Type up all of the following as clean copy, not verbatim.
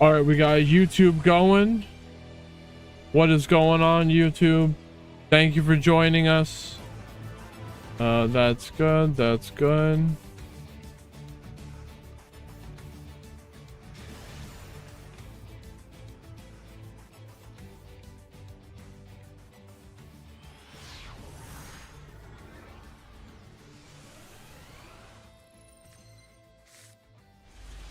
All right, we got YouTube going. What is going on, YouTube? Thank you for joining us. That's good. That's good.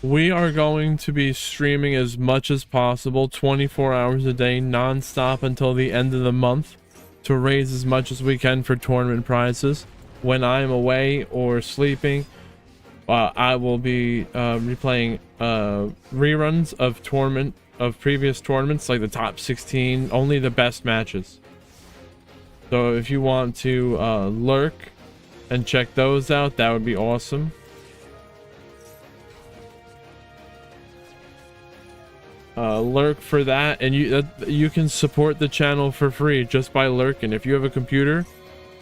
We are going to be streaming as much as possible, 24 hours a day, non-stop until the end of the month, to raise as much as we can for tournament prizes. When I'm away or sleeping, I will be replaying reruns of previous tournaments, like the top 16, only the best matches. So if you want to lurk and check those out, that would be awesome. Lurk for that, and you can support the channel for free just by lurking. If you have a computer,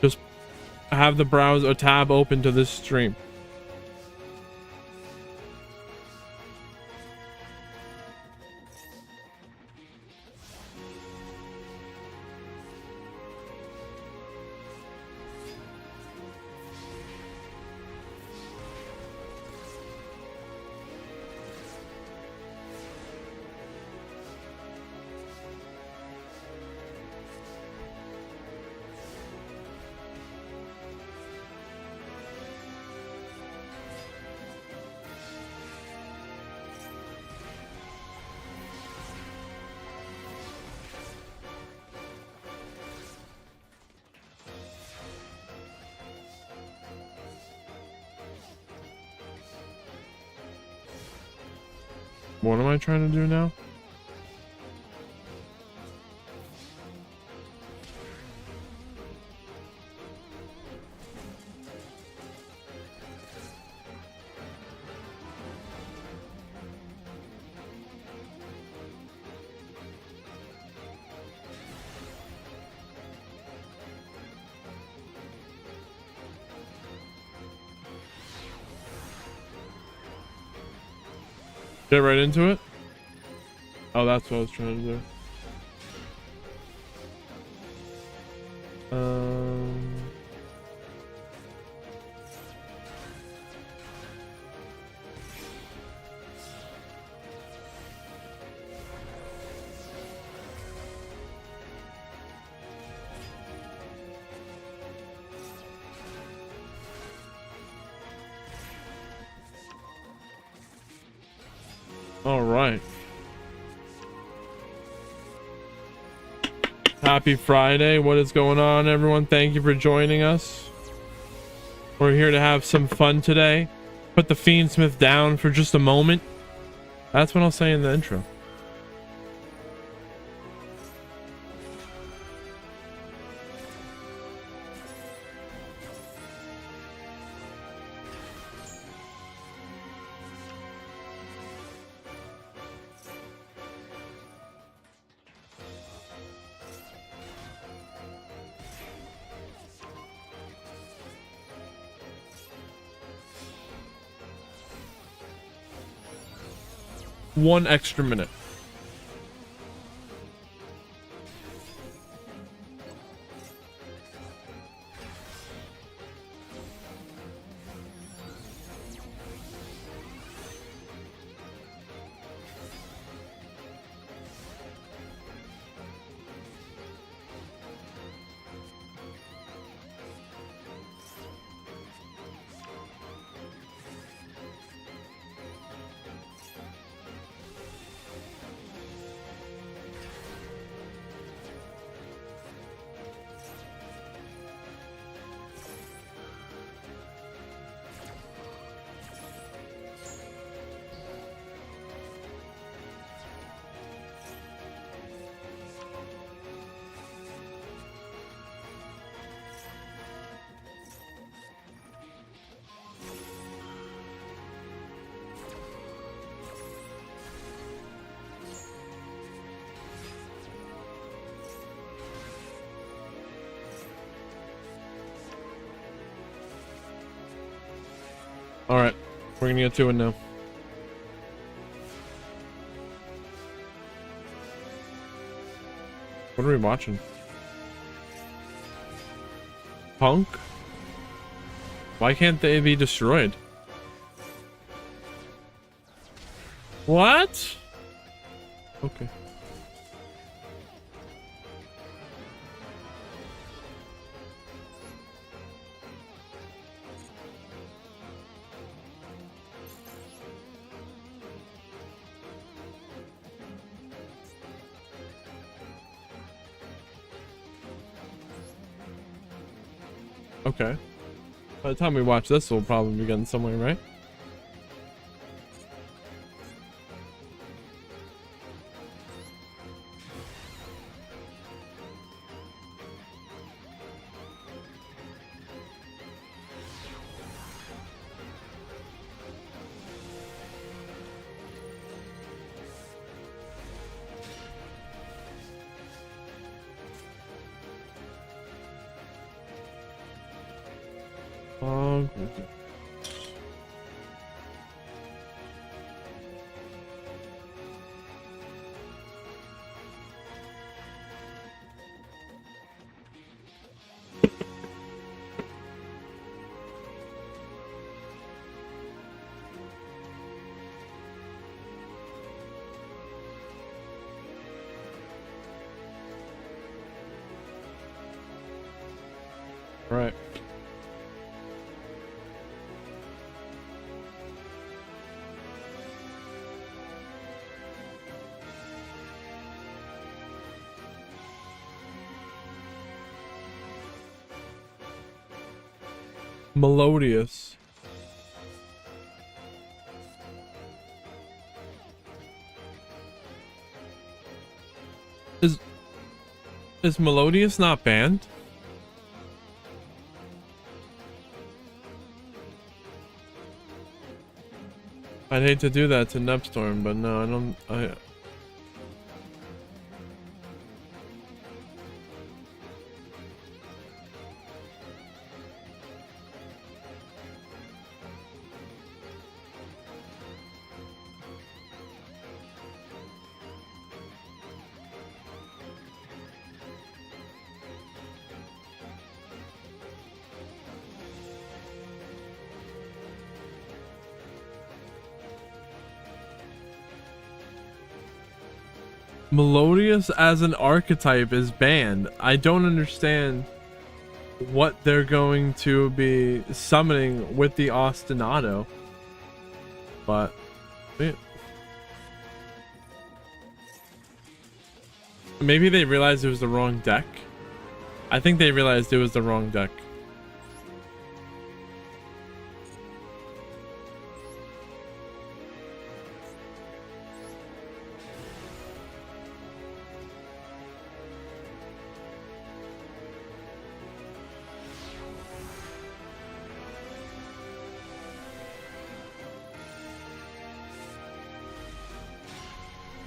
just have the browser tab open to this stream. What am I trying to do now? Get right into it? Oh, that's what I was trying to do. All right. Happy Friday. What is going on, everyone? Thank you for joining us. We're here to have some fun today. Put the Fiendsmith down for just a moment. That's what I'll say in the intro. One extra minute. All right, we're gonna get to it now. What are we watching? Punk? Why can't they be destroyed? What? Okay. Okay. By the time we watch this, we'll probably be getting somewhere, right? Right. Melodious. Is Melodious not banned? I'd hate to do that to Nepstorm, but no, I don't. Melodious as an archetype is banned. I don't understand what they're going to be summoning with the Ostinato, but maybe they realized it was the wrong deck. I think they realized it was the wrong deck.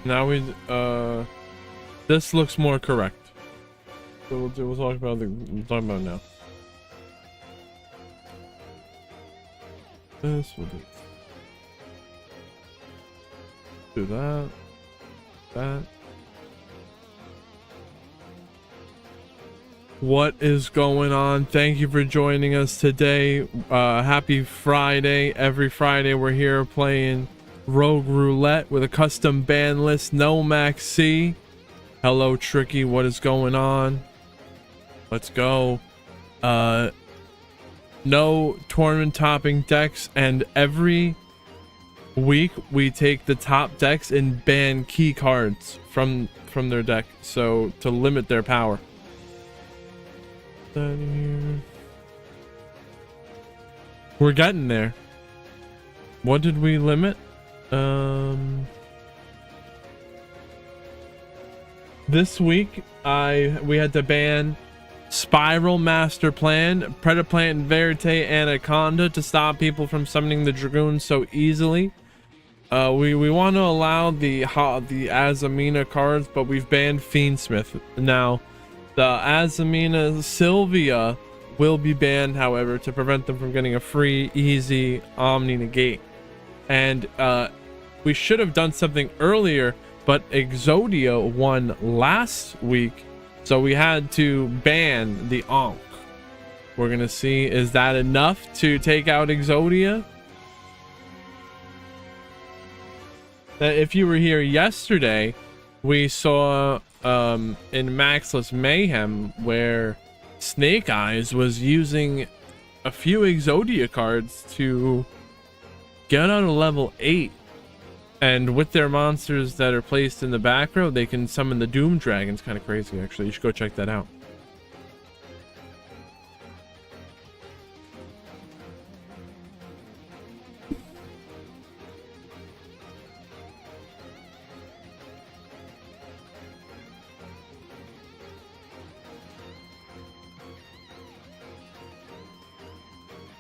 Now this looks more correct. So we'll talk about now. This will do that. What is going on? Thank you for joining us today. Happy Friday. Every Friday we're here playing Rogue Roulette with a custom ban list. No Max C. Hello Tricky, what is going on? Let's go. No tournament topping decks, and every week we take the top decks and ban key cards from their deck, so to limit their power. We're getting there. What did we limit? This week we had to ban Spiral, Master Plan, Predaplant, Verite, Anaconda to stop people from summoning the Dragoon so easily. We want to allow the Azamina cards, but we've banned Fiendsmith. Now the Azamina Sylvia will be banned, however, to prevent them from getting a free easy Omni Negate. And we should have done something earlier, but Exodia won last week So we had to ban the Ankh. We're gonna see, is that enough to take out Exodia? If you were here yesterday, we saw in Maxless Mayhem where Snake Eyes was using a few Exodia cards to get out of level 8, and with their monsters that are placed in the back row, they can summon the Doom Dragon. It's kind of crazy, actually. You should go check that out.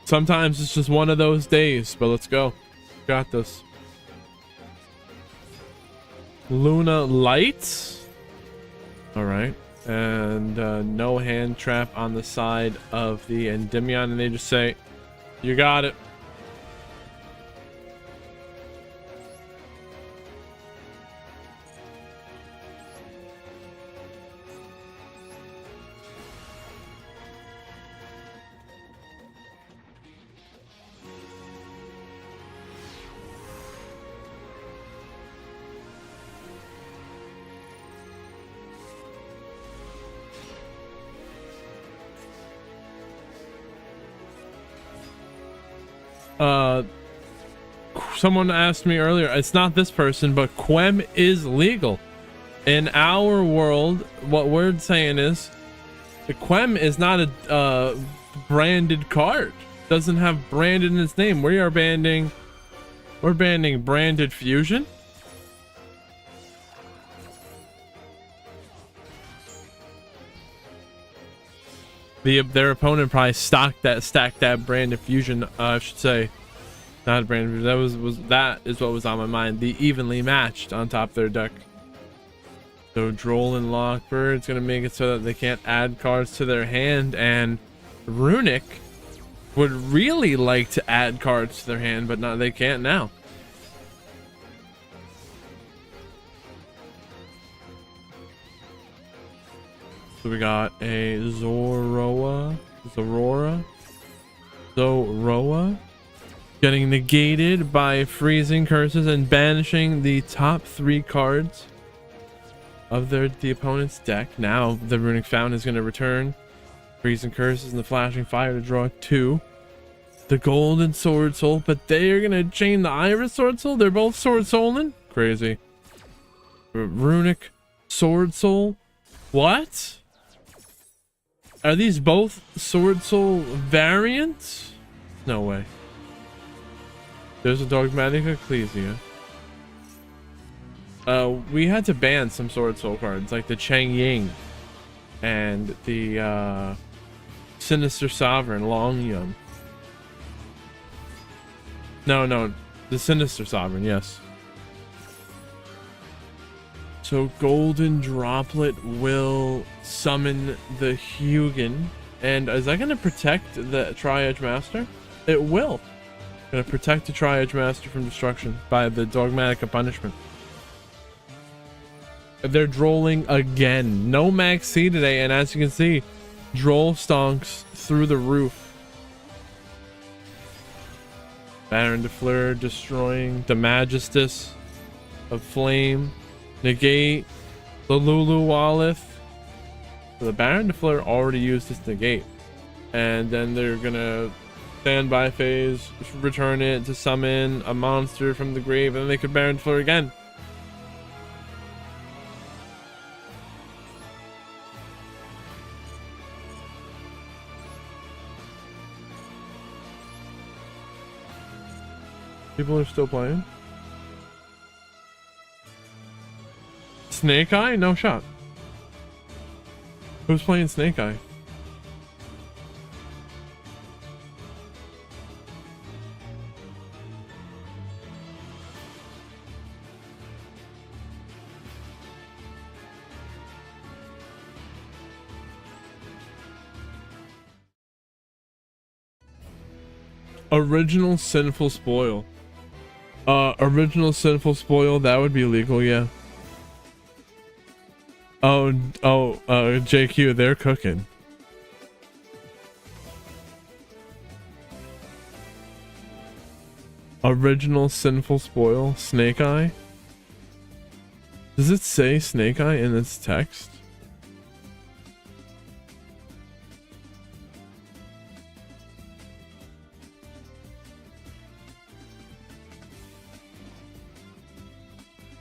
Sometimes it's just one of those days, but let's go. Got this. Luna Lights. All right. And no hand trap on the side of the Endymion. And they just say, you got it. Someone asked me earlier, it's not this person, but Quem is legal in our world. What we're saying is the Quem is not a branded card, doesn't have branded in its name. We're banning branded fusion. Their opponent probably stacked that branded fusion, I should say. Not a branded fusion. That is what was on my mind. The evenly matched on top of their deck. So Droll and Lockbird's gonna make it so that they can't add cards to their hand, and Runic would really like to add cards to their hand, but they can't now. So we got a Zoroa getting negated by freezing curses and banishing the top 3 cards of the opponent's deck. Now the Runic Fountain is going to return freezing curses and the flashing fire to draw 2. The golden Sword Soul, but they are going to chain the Iris Sword Soul. They're both Sword Souling. Crazy. Runic Sword Soul. What? Are these both Sword Soul variants? No way. There's a Dogmatic Ecclesia. We had to ban some Sword Soul cards, like the Chang Ying and the Sinister Sovereign Long Yun. No, the Sinister Sovereign, yes. So Golden Droplet will summon the Hugin. And is that going to protect the Tri-Edge Master? It will. Going to protect the Tri-Edge Master from destruction by the Dogmatic of Punishment. They're drolling again. No Max C today, and as you can see, Droll stonks through the roof. Baron de Fleur destroying the Magistus of Flame. Negate the Lulu Walleth. So the Baron de Fleur already used this negate, and then they're gonna standby phase, return it to summon a monster from the grave, and then they could Baron de Fleur again. People are still playing. Snake Eye? No shot. Who's playing Snake Eye? Original Sinful Spoil. Original Sinful Spoil, that would be legal, yeah. JQ, they're cooking. Original Sinful Spoil, Snake Eye. Does it say Snake Eye in its text?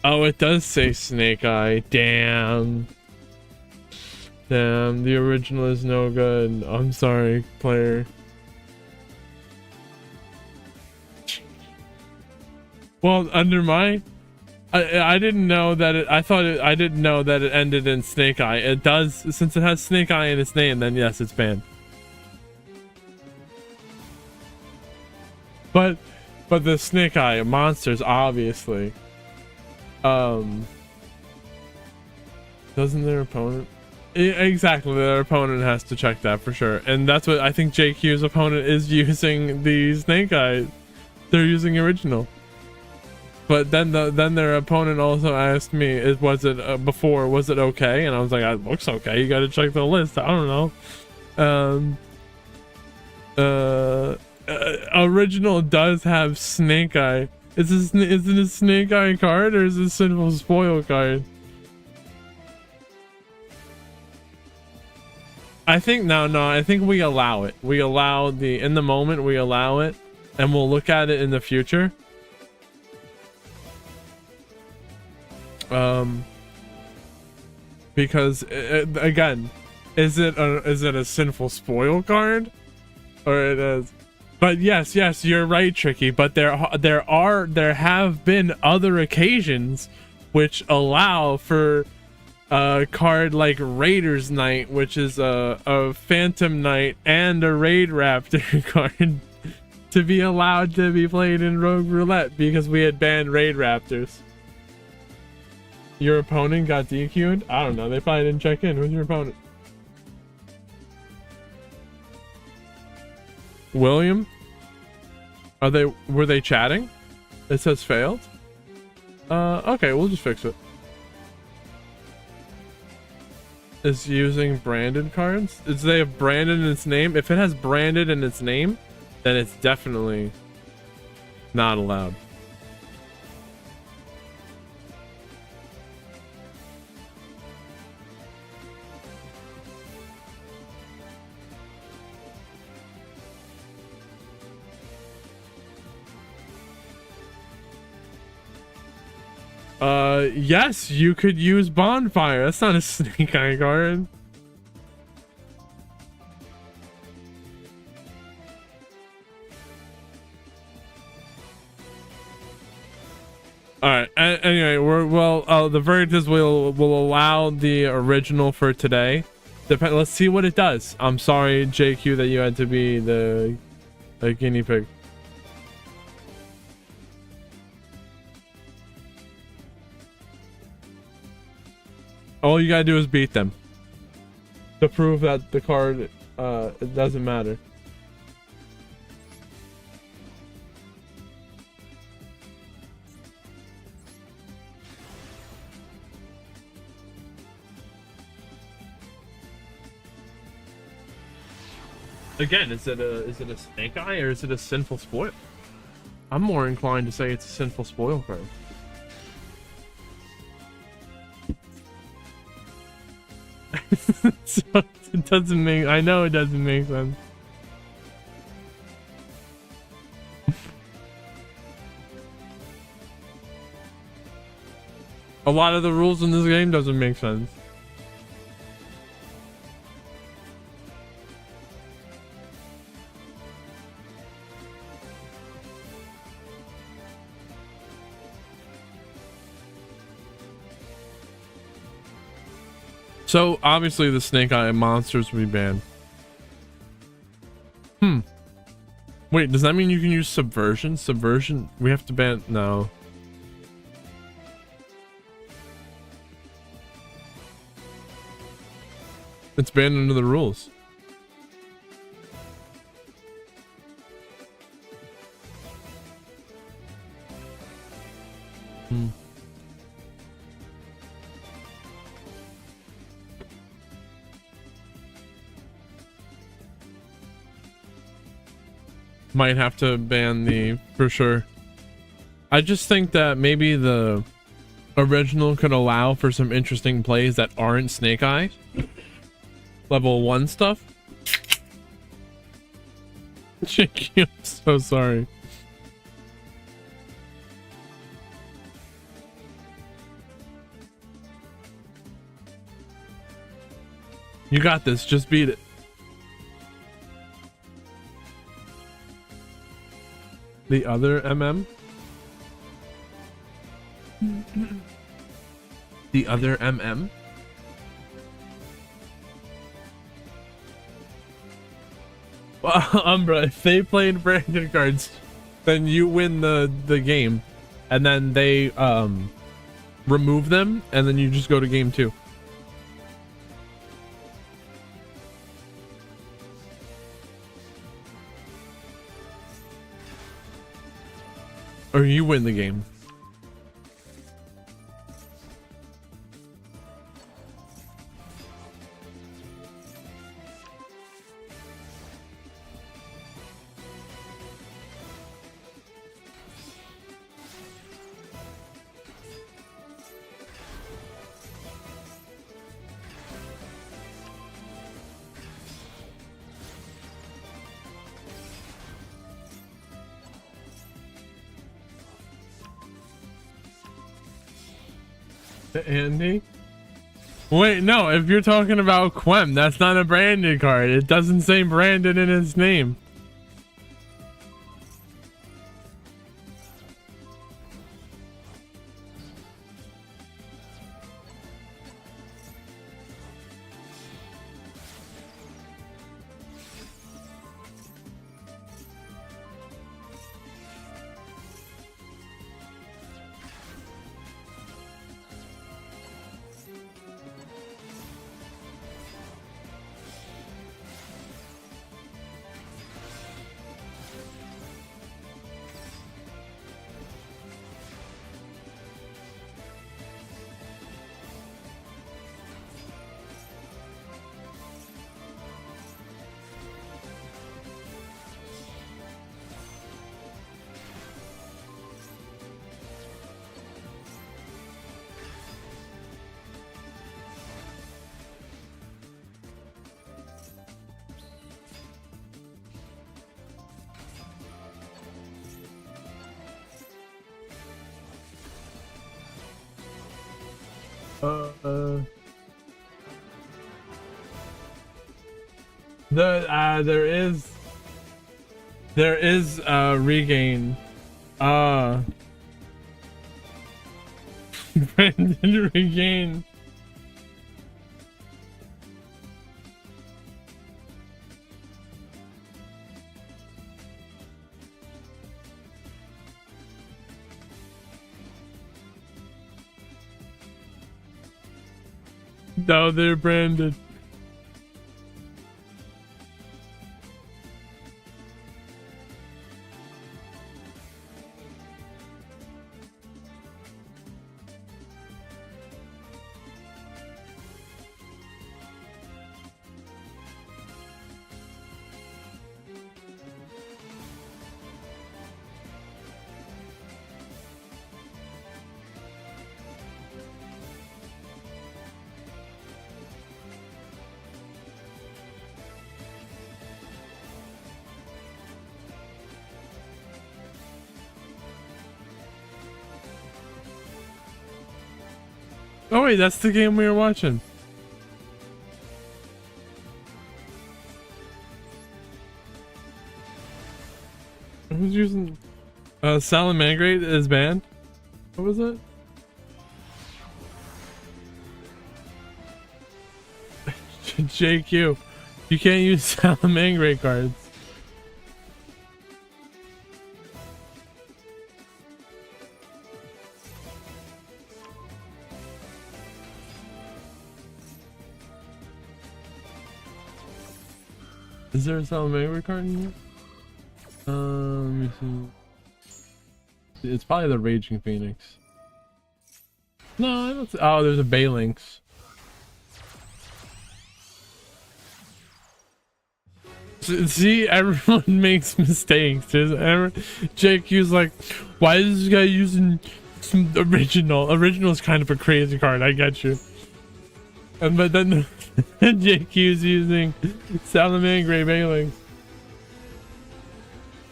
Oh, it does say Snake Eye. Damn. Damn, the original is no good. I'm sorry, player. Well, under my... I didn't know that it... I didn't know that it ended in Snake Eye. It does... Since it has Snake Eye in its name, then yes, it's banned. But the Snake Eye monsters, obviously... doesn't their opponent exactly, their opponent has to check that for sure, and that's what I think JQ's opponent is using. The Snake Eye, they're using original, but then their opponent also asked me, was it okay, and I was like, it looks okay, you got to check the list. I don't know. Original does have Snake Eye. Is it a Snake Eye card or is it a Sinful Spoil card? I think no. I think we allow it. We allow in the moment we allow it, and we'll look at it in the future. Because again, is it a Sinful Spoil card, or it is? But yes, you're right, Tricky. But there have been other occasions which allow for a card like Raiders Knight, which is a Phantom Knight and a Raid Raptor card, to be allowed to be played in Rogue Roulette because we had banned Raid Raptors. Your opponent got DQ'd? I don't know. They probably didn't check in. Who's your opponent? William? Were they chatting? It says failed. Okay, we'll just fix it. Is using branded cards? Does they have branded in its name? If it has branded in its name, then it's definitely not allowed. Yes, you could use Bonfire. That's not a Snake Eye card. Alright, anyway, the verdict is we'll allow the original for today. Let's see what it does. I'm sorry, JQ, that you had to be the guinea pig. All you gotta do is beat them to prove that the card it doesn't matter. Again, is it a Snake Eye or is it a Sinful Spoil? I'm more inclined to say it's a Sinful Spoil card. So it doesn't make... I know it doesn't make sense. A lot of the rules in this game doesn't make sense. So obviously the Snake Eye monsters will be banned. Wait, does that mean you can use Subversion? Subversion? We have to ban... No. It's banned under the rules. might have to ban the for sure. I just think that maybe the original could allow for some interesting plays that aren't Snake Eye level 1 stuff. Jake, I'm so sorry. You got this, just beat it. The other MM? The other MM? Well, Umbra, if they played branded cards, then you win the game. And then they remove them, and then you just go to game 2. Or you win the game. Andy? Wait, no, if you're talking about Quem, that's not a branded card. It doesn't say branded in its name. There is regain. Brandon regain. No, they're branded. Oh wait, that's the game we were watching. Who's using Salamangreat is banned? What was it? JQ. You can't use Salamangreat cards. Is there a Salamangreat card in here? Let me see. It's probably the Raging Phoenix. No, I don't. Oh, there's a Baylynx. See, everyone makes mistakes. JQ's like, why is this guy using some original? Original is kind of a crazy card. I get you. But then JQ's using Salamangreat Bailings.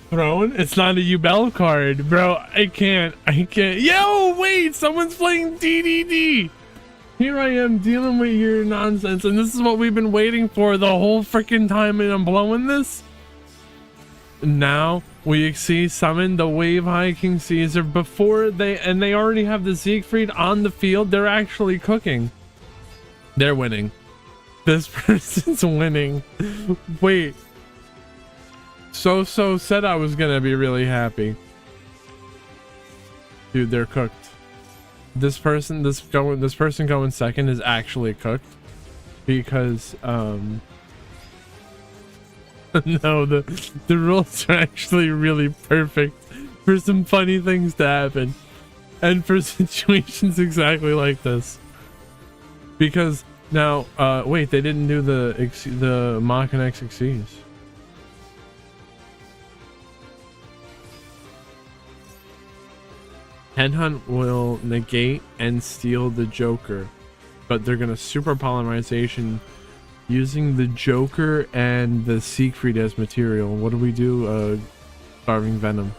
Throne? It's not a Yubel card, bro. I can't. Yo, wait, someone's playing DDD. Here I am dealing with your nonsense, and this is what we've been waiting for the whole freaking time, and I'm blowing this. Now we see summon the Wave High King Caesar before they already have the Siegfried on the field. They're actually cooking. They're winning. This person's winning. Wait. So said I was gonna be really happy. Dude, they're cooked. This person going second is actually cooked because no, the rules are actually really perfect for some funny things to happen and for situations exactly like this. Because now wait, they didn't do the Mach and X exceeds. Headhunt will negate and steal the Joker, but they're gonna super polymerization using the Joker and the Siegfried as material. What do we do? Starving Venom.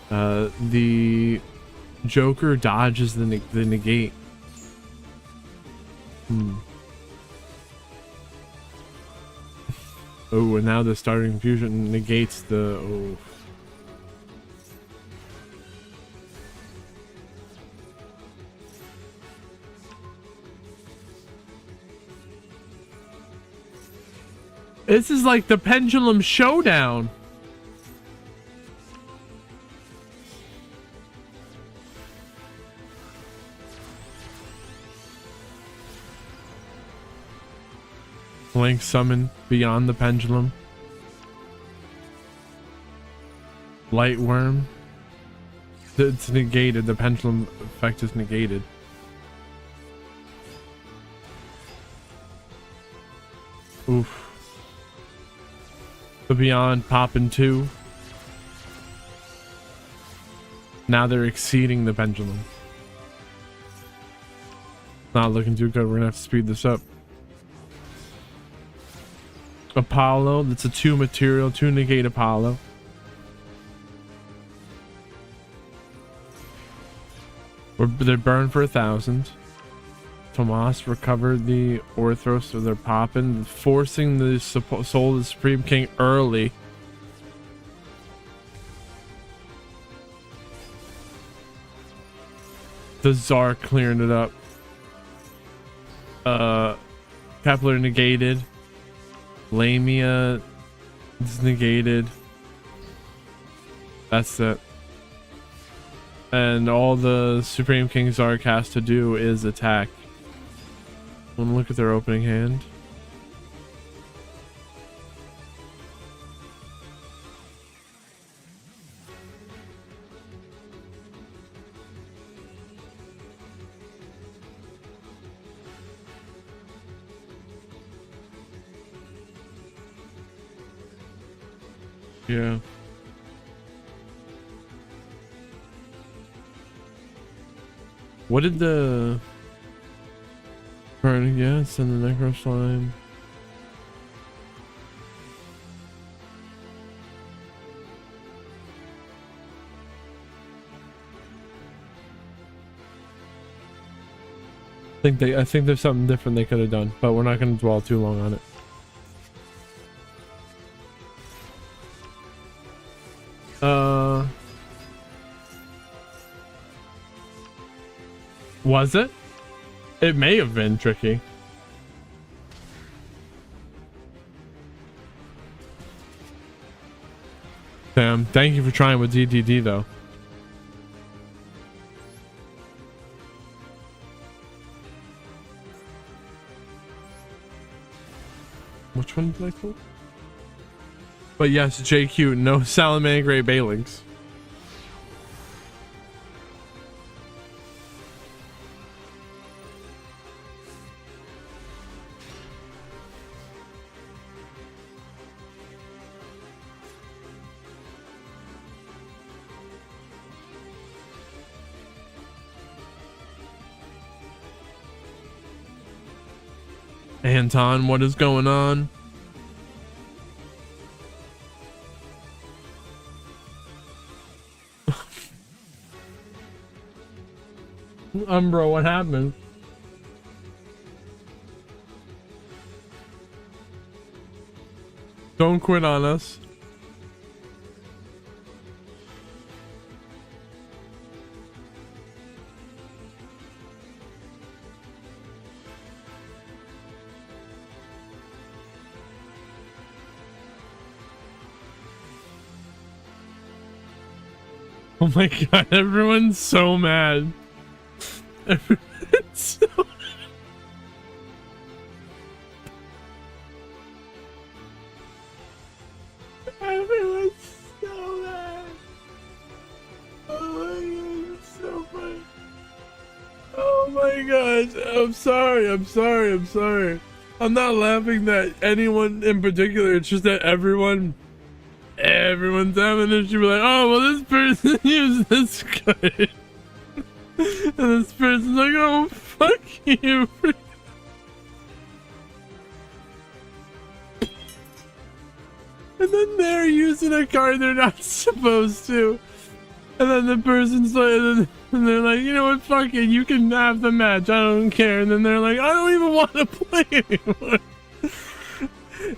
The Joker dodges the negate. Oh, and now the Starving Fusion negates the. Oh. This is like the Pendulum Showdown. Link summon beyond the pendulum. Light Worm. It's negated. The pendulum effect is negated. Oof. The Beyond popping 2. Now they're exceeding the pendulum. Not looking too good. We're gonna have to speed this up. Apollo, that's a 2 material, 2 negate Apollo. They're burned for 1,000. Tomas recovered the Orthros, so they're popping, forcing the Soul of the Supreme King early. The Czar clearing it up. Kepler negated. Lamia is negated. That's it. And all the Supreme King Zark has to do is attack. Want to look at their opening hand? Yeah. What did the burn? Yeah, send the Necro Slime. I think there's something different they could have done, but we're not going to dwell too long on it. Was it? It may have been tricky. Damn, thank you for trying with DDD though. Which one did I pull? But yes, JQ, no Salamangreat Bailings. Anton, what is going on? Bro, what happened? Don't quit on us. Oh my god, everyone's so mad. Everyone's so mad. Everyone's so mad. Oh my god, it's so funny. Oh my gosh, I'm sorry, I'm sorry, I'm sorry. I'm not laughing at anyone in particular, it's just that everyone's having an issue like, oh well, this person used this card. And this person's like, oh fuck you. And then they're using a card they're not supposed to. And then the person's like, and they're like, you know what, fuck it, you can have the match, I don't care. And then they're like, I don't even want to play anymore.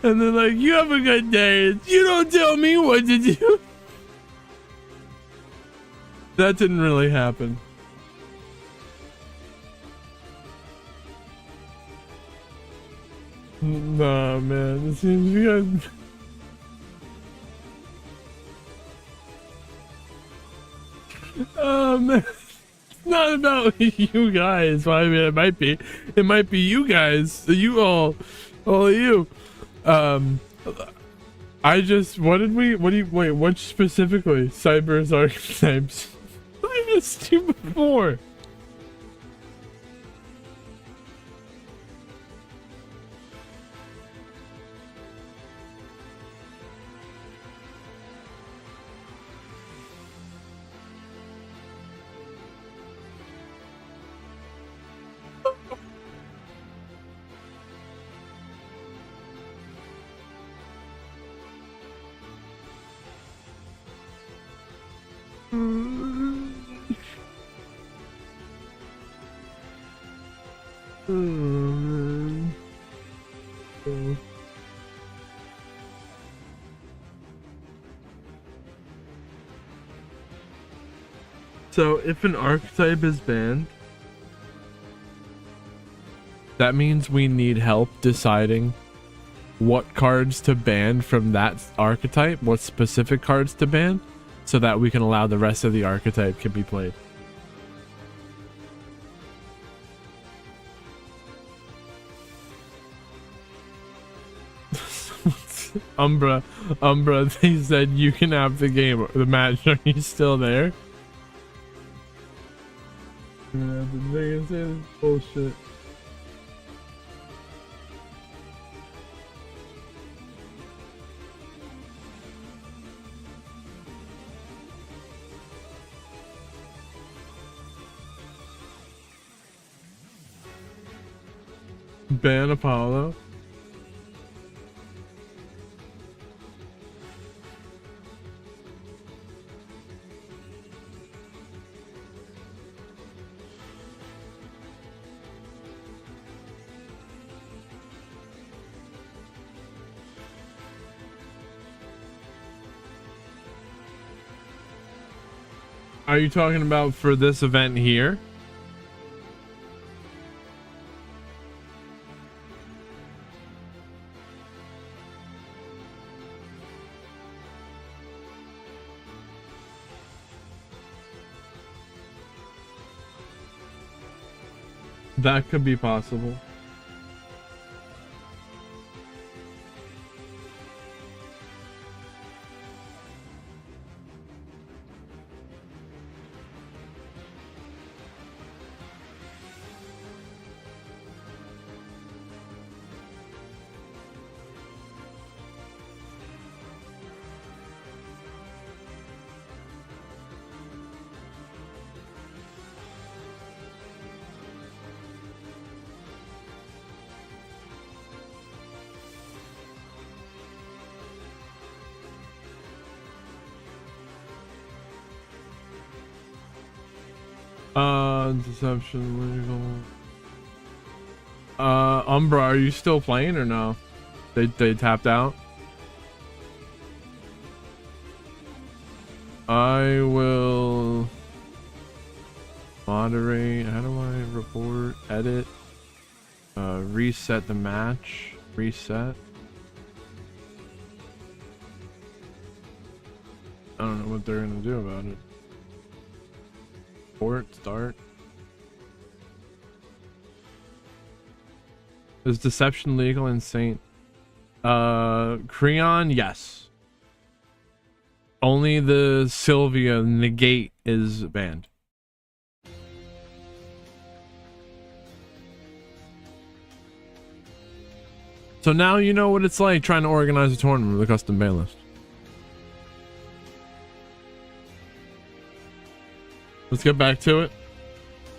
And they're like, you have a good day. You don't tell me what to do. That didn't really happen. Nah, man. It seems you guys... Oh, man. It's not about you guys. Well, I mean, it might be. It might be you guys. You all of you. I just... What did we... What do you... Wait, what specifically? Cyber's archetypes. I missed you before. So if an archetype is banned, that means we need help deciding what cards to ban from that archetype, what specific cards to ban, so that we can allow the rest of the archetype can be played. Umbra, they said you can have the game, the match. Are you still there? Yeah, they say this bullshit. Ban Apollo. Are you talking about for this event here? That could be possible. Deception legal. Umbra, are you still playing or no? They tapped out. I will moderate. How do I report? Edit. Reset the match. Reset. I don't know what they're gonna do about it. Report. Start. Is deception legal in Saint? Creon, yes. Only the Sylvia negate is banned. So now you know what it's like trying to organize a tournament with a custom ban list. Let's get back to it.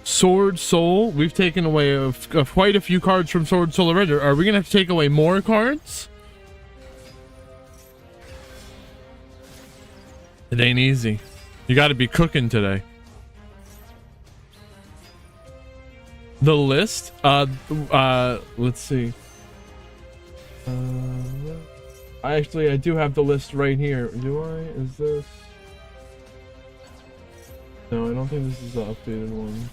Sword Soul. We've taken away quite a few cards from Sword Soul already. Are we gonna have to take away more cards? It ain't easy. You got to be cooking today. The list. Let's see. I do have the list right here. Do I? Is this? No, I don't think this is the updated one.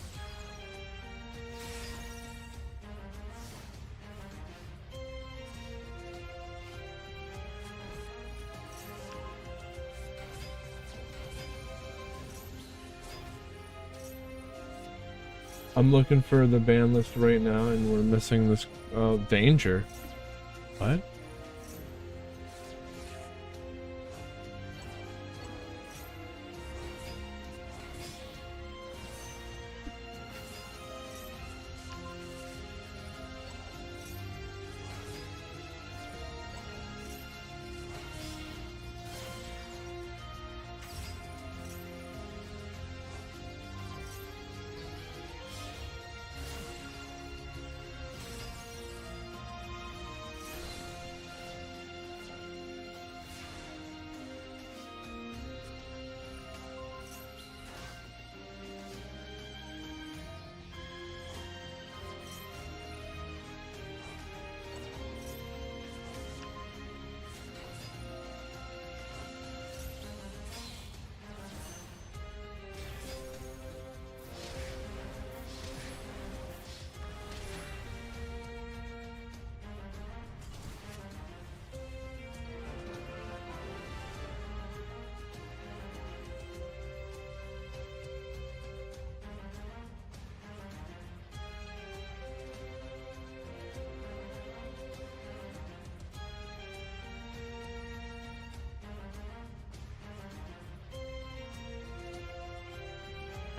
I'm looking for the ban list right now, and we're missing this danger. What?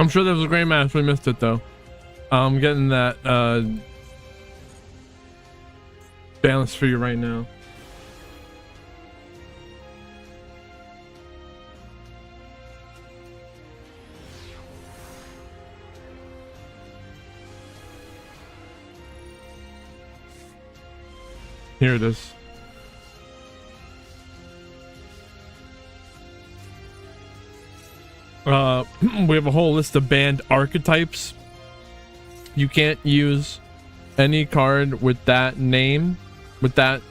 I'm sure that was a great match. We missed it though. I'm getting that balance for you right now. Here it is. We have a whole list of banned archetypes. You can't use any card with that name, with that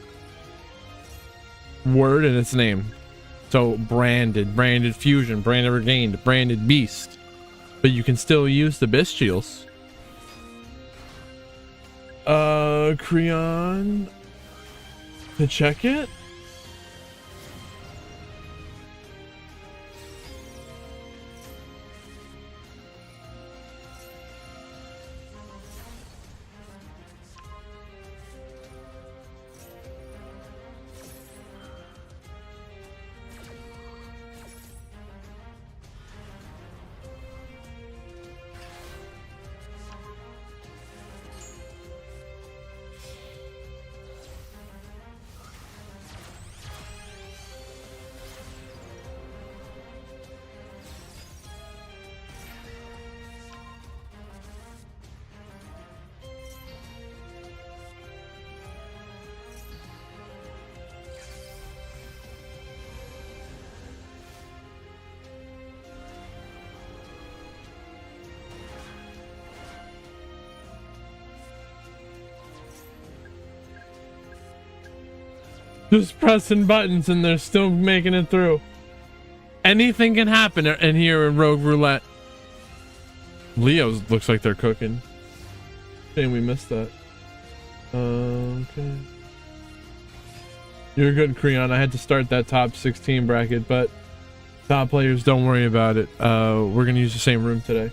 word in its name. So branded fusion, branded regained, branded beast. But you can still use the bestials. Creon to check it. Just pressing buttons and they're still making it through. Anything can happen in here in Rogue Roulette. Leo's looks like they're cooking. Shame we missed that. Okay. You're good, Creon. I had to start that top 16 bracket, but top players, don't worry about it. We're gonna use the same room today.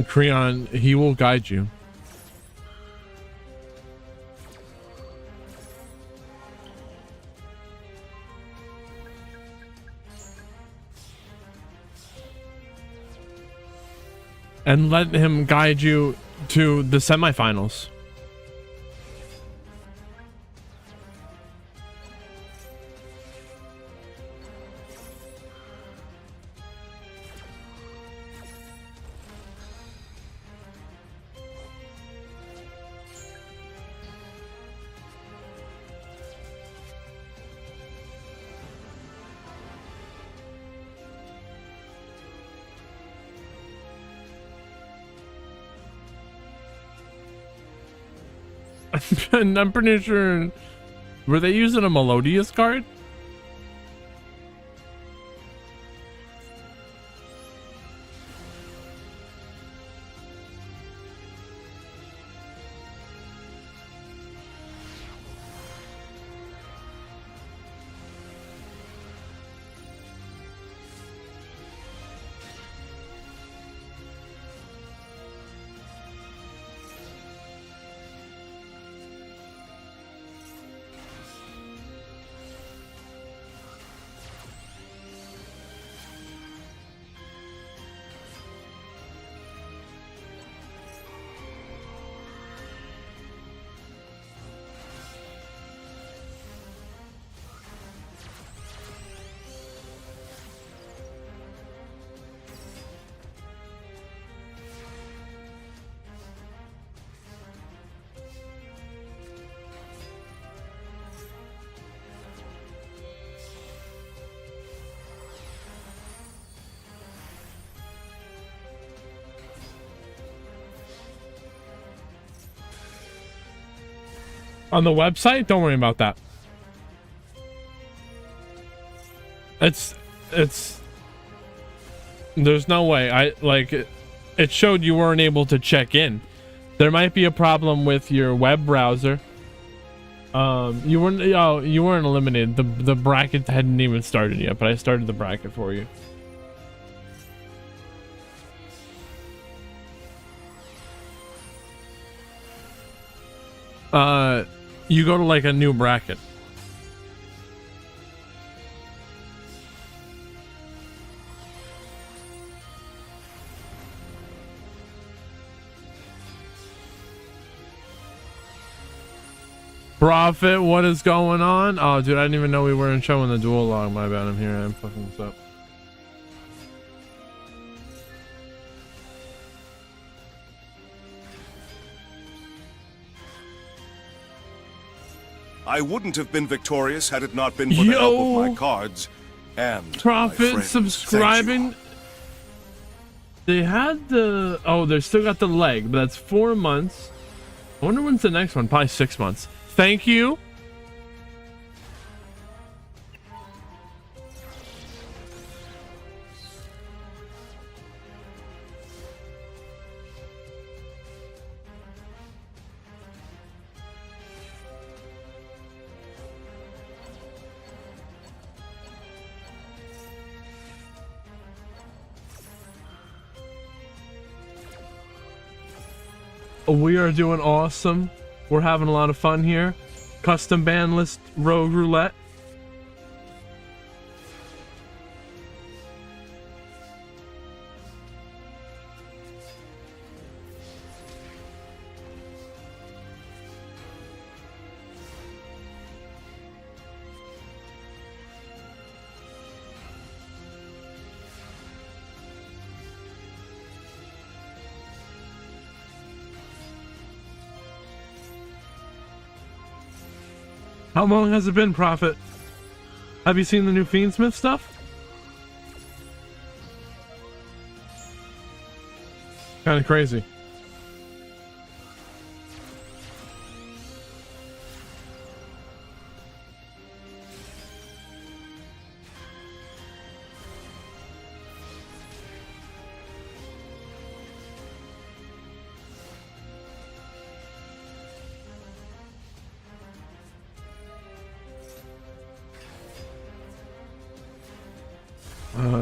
Creon, he will guide you. And let him guide you to the semifinals. And I'm pretty sure, were they using a Melodious card? On the website? Don't worry about that. It's there's no way. It showed you weren't able to check in. There might be a problem with your web browser. You weren't eliminated. The bracket hadn't even started yet, but I started the bracket for you. You go to like a new bracket. Prophet, what is going on? Oh, dude, I didn't even know we weren't showing the duel log. My bad. I'm here. I'm fucking this up. I wouldn't have been victorious had it not been for the help of my cards and Prophet subscribing. They had the they still got the leg, but that's 4 months. I wonder when's the next one. Probably 6 months. Thank you. We are doing awesome. We're having a lot of fun here. Custom ban list Rogue Roulette. How long has it been, Prophet? Have you seen the new Fiendsmith stuff? Kind of crazy.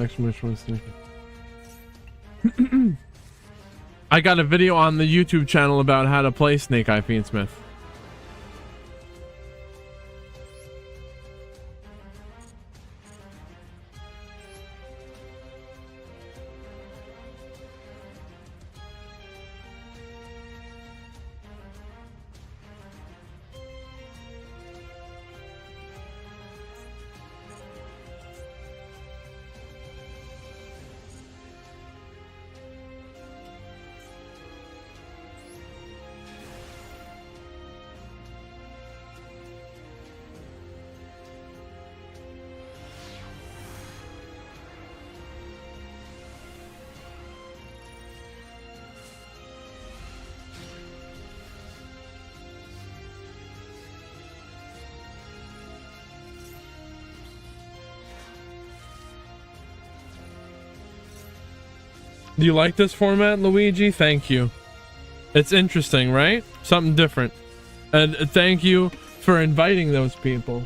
Exclamation sneaky. I got a video on the YouTube channel about how to play Snake Eye Fiendsmith. Do you like this format, Luigi? Thank you. It's interesting, right? Something different. And thank you for inviting those people.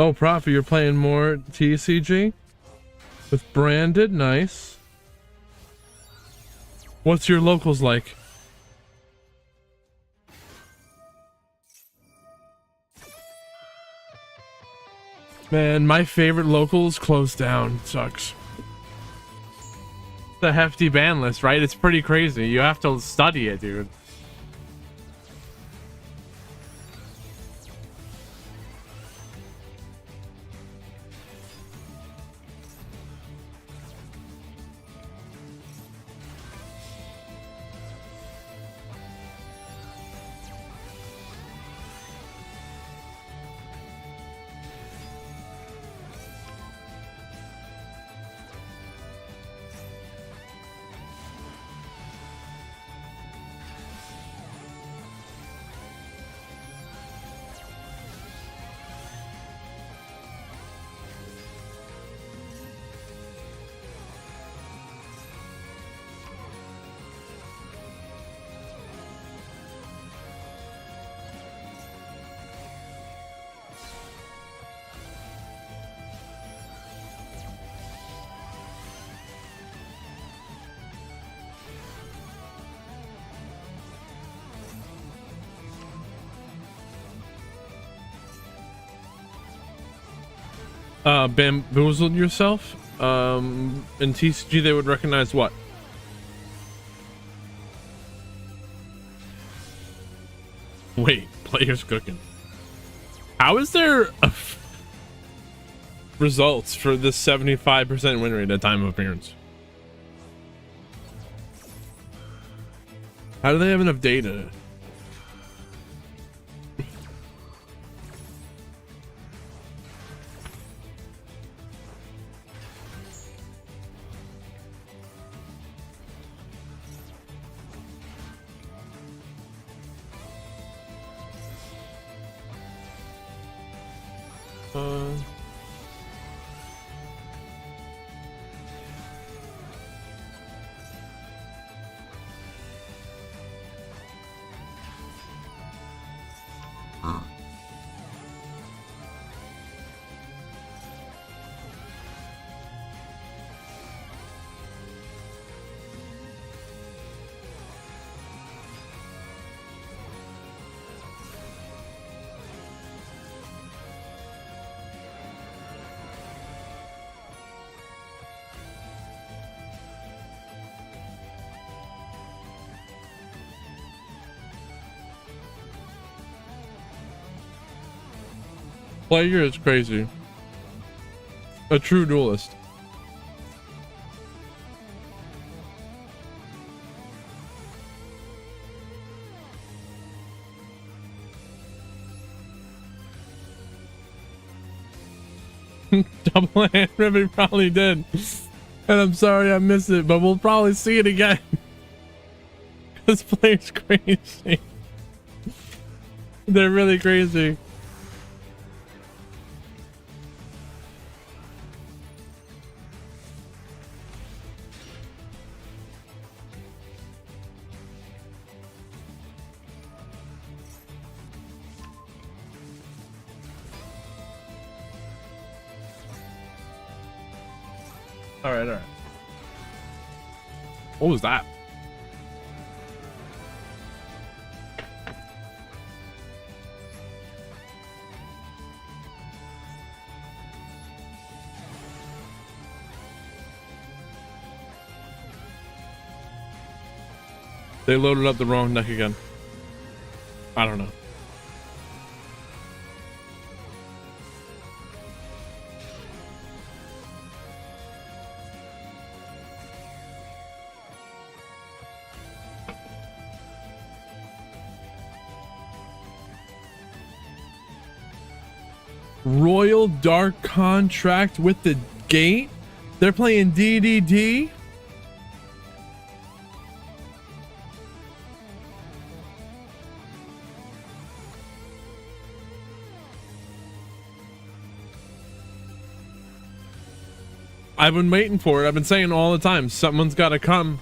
Oh, Prophet, you're playing more TCG? With branded? Nice. What's your locals like? Man, my favorite locals closed down. Sucks. It's a hefty ban list, right? It's pretty crazy. You have to study it, dude. Bamboozled yourself? In TCG they would recognize what? Wait, players cooking. How is there results for this 75% win rate at time of appearance? How do they have enough data? Player is crazy. A true duelist. Double hand ribbon probably did. And I'm sorry I missed it, but we'll probably see it again. This player's crazy. They're really crazy. All right. What was that? They loaded up the wrong deck again. I don't know. Royal Dark Contract with the Gate. They're playing DDD. I've been waiting for it. I've been saying all the time, someone's got to come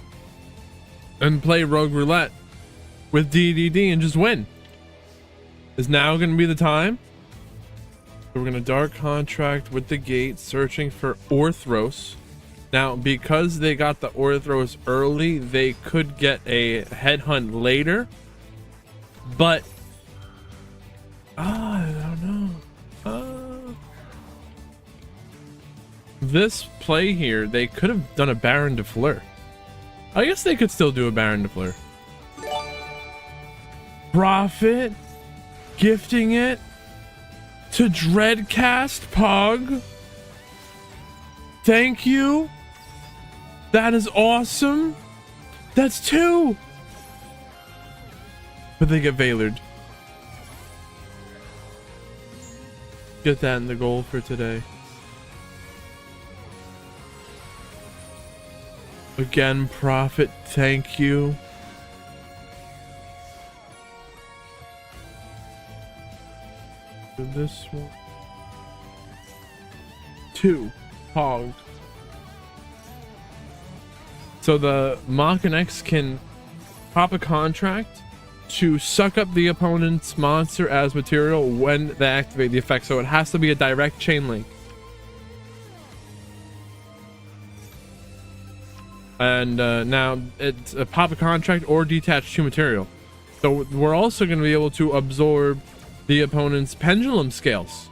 and play Rogue Roulette with DDD and just win. Is now going to be the time? So we're going to Dark Contract with the Gate, searching for Orthros. Now, because they got the Orthros early, they could get a headhunt later. But I don't know. This play here, they could have done a Baron de Fleur. I guess they could still do a Baron de Fleur. Profit, gifting it to Dreadcast Pog. Thank you. That is awesome. That's 2. But they get Valored. Get that in the goal for today. Again, Prophet, thank you. For this one. 2 Hog. So the Mach and X can pop a contract to suck up the opponent's monster as material when they activate the effect. So it has to be a direct chain link. And now it's a pop a contract or detach 2 material. So we're also going to be able to absorb the opponent's pendulum scales.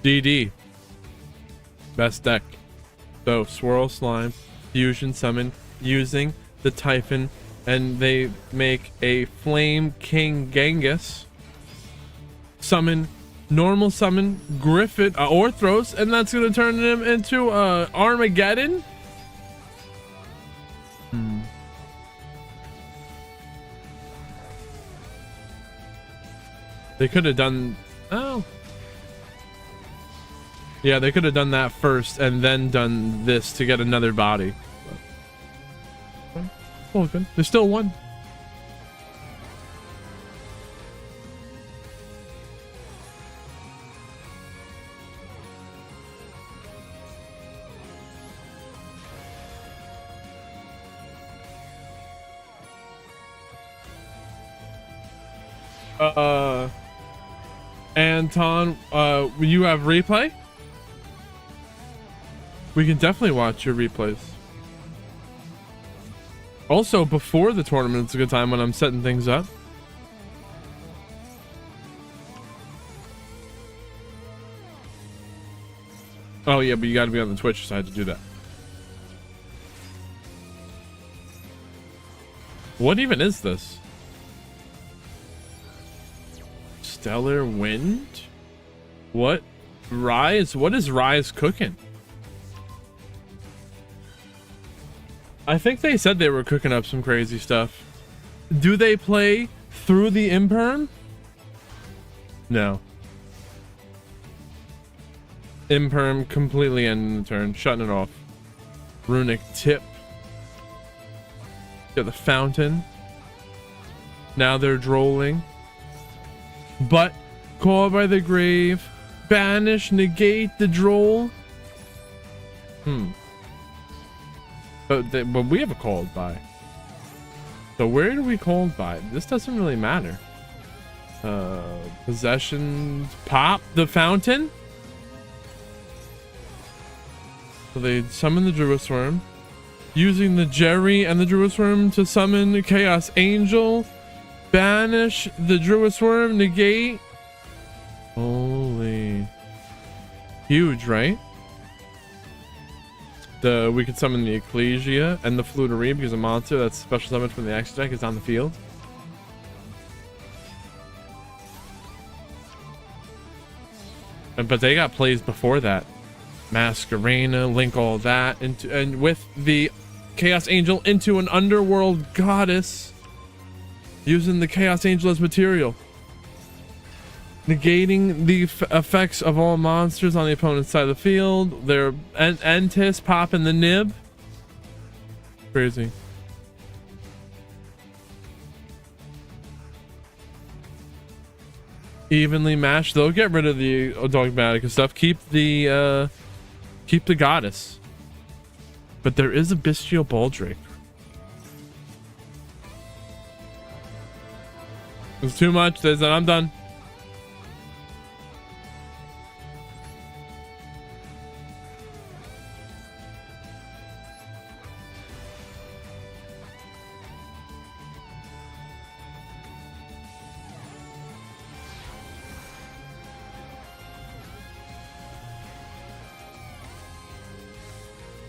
DD. Best deck. So Swirl Slime, Fusion Summon, using the Typhon, and they make a Flame King Genghis. Summon. Normal summon Griffith Orthros, and that's gonna turn him into Armageddon. They could have done yeah, they could have done that first and then done this to get another body. Oh, good. There's still one. Anton, you have replay? We can definitely watch your replays. Also, before the tournament, it's a good time when I'm setting things up. Oh yeah, but you gotta be on the Twitch side to do that. What even is this? Stellar Wind? What? Rise? What is Rise cooking? I think they said they were cooking up some crazy stuff. Do they play through the Imperm? No. Imperm completely ending the turn, shutting it off. Runic Tip. Got the Fountain. Now they're drolling. But Call by the Grave. Banish, negate the droll. But we have a called by. So where do we called by? This doesn't really matter. Possession. Pop the Fountain. So they summon the Duelist Worm. Using the Jerry and the Duelist Worm to summon the Chaos Angel. Banish the Duelist Worm, negate. Holy. Huge, right? We could summon the Ecclesia and the Flutery because a monster that's special summoned from the action deck is on the field. But they got plays before that. Masquerena, link all that into, and with the Chaos Angel into an Underworld Goddess, using the Chaos Angel as material, negating the effects of all monsters on the opponent's side of the field. Their Entis popping the nib. Crazy. Evenly matched. They'll get rid of the dogmatic stuff. Keep the Goddess. But there is a Bestial Baldrake. It's too much. There's I'm done.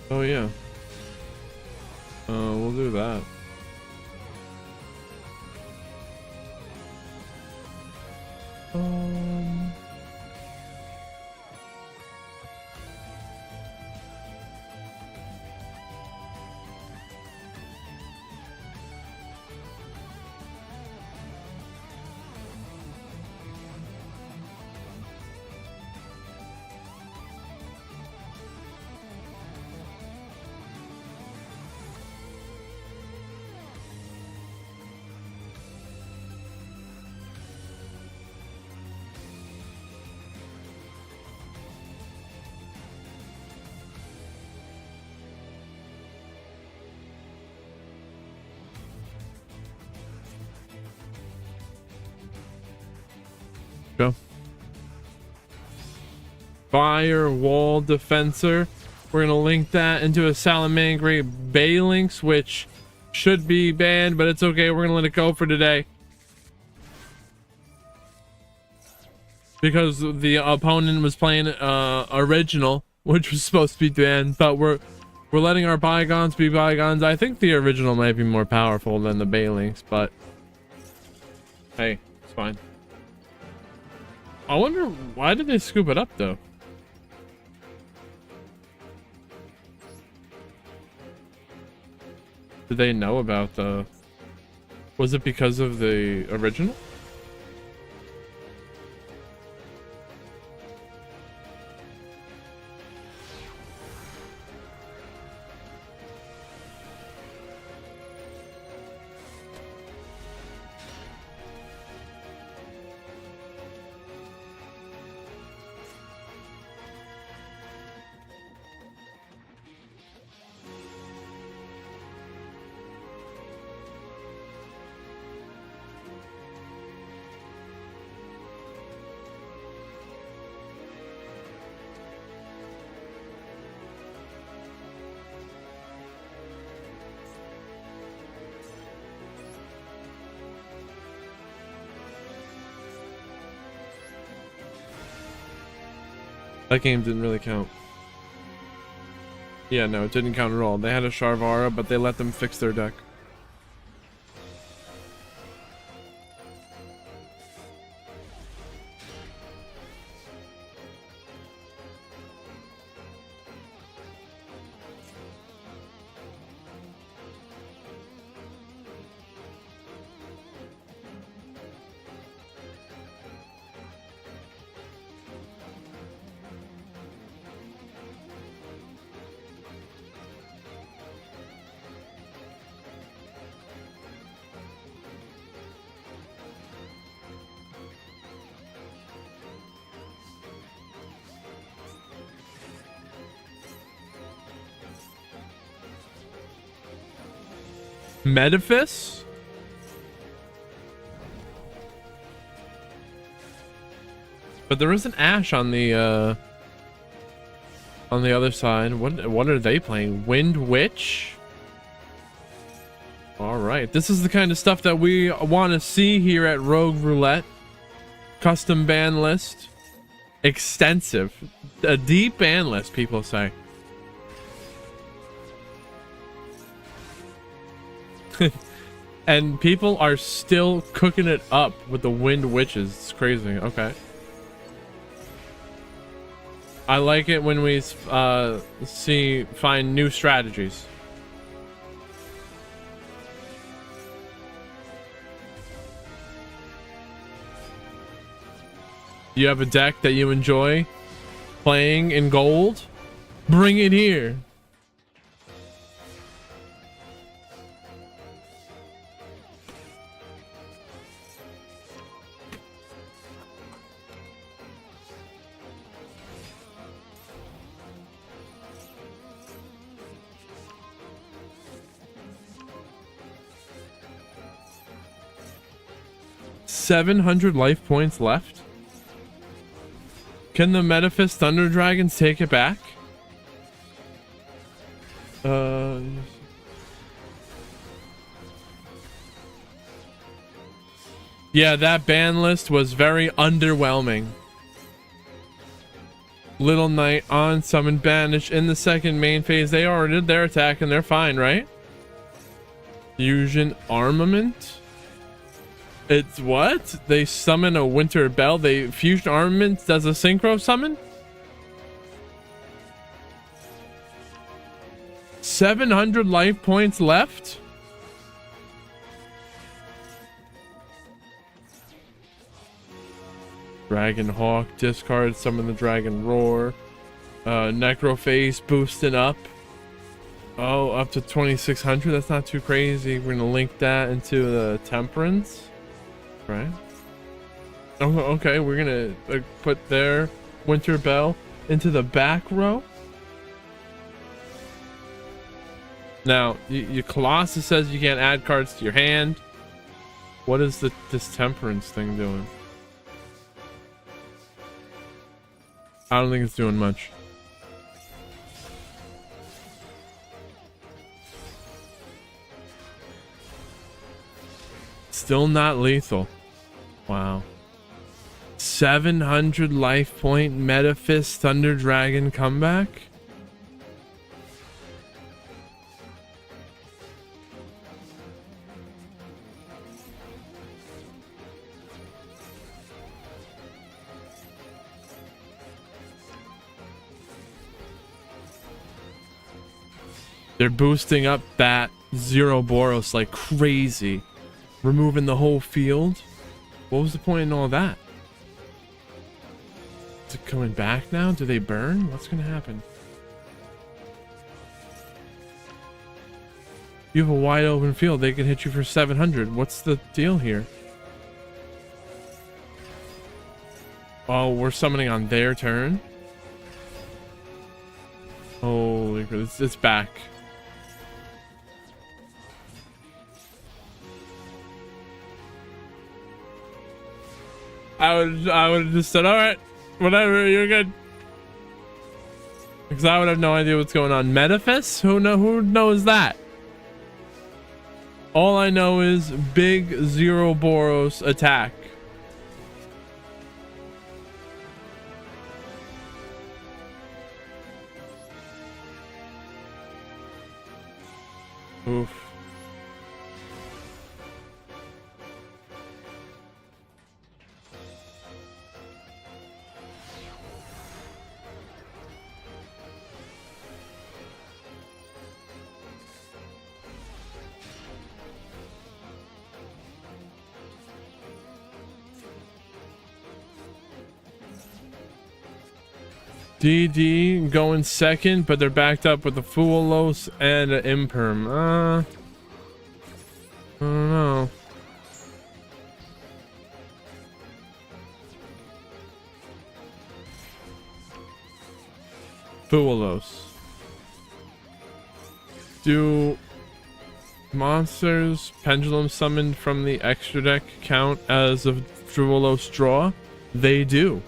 Oh yeah. We'll do that. Go. Firewall Defensor. We're gonna link that into a Salamangreat Balinx, which should be banned, but it's okay. We're gonna let it go for today because the opponent was playing original, which was supposed to be banned. But we're letting our bygones be bygones. I think the original might be more powerful than the Balinx, but hey, it's fine. I wonder why did they scoop it up though? Did they know about the... Was it because of the original? That game didn't really count. Yeah, no, it didn't count at all. They had a Sharvara, but they let them fix their deck. Metaphys? But there is an Ash on the other side. What are they playing? Wind Witch? All right. This is the kind of stuff that we want to see here at Rogue Roulette. Custom ban list. Extensive. A deep ban list, people say. And people are still cooking it up with the Wind Witches. It's crazy. Okay. I like it when we find new strategies. You have a deck that you enjoy playing in gold? Bring it here. $700 life points left. Can the Metaphys Thunder Dragons take it back? Yeah, that ban list was very underwhelming. Little Knight on summon banish in the second main phase. They already did their attack and they're fine, right? Fusion armament. It's what? They summon a Winter Bell. They fusion armament does a synchro summon? 700 life points left? Dragon Hawk, discard, summon the Dragon Roar. Necroface boosting up. Oh, up to 2600. That's not too crazy. We're gonna link that into the Temperance. Right. Oh, okay. We're gonna put their Winter Bell into the back row. Now, your Colossus says you can't add cards to your hand. What is this Temperance thing doing? I don't think it's doing much. Still not lethal. Wow. 700 life point Metaphys Thunder Dragon comeback? They're boosting up that Zero Boros like crazy. Removing the whole field. What was the point in all that? Is it coming back now? Do they burn? What's gonna happen? You have a wide open field. They can hit you for 700. What's the deal here? Oh, we're summoning on their turn. Holy crap, it's back. I would have just said, all right, whatever, you're good. Because I would have no idea what's going on. Metaphys? Who knows that? All I know is big Zero Boros attack. Oof. DD going second, but they're backed up with a Foolos and an Imperm. I don't know. Foolos. Monsters pendulum summoned from the extra deck count as of Duelist draw? They do.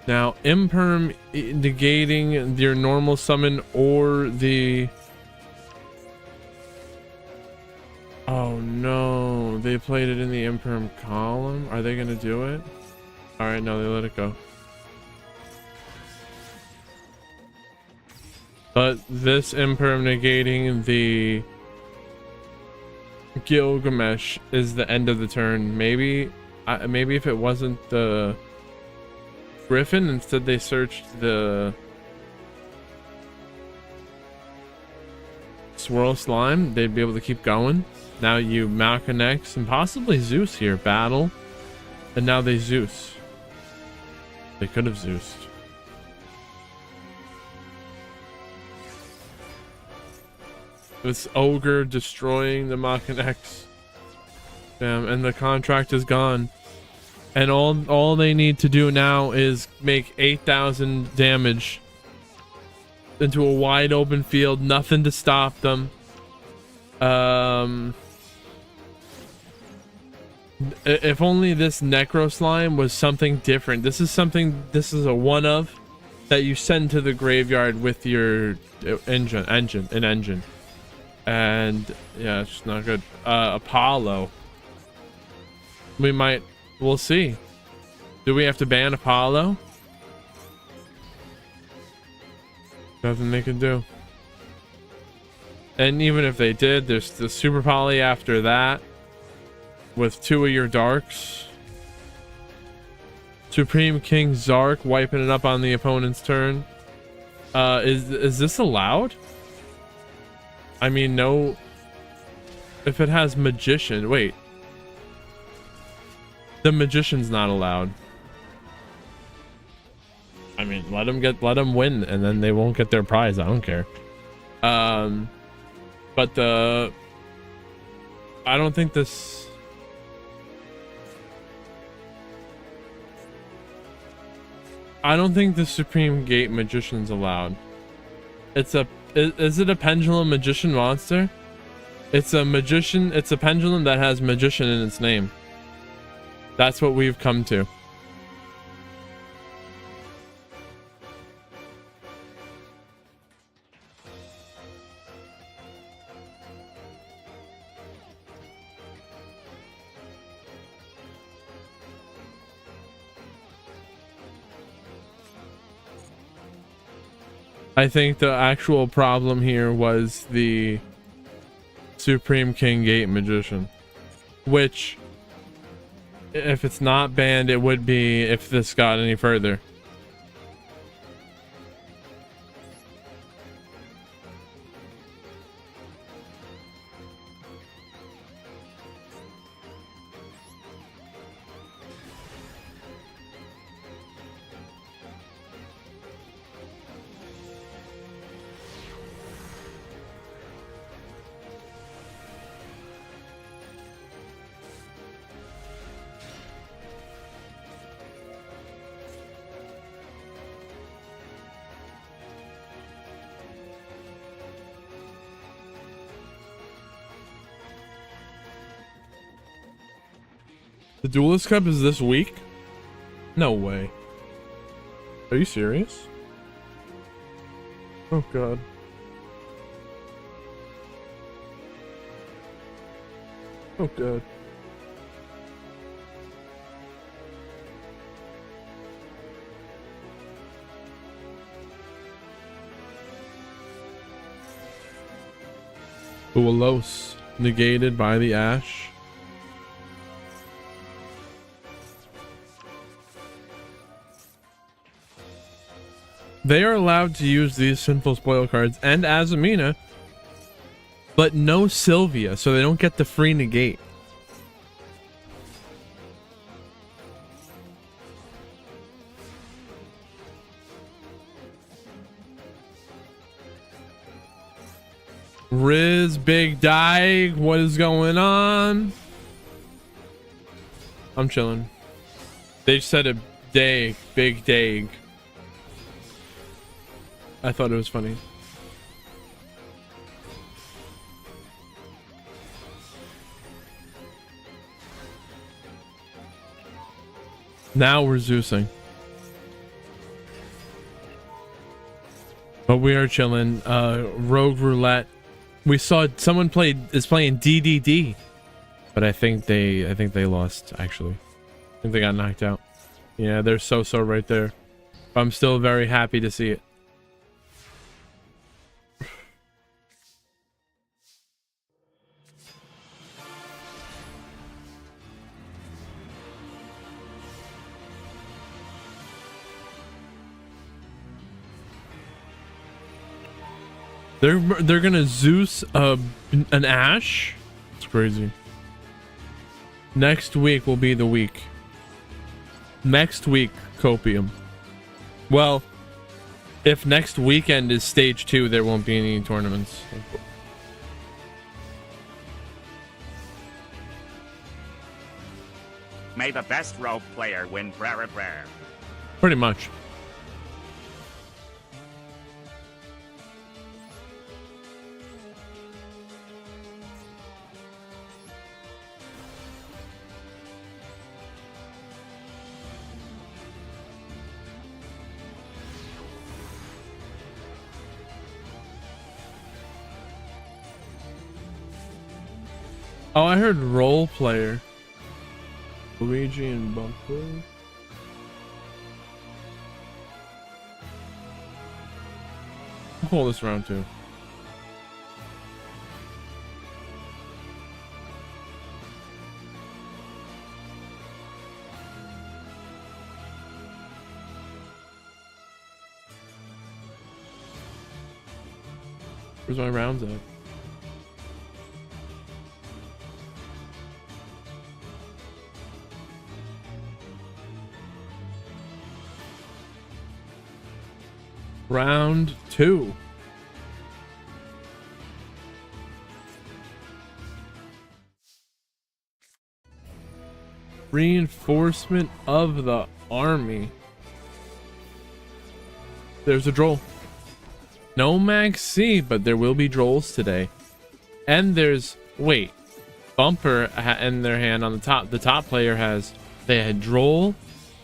Now, imperm negating your normal summon or the... Oh no, they played it in the imperm column. Are they gonna do it? All right, no, they let it go. But this imperm negating the Gilgamesh is the end of the turn. Maybe if it wasn't the Griffin, instead they searched the Swirl Slime, they'd be able to keep going. Now you Malconex and possibly Zeus here. Battle. And now they Zeus. They could have Zeused. This ogre destroying the Malconex. Damn, and the contract is gone. And all they need to do now is make 8,000 damage into a wide open field. Nothing to stop them. If only this Necro Slime was something different. This is a one of that you send to the graveyard with your engine. And yeah, it's just not good. Apollo. We'll see. Do we have to ban Apollo? Nothing they can do. And even if they did, there's the Super Poly after that. With 2 of your darks. Supreme King Zark wiping it up on the opponent's turn. Is this allowed? I mean, no. If it has Magician, wait. The Magician's not allowed. I mean, let them win, and then they won't get their prize. I don't care. But I don't think this. I don't think the Supreme Gate Magician's allowed. Is it a pendulum magician monster? It's a magician. It's a pendulum that has magician in its name. That's what we've come to. I think the actual problem here was the Supreme King Gate Magician, which, if it's not banned, it would be if this got any further. The Duelist Cup is this week? No way. Are you serious? Oh god. Oh god. Duelos negated by the Ash. They are allowed to use these Sinful Spoil cards and Azamina, but no Sylvia, so they don't get the free negate. Riz, Big Dyke, what is going on? I'm chilling. They said a Dag, Big Dag. I thought it was funny. Now we're Zeusing. But we are chilling. Rogue Roulette. We saw someone is playing DDD. But I think they lost, actually. I think they got knocked out. Yeah, they're so right there. But I'm still very happy to see it. They're gonna Zeus an Ashe. It's crazy. Next week will be the week. Next week, Copium. Well, if next weekend is stage 2, there won't be any tournaments. May the best rogue player win prayer. Pretty much. Oh, I heard role player. Luigi and Bumper. I'll call this round 2. Where's my rounds at? Round 2. Reinforcement of the army. There's a droll. No Max C, but there will be drolls today. And there's, wait, Bumper in their hand on the top. The top player they had droll,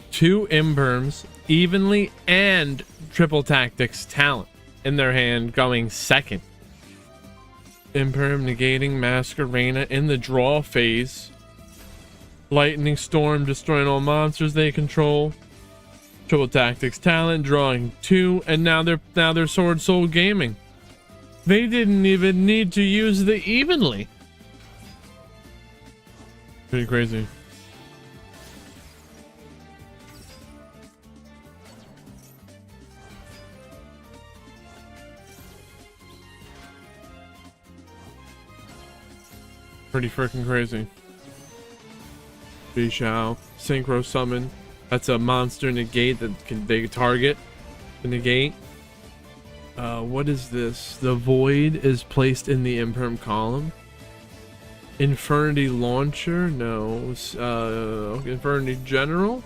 2 Imberms, evenly, and triple tactics talent in their hand going second. Imperm negating Masquerena in the draw phase. Lightning Storm destroying all monsters they control. Triple tactics talent drawing 2, and now they're Sword Soul Gaming. They didn't even need to use the evenly. Pretty crazy. Pretty freaking crazy. Bishao, Synchro Summon. That's a monster negate that they target the negate. What is this? The Void is placed in the Imperm column. Infernity Launcher? No. Infernity General.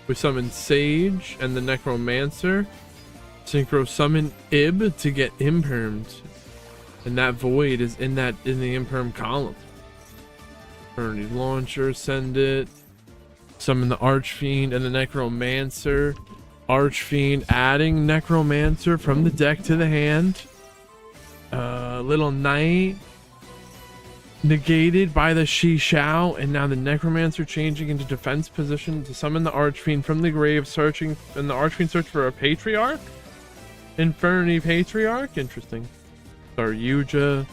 We summon Sage and the Necromancer. Synchro Summon Ib to get Impermed. And that Void is in the Imperm column. Infernity Launcher, send it. Summon the Archfiend and the Necromancer. Archfiend adding Necromancer from the deck to the hand. Little Knight negated by the Shishao, and now the Necromancer changing into defense position to summon the Archfiend from the grave, searching, and the Archfiend search for a Patriarch? Infernity Patriarch? Interesting. Our Yugioh,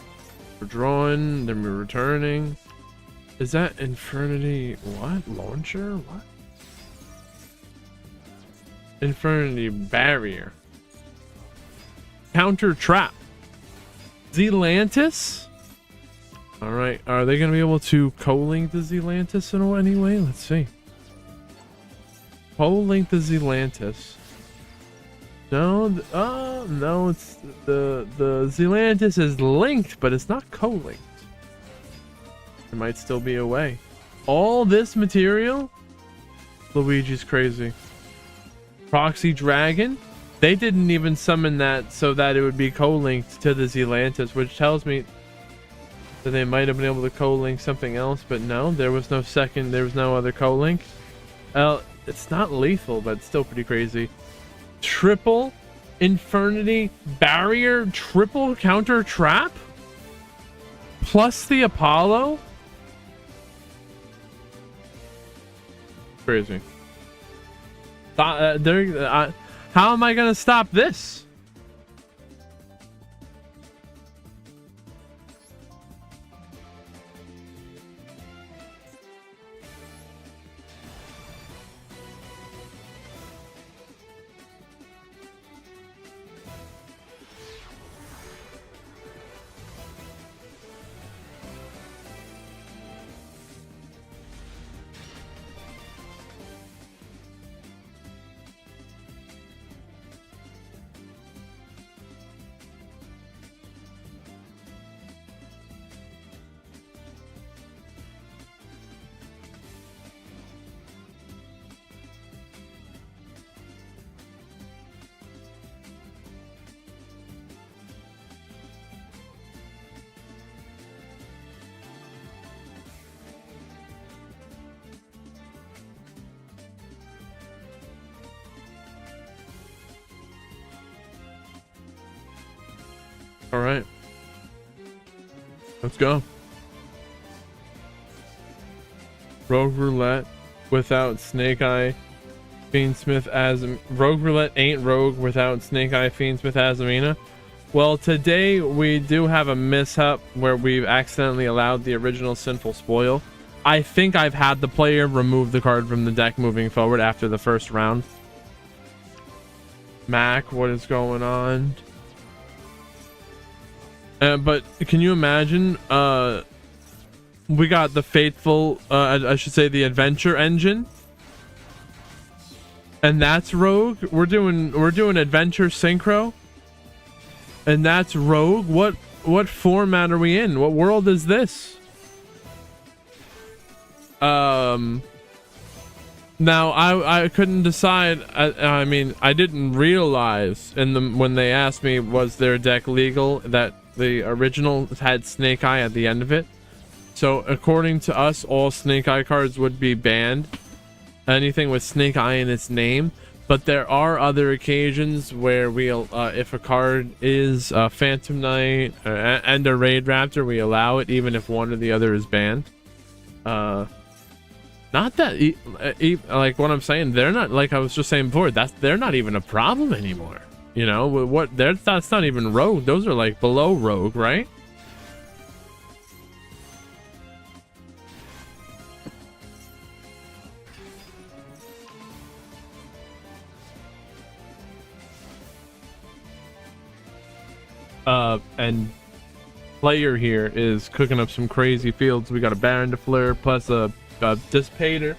we're drawing, then we're returning. Is that Infernity what? Launcher? What? Infernity Barrier. Counter Trap. Zealantis? Alright, are they going to be able to co-link the Zealantis in any way? Let's see. Co-link the Zealantis. No, no, it's the Zealantis is linked, but it's not co-linked. There might still be a way. All this material? Luigi's crazy. Proxy Dragon? They didn't even summon that so that it would be co-linked to the Zealantis, which tells me that they might have been able to co-link something else, but no, there was no other co-link. It's not lethal, but it's still pretty crazy. Triple Infernity Barrier, triple counter trap, plus the Apollo. Crazy. How am I gonna stop this? All right, let's go. Rogue Roulette without Snake Eye Fiendsmith as Rogue Roulette ain't Rogue without Snake Eye Fiendsmith Azamina. Well, today we do have a mishap where we've accidentally allowed the original Sinful Spoil. I think I've had the player remove the card from the deck moving forward after the first round. Mac, what is going on? But can you imagine? We got the Faithful, I should say the Adventure Engine, and that's Rogue. We're doing Adventure Synchro, and that's Rogue. What format are we in? What world is this? Now I couldn't decide. I mean, I didn't realize when they asked me was their deck legal that the original had Snake Eye at the end of it. So according to us, all Snake Eye cards would be banned. Anything with Snake Eye in its name. But there are other occasions where we'll, if a card is Phantom Knight and a Raid Raptor, we allow it even if one or the other is banned. Not that like what I'm saying, they're not, like I was just saying before, they're not even a problem anymore. You know that's not even Rogue. Those are like below Rogue, right? And player here is cooking up some crazy fields. We got a Baron de Fleur plus a Dissipator.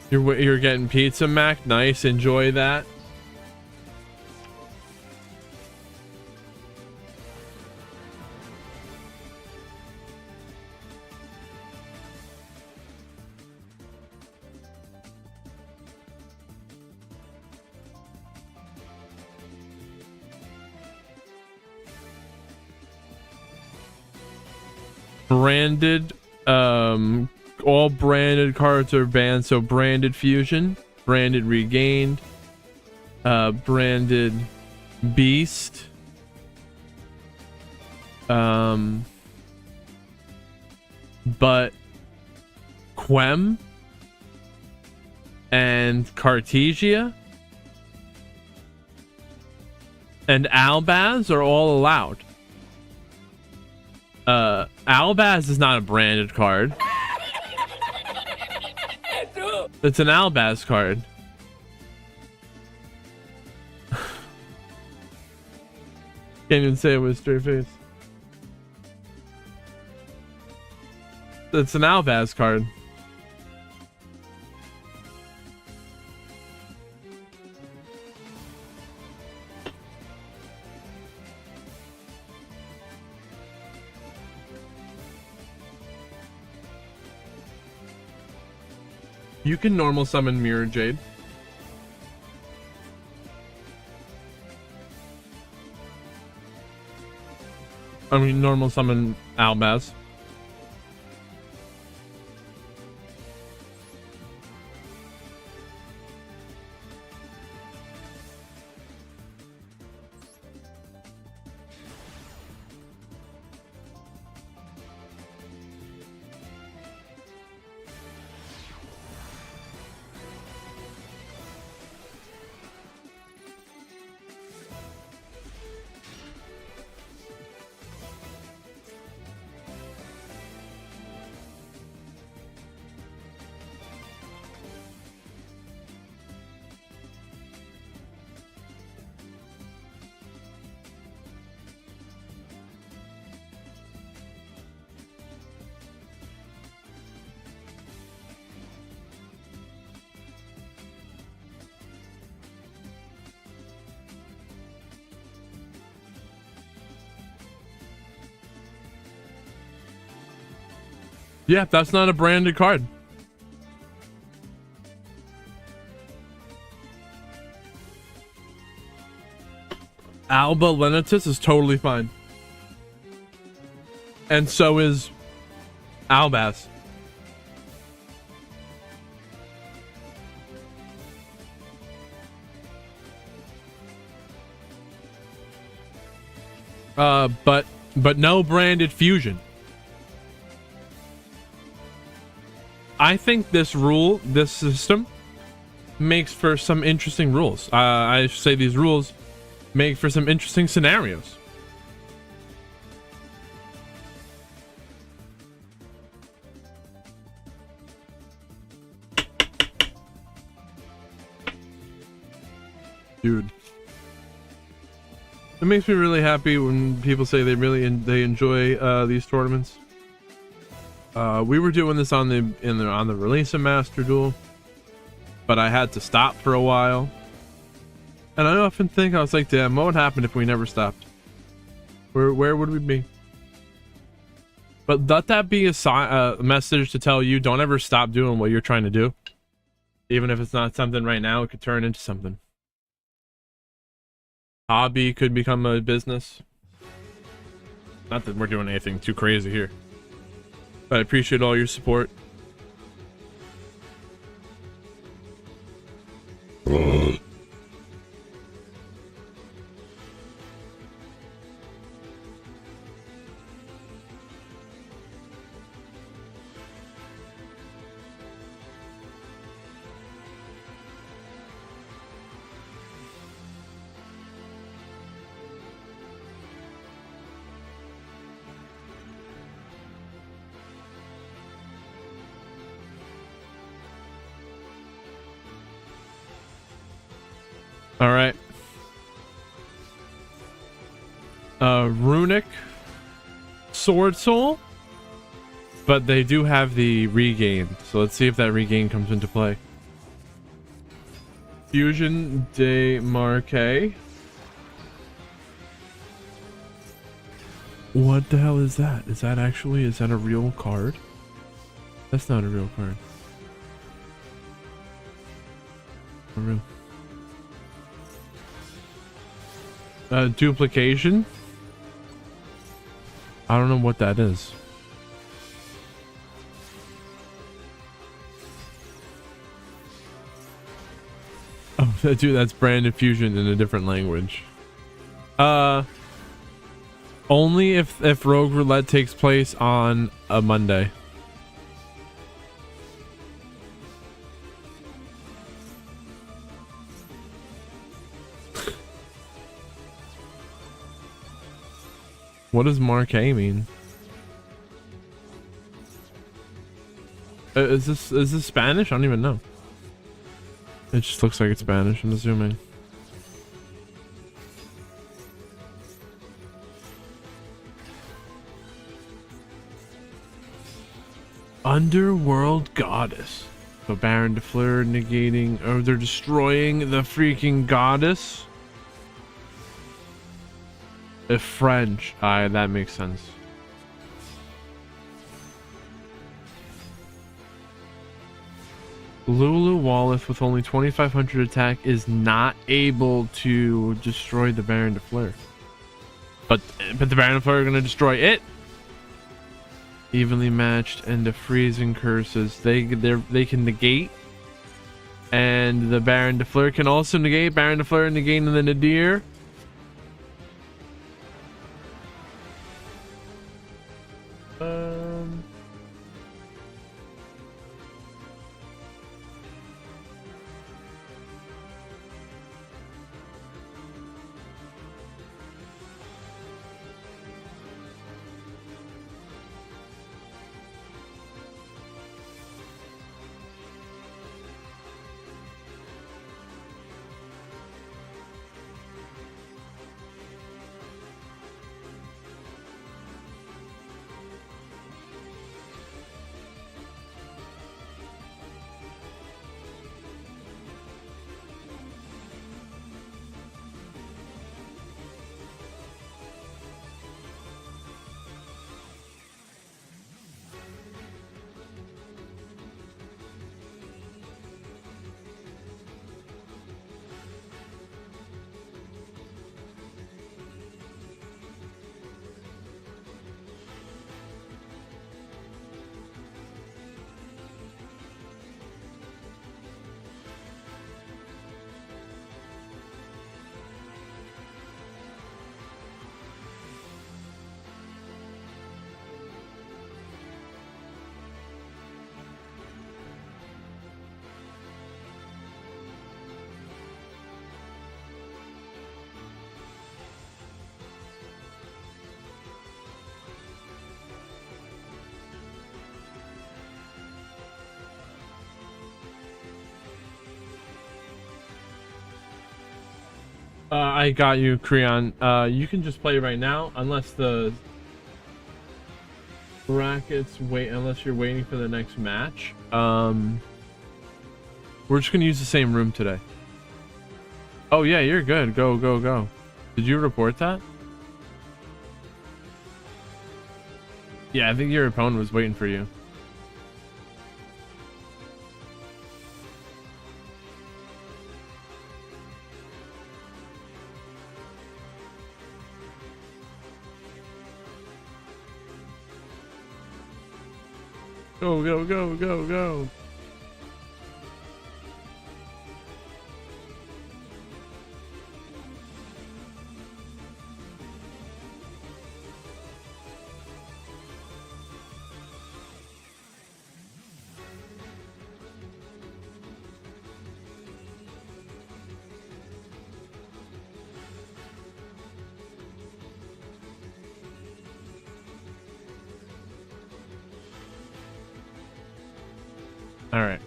You're getting pizza, Mac. Nice, enjoy that. Branded, all branded cards are banned. So branded Fusion, branded Regained, branded Beast, but Quem and Cartesia and Albaz are all allowed. Albaz is not a branded card. It's an Albaz card. Can't even say it with a straight face. It's an Albaz card. You can normal summon Mirror Jade. I mean, normal summon Albaz. Yeah, that's not a branded card. Alba Lenitus is totally fine. And so is Albaz. But no branded fusion. I think this system makes for some interesting rules. I should say these rules make for some interesting scenarios. Dude. It makes me really happy when people say they enjoy these tournaments. We were doing this on the release of Master Duel, but I had to stop for a while. And I often think, I was like, damn, what would happen if we never stopped? Where would we be? But let that be a message to tell you, don't ever stop doing what you're trying to do. Even if it's not something right now, it could turn into something. Hobby could become a business. Not that we're doing anything too crazy here, but I appreciate all your support. All right. Runic Sword Soul, but they do have the regain, so let's see if that regain comes into play. Fusion de Marque. What the hell is that? Is that a real card? That's not a real card. For real. Duplication. I don't know what that is. Oh, dude, that's branded fusion in a different language. Only if Rogue Roulette takes place on a Monday. What does Marque mean? Is this Spanish? I don't even know. It just looks like it's Spanish, I'm assuming. Underworld Goddess. So Baron de Fleur negating, or they're destroying the freaking goddess. If French, that makes sense. Lulu Walleth with only 2500 attack is not able to destroy the Baron de Fleur. But the Baron de Fleur are going to destroy it. Evenly matched and the freezing curses. They can negate. And the Baron de Fleur can also negate. Baron de Fleur negating the Nadir. I got you, Creon. You can just play right now, unless the brackets wait. Unless you're waiting for the next match. We're just gonna use the same room today. Oh yeah, you're good. Go, go, go. Did you report that? Yeah, I think your opponent was waiting for you. Go, go, go, go, go. All right.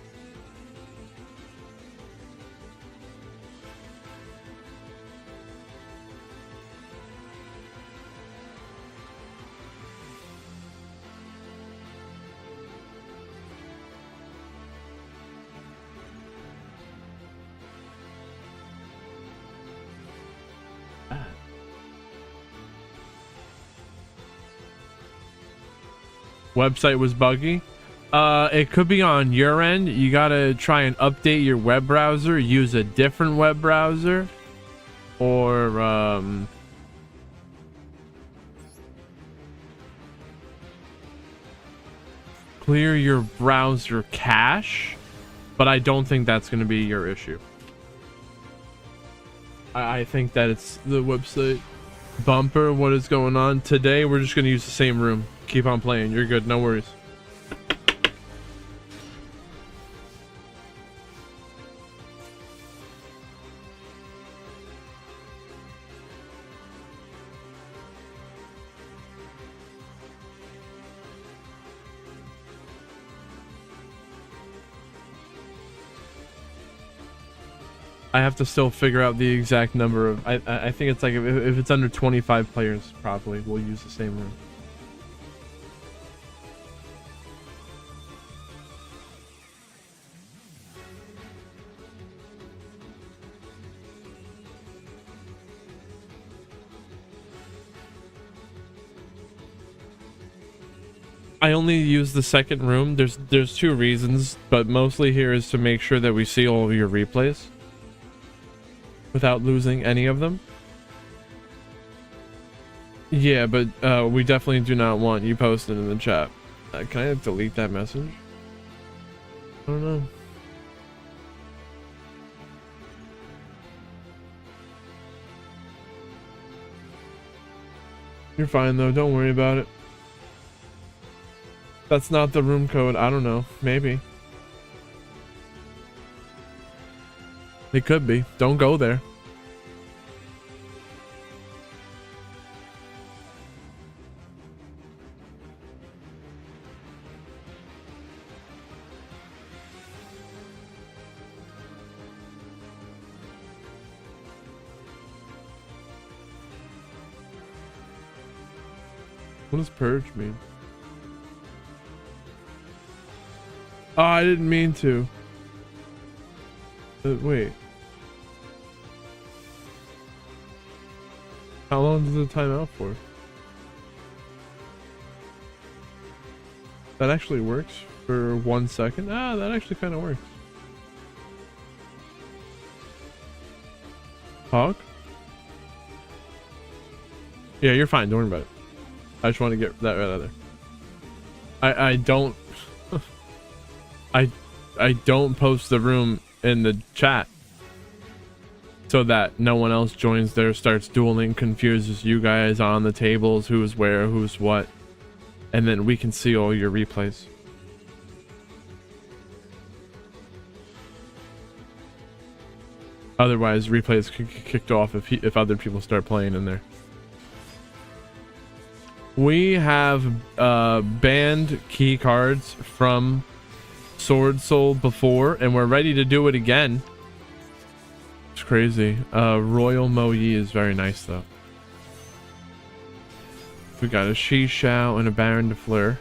Website was buggy. It could be on your end. You gotta try and update your web browser, use a different web browser, or clear your browser cache, but I don't think that's gonna be your issue. I think that it's the website. Bumper, what is going on? Today we're just gonna use the same room. Keep on playing. You're good, no worries. I have to still figure out the exact number of. I think it's like if it's under 25 players, probably we'll use the same room. I only use the second room. There's two reasons, but mostly here is to make sure that we see all of your replays without losing any of them. Yeah, but we definitely do not want you posted in the chat. Can I delete that message? I don't know. You're fine though, don't worry about it. That's not the room code. I don't know. Maybe. It could be. Don't go there. What does purge mean? Oh, I didn't mean to. Wait. How long does it time out for? That actually works for 1 second. Ah, that actually kind of works. Hog? Yeah, you're fine. Don't worry about it. I just want to get that right out of there. I don't... I don't post the room in the chat so that no one else joins there, starts dueling, confuses you guys on the tables, who's where, who's what, and then we can see all your replays. Otherwise, replays could get kicked off if other people start playing in there. We have banned key cards from Sword Soul before, and we're ready to do it again. It's crazy. Royal Mo Yi is very nice though. We got a Shishao and a Baron de Fleur.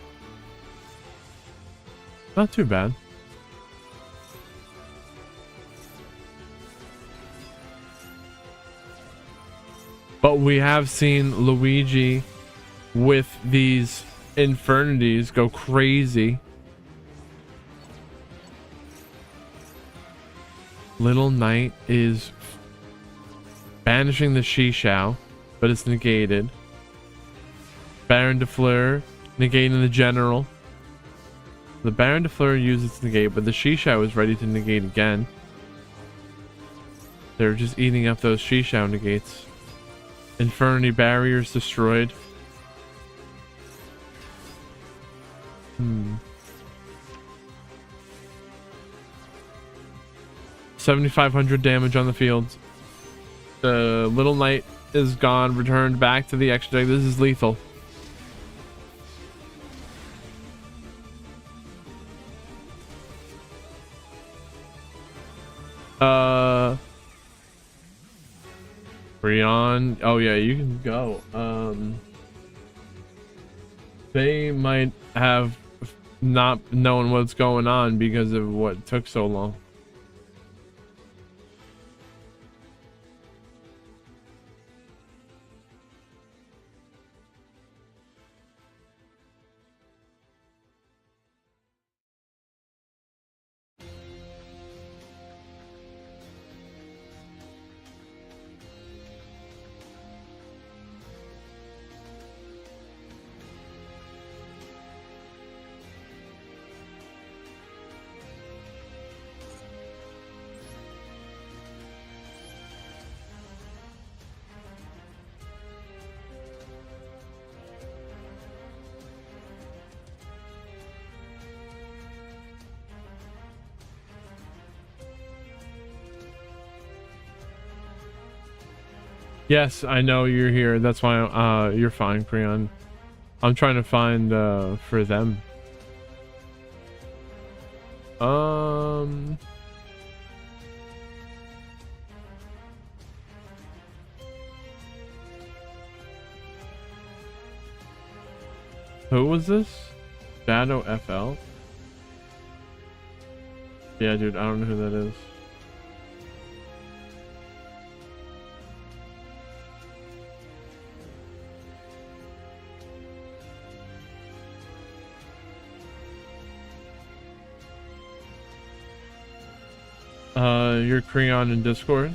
Not too bad. But we have seen Luigi with these Infernities go crazy. Little Knight is banishing the Shishao, but it's negated. Baron de Fleur negating the General. The Baron de Fleur uses its negate, but the Shishao is ready to negate again. They're just eating up those Shishao negates. Infernity barriers destroyed. 7,500 damage on the field. The Little Knight is gone, returned back to the extra deck. This is lethal. Brion. Oh yeah, you can go. They might have not known what's going on because of what took so long. Yes, I know you're here. That's why you're fine, Creon. I'm trying to find for them. Who was this? Shadow FL? Yeah, dude, I don't know who that is. You're Creon in Discord.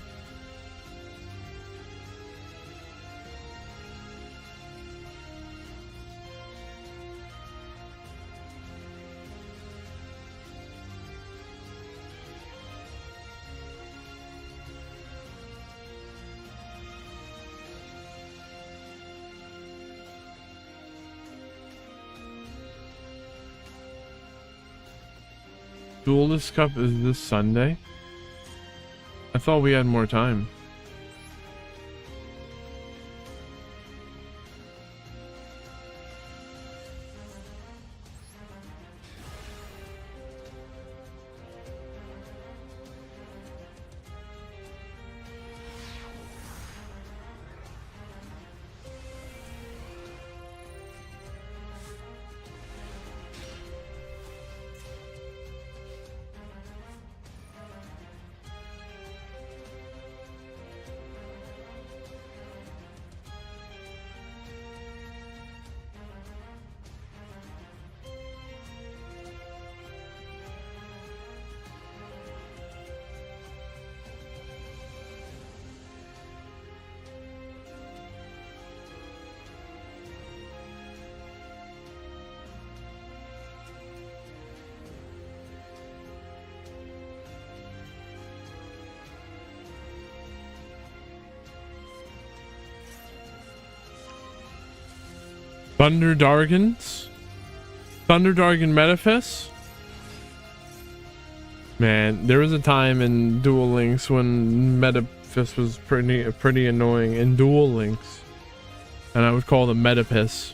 Duelist Cup is this Sunday? I thought we had more time. Thunder Dargans? Thunder Dargan Metaphys? Man, there was a time in Duel Links when Metaphys was pretty annoying in Duel Links. And I would call them Metaphys.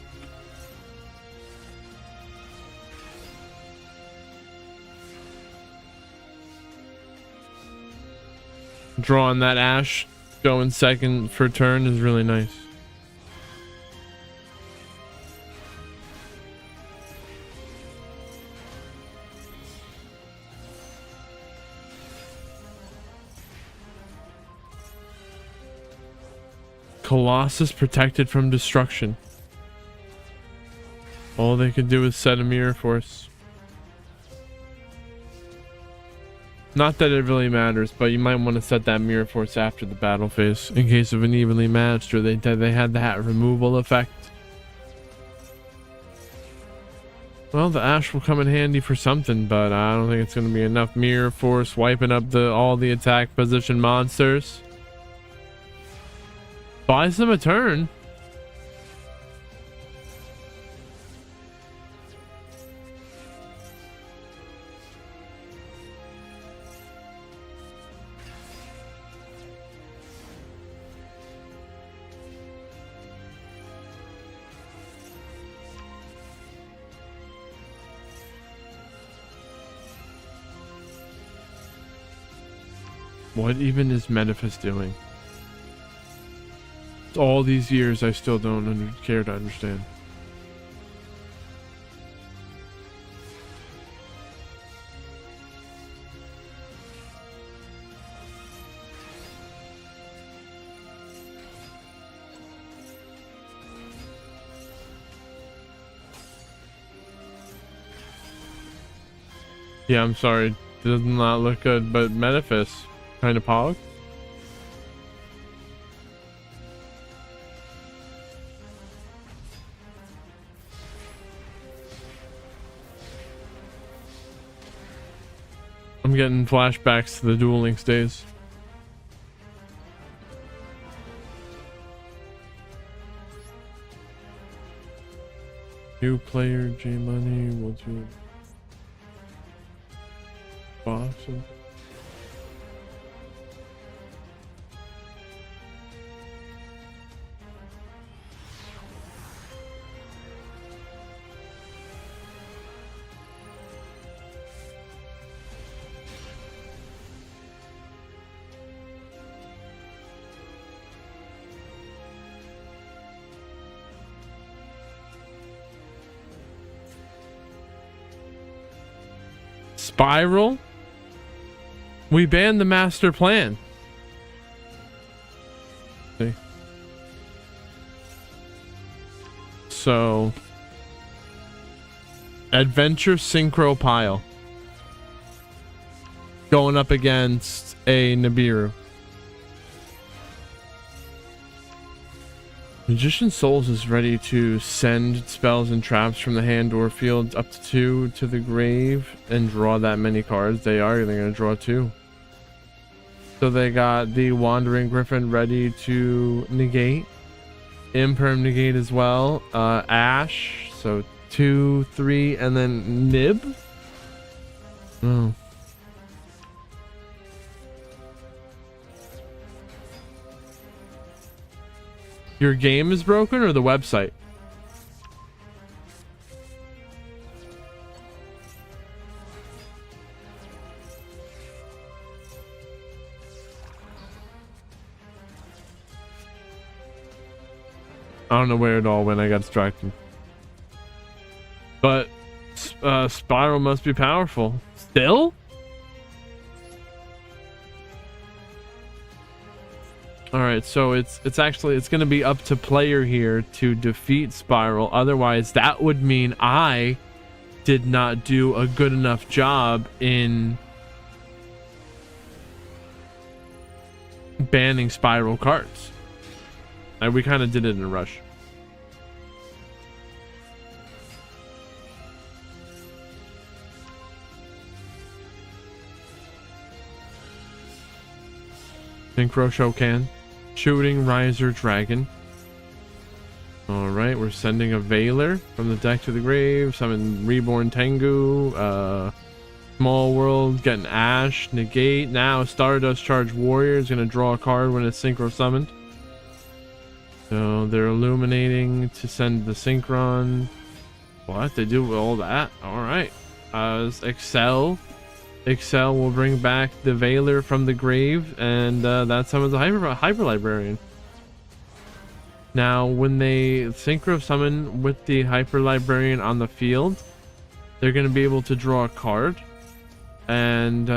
drawing that Ash going second for turn is really nice. Colossus protected from destruction. All they could do is set a mirror force. Not that it really matters, but you might want to set that mirror force after the battle phase in case of an evenly matched, or they had that removal effect. Well, the Ash will come in handy for something, but I don't think it's going to be enough. Mirror force wiping up all the attack position monsters. Buys them a turn. What even is Metaphys doing? All these years I still don't care to understand. Yeah, I'm sorry. It does not look good, but Metaphys kind of pog. I'm getting flashbacks to the Duel Links days. New player, J Money, what's your boxes? Spiral? We banned the master plan. See? So Adventure Synchro Pile going up against a Nibiru. Magician Souls is ready to send spells and traps from the hand or field up to 2 to the grave and draw that many cards. They're going to draw 2. So they got the Wandering Griffin ready to negate. Imperm negate as well. Ash. So 2, 3, and then Nib. Oh. Your game is broken or the website? I don't know where it all went. I got distracted. But Spiral must be powerful. Still? All right, so it's going to be up to player here to defeat Spiral. Otherwise, that would mean I did not do a good enough job in banning Spiral cards. We kind of did it in a rush. Synchro Shokan. Shooting Riser Dragon. Alright, we're sending a Veiler from the deck to the grave. Summon Reborn Tengu. Small World, getting Ash, Negate. Now Stardust Charge Warrior is going to draw a card when it's Synchro summoned. So they're illuminating to send the Synchron. What? They do all that? Alright. Excel. Excel will bring back the Veiler from the grave, and that summons a hyper librarian. Now, when they synchro summon with the hyper librarian on the field, they're going to be able to draw a card. And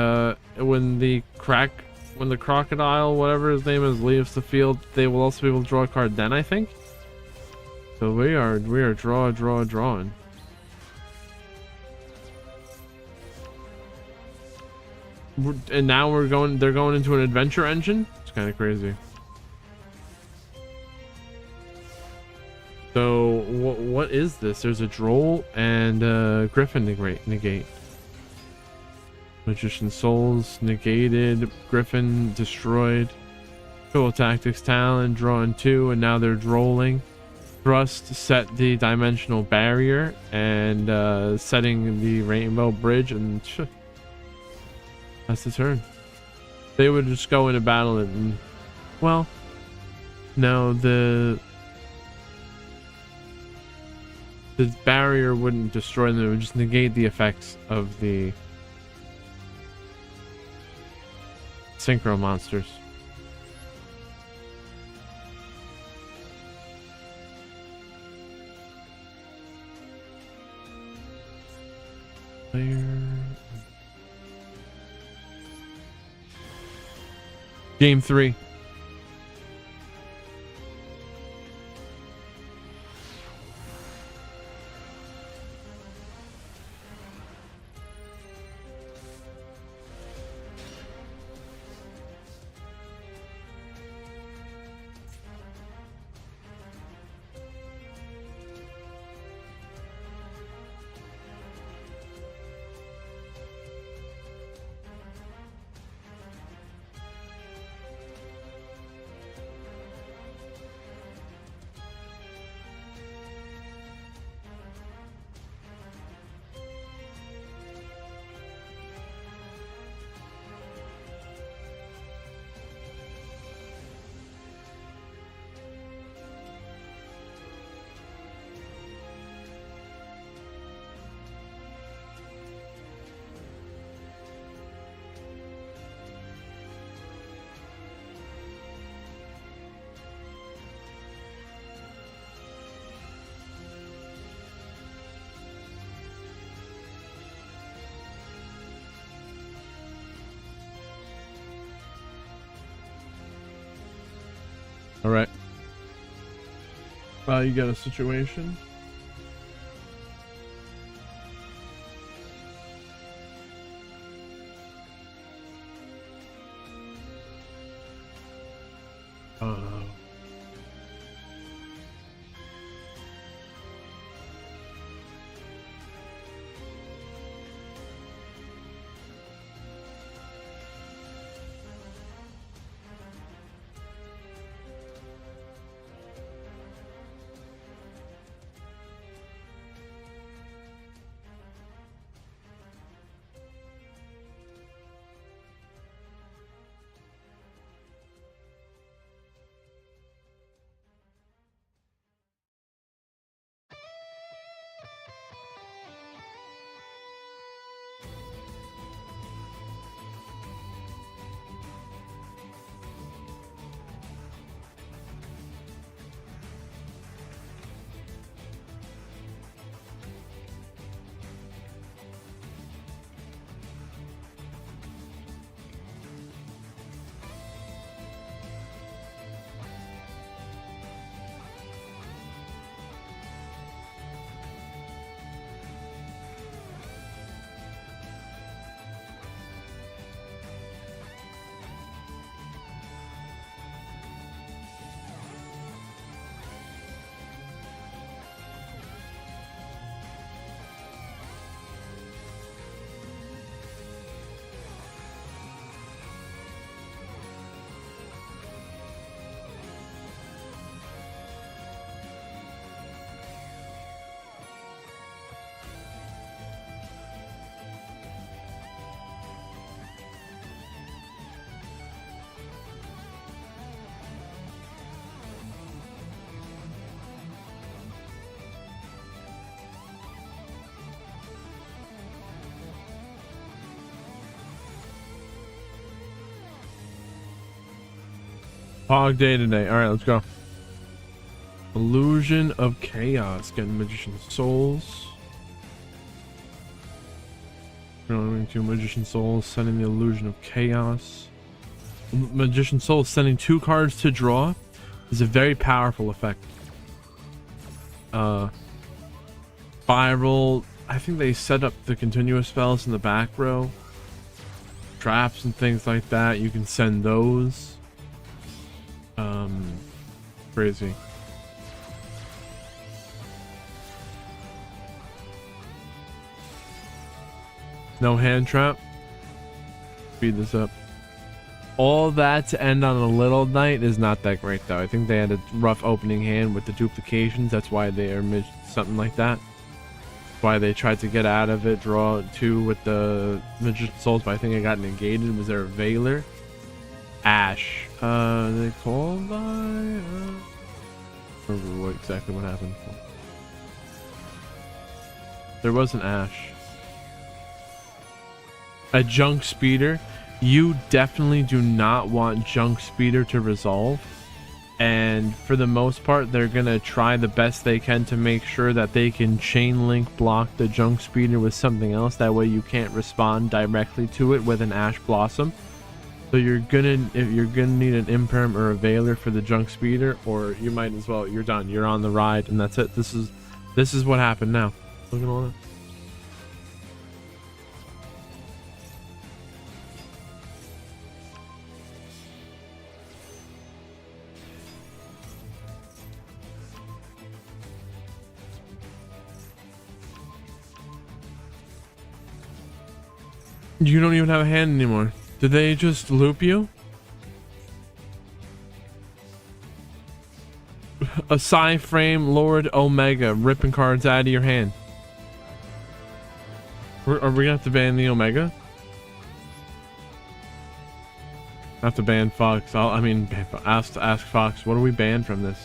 when the crocodile, whatever his name is, leaves the field, they will also be able to draw a card then, I think. So we are drawing. And now they're going into an adventure engine. It's kind of crazy. So what is this? There's a Droll and Griffin negate. Magician Souls negated, Griffin destroyed. Total Tactics Talent drawing 2, and now they're drolling. Thrust set the dimensional barrier and setting the rainbow bridge, and that's the turn. They would just go into battle and, well, no, the barrier wouldn't destroy them, it would just negate the effects of the synchro monsters. Game 3. All right. You got a situation. Hog day today. All right, let's go. Illusion of Chaos. Getting Magician's Souls. Going to Magician's Souls. Sending the Illusion of Chaos. Magician's Souls sending 2 cards to draw is a very powerful effect. Spiral. I think they set up the continuous spells in the back row. Traps and things like that. You can send those. Crazy. No hand trap. Speed this up. All that to end on a little knight is not that great though. I think they had a rough opening hand with the duplications. That's why they are something like that. That's why they tried to get out of it. Draw 2 with the Magician's Souls, but I think it got negated. Was there a Veiler? Ash. They called by. I don't remember exactly what happened. There was an Ash. A Junk Speeder. You definitely do not want Junk Speeder to resolve. And for the most part, they're going to try the best they can to make sure that they can chain link block the Junk Speeder with something else. That way you can't respond directly to it with an Ash Blossom. So you're gonna need an Imperm or a Veiler for the Junk Speeder, or you might as well, you're done. You're on the ride and that's it. This is what happened now. Look at all that. You don't even have a hand anymore. Did they just loop you? A Psy Frame Lord Omega ripping cards out of your hand. Are we gonna have to ban the Omega? I have to ban Fox. Ask Fox. What do we ban from this?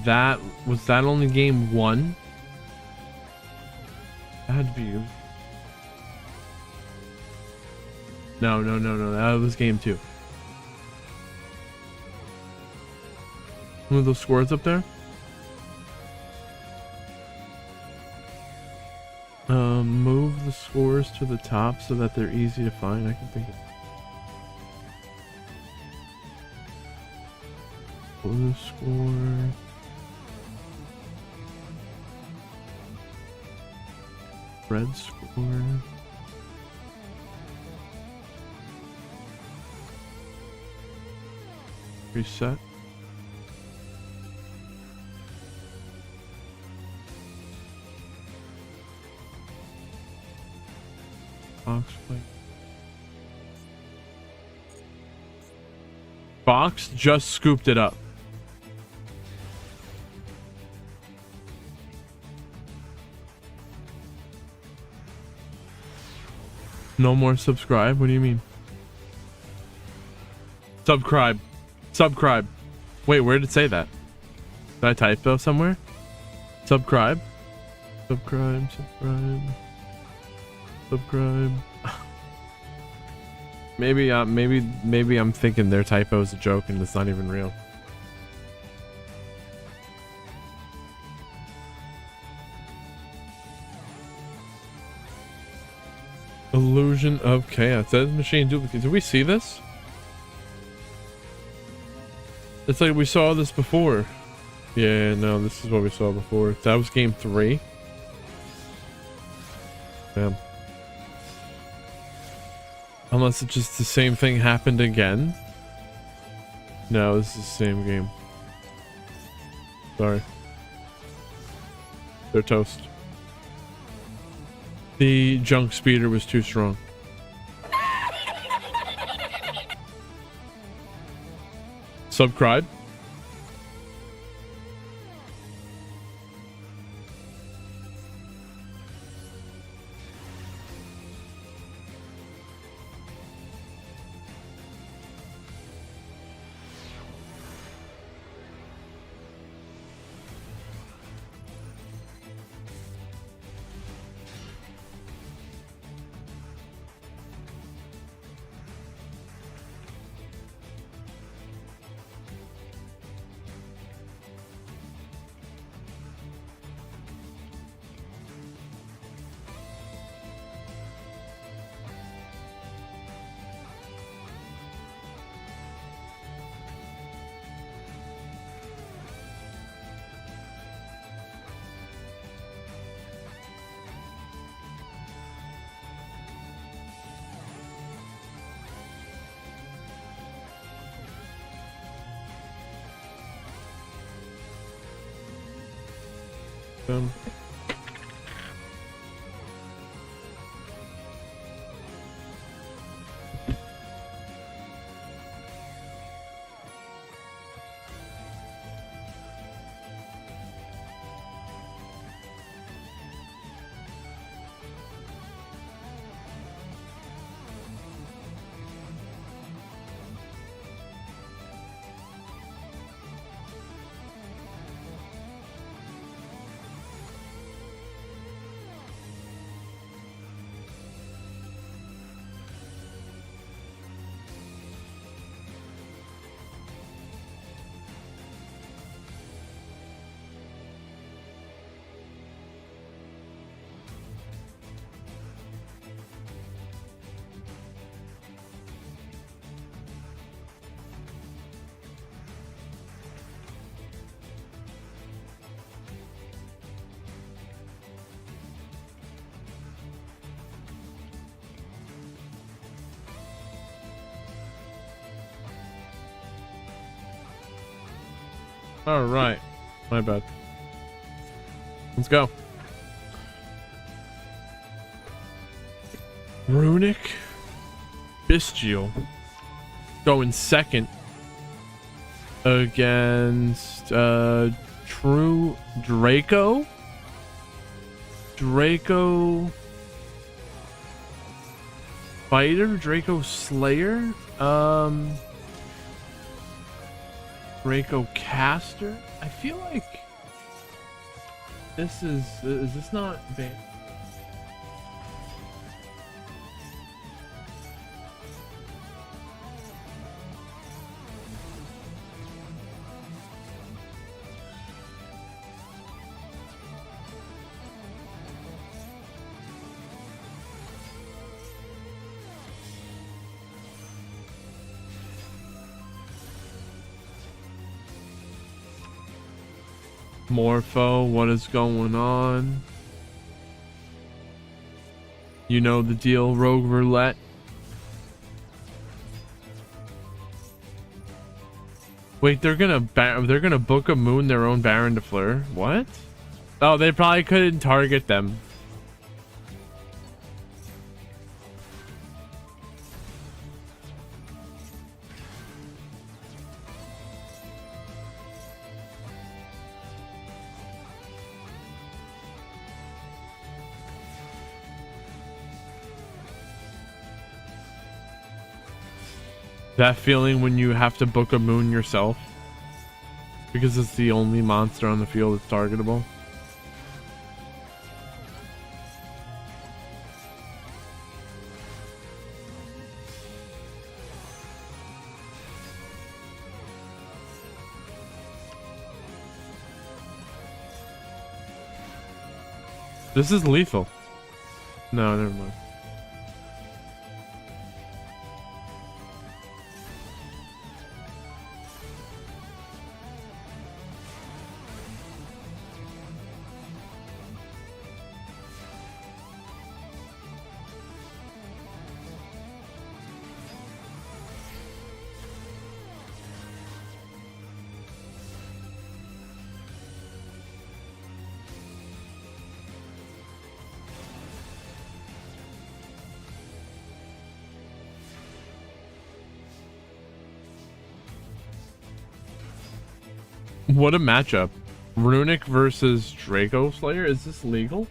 That only game 1? That had to be. No. That was game 2. Move those scores up there. Move the scores to the top so that they're easy to find. I can think of. Blue score. Red score. Reset. Fox play. Fox just scooped it up. No more subscribe? What do you mean? Subscribe. Subscribe. Wait, where did it say that? Did I typo somewhere? Subscribe. Subscribe. Maybe I'm thinking their typo is a joke and it's not even real. Illusion of Chaos. That is machine duplicate. Did we see this? It's like we saw this before. Yeah, no, this is what we saw before. That was game 3. Damn. Unless it's just the same thing happened again. No, this is the same game. Sorry. They're toast. The Junk Speeder was too strong. Subscribe. them. All right, my bad. Let's go. Runic Bestial going second against True Draco Fighter, Draco Slayer, Draco Caster. I feel like this is this not bad? Morpho, what is going on? You know the deal, Rogue Roulette. Wait, they're gonna book a moon their own Baron de Fleur. What? Oh, they probably couldn't target them. That feeling when you have to book a moon yourself because it's the only monster on the field that's targetable. This is lethal. No, never mind. What a matchup. Runic versus Draco Slayer. Is this legal?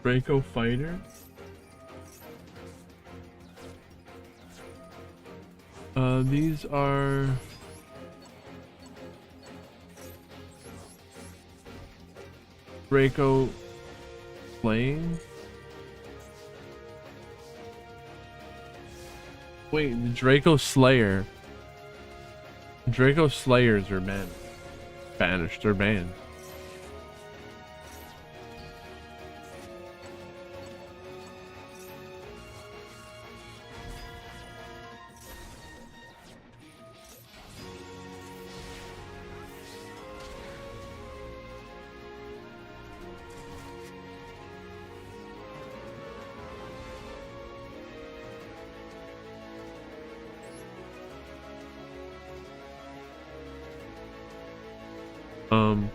Draco Fighter. These are Draco playing. Wait, the Draco Slayer. Draco Slayers are banned. Banished or banned. Um.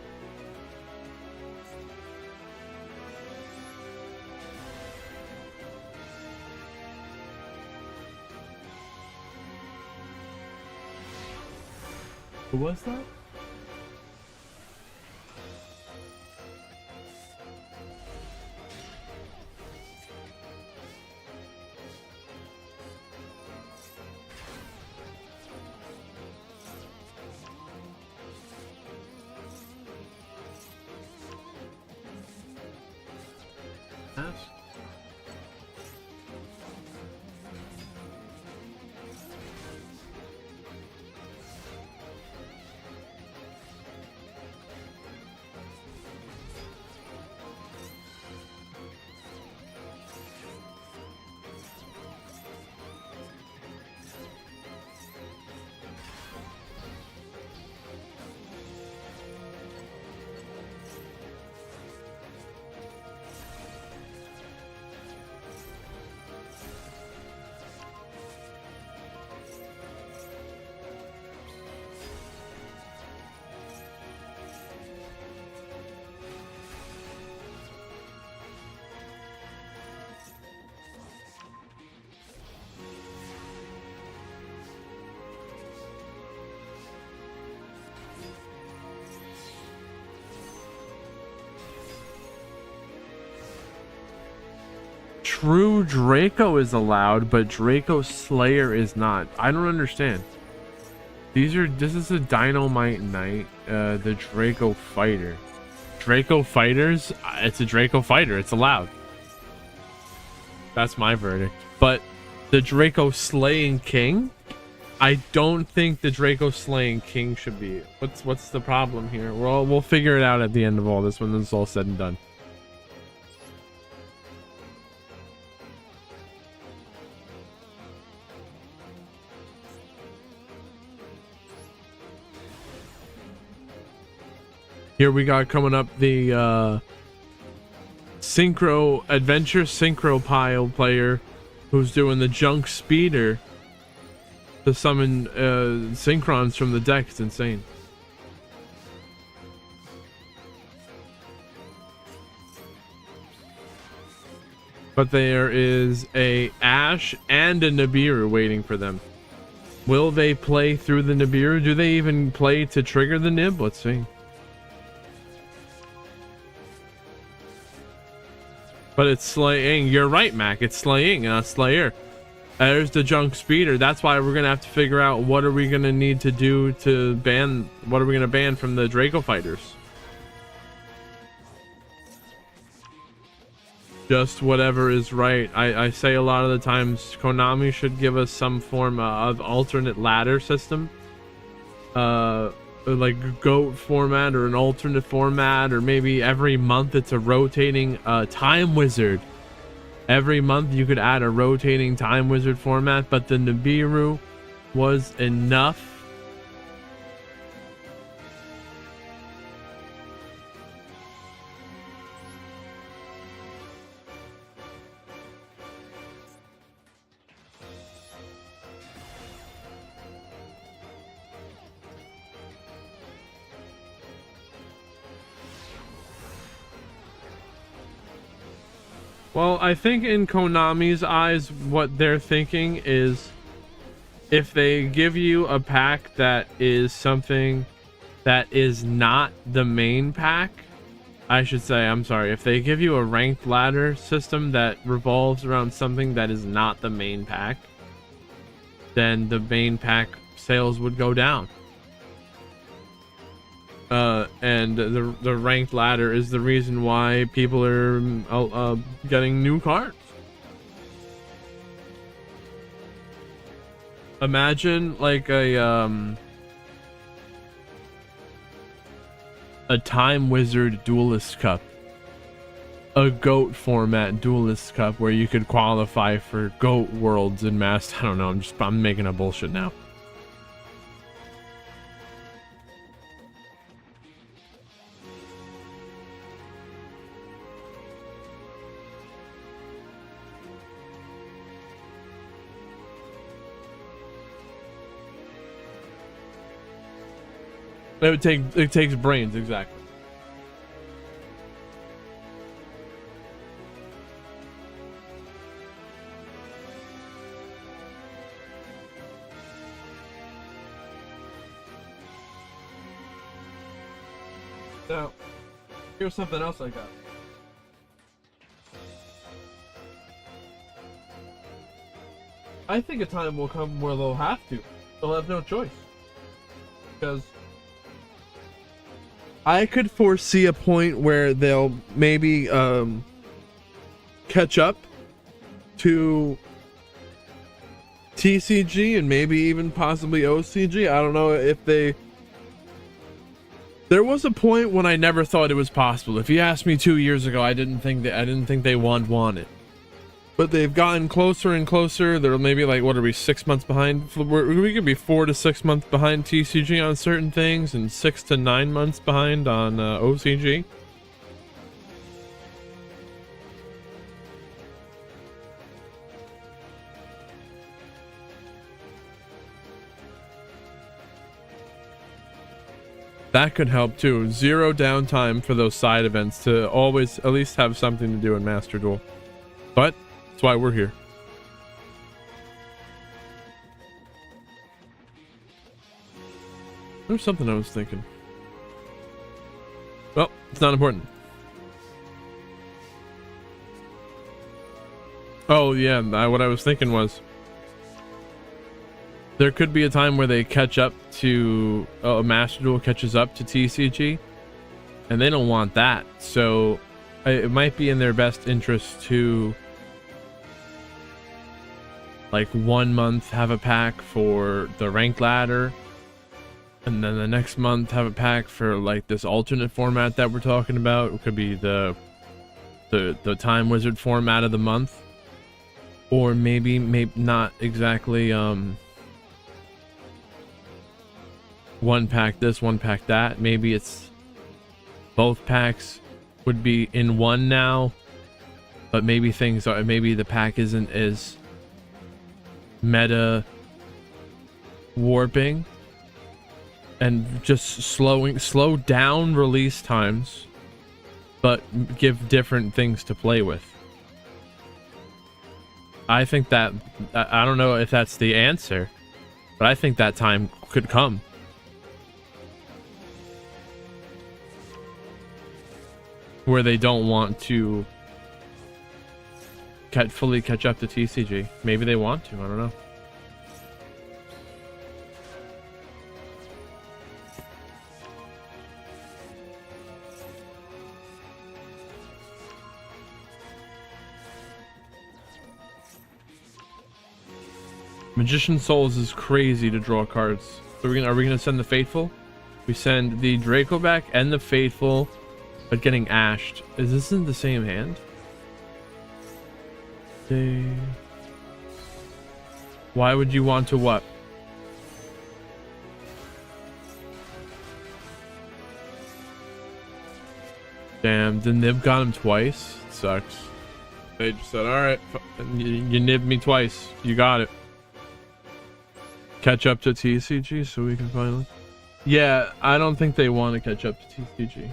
Who was that? True Draco is allowed, but Draco Slayer is not. I don't understand. This is a Dynamite Knight, the Draco Fighter. Draco Fighters, it's a Draco Fighter, it's allowed. That's my verdict. But the Draco Slaying King, I don't think the Draco Slaying King should be. What's the problem here? We'll figure it out at the end of all this when this is all said and done. Here we got coming up the Synchro Adventure Synchro Pile player who's doing the Junk Speeder to summon Synchrons from the deck. It's insane. But there is a Ash and a Nibiru waiting for them. Will they play through the Nibiru? Do they even play to trigger the Nib? Let's see. But it's slaying. You're right, Mac. It's slaying, not Slayer. There's the Junk Speeder. That's why we're gonna have to figure out what are we gonna need to do to ban. What are we gonna ban from the Draco Fighters? Just whatever is right. I say a lot of the times Konami should give us some form of alternate ladder system. Like GOAT format or an alternate format, or maybe every month it's a rotating time wizard. Every month you could add a rotating time wizard format, but the Nibiru was enough. Well, I think in Konami's eyes, what they're thinking is if they give you a pack that is something that is not the main pack, I should say, I'm sorry, if they give you a ranked ladder system that revolves around something that is not the main pack, then the main pack sales would go down. And the ranked ladder is the reason why people are getting new cards. Imagine like a Time Wizard Duelist Cup, a GOAT format Duelist Cup where you could qualify for GOAT Worlds and Master. I don't know. I'm making up bullshit now. It takes brains, exactly. Now, here's something else I got. I think a time will come where they'll have to. They'll have no choice. Because I could foresee a point where they'll maybe catch up to TCG and maybe even possibly OCG. I don't know if they... There was a point when I never thought it was possible. If you asked me 2 years ago, I didn't think they want it. But they've gotten closer and closer. They're maybe like, what are we, 6 months behind? We could be 4 to 6 months behind TCG on certain things, and 6 to 9 months behind on OCG. That could help too. 0 downtime for those side events to always at least have something to do in Master Duel. But that's why we're here. There's something I was thinking. Well, it's not important. Oh yeah, what I was thinking was there could be a time where they catch up to Master Duel catches up to TCG, and they don't want that. So it might be in their best interest to, like, 1 month have a pack for the ranked ladder, and then the next month have a pack for like this alternate format that we're talking about. It could be the Time Wizard format of the month, or maybe not exactly one pack this, one pack that. Maybe it's both packs would be in one now, but maybe the pack isn't as meta warping, and just slow down release times, but give different things to play with. I think that, I don't know if that's the answer, but I think that time could come. Where they don't want to fully catch up to TCG. Maybe they want to, I don't know. Magician Souls is crazy to draw cards. So are we gonna send the Faithful? We send the Draco back and the Faithful, but getting ashed. Is this in the same hand? Why would you want to what? Damn, the nib got him twice. It sucks. They just said, alright, you nibbed me twice. You got it. Catch up to TCG so we can finally... Yeah, I don't think they want to catch up to TCG.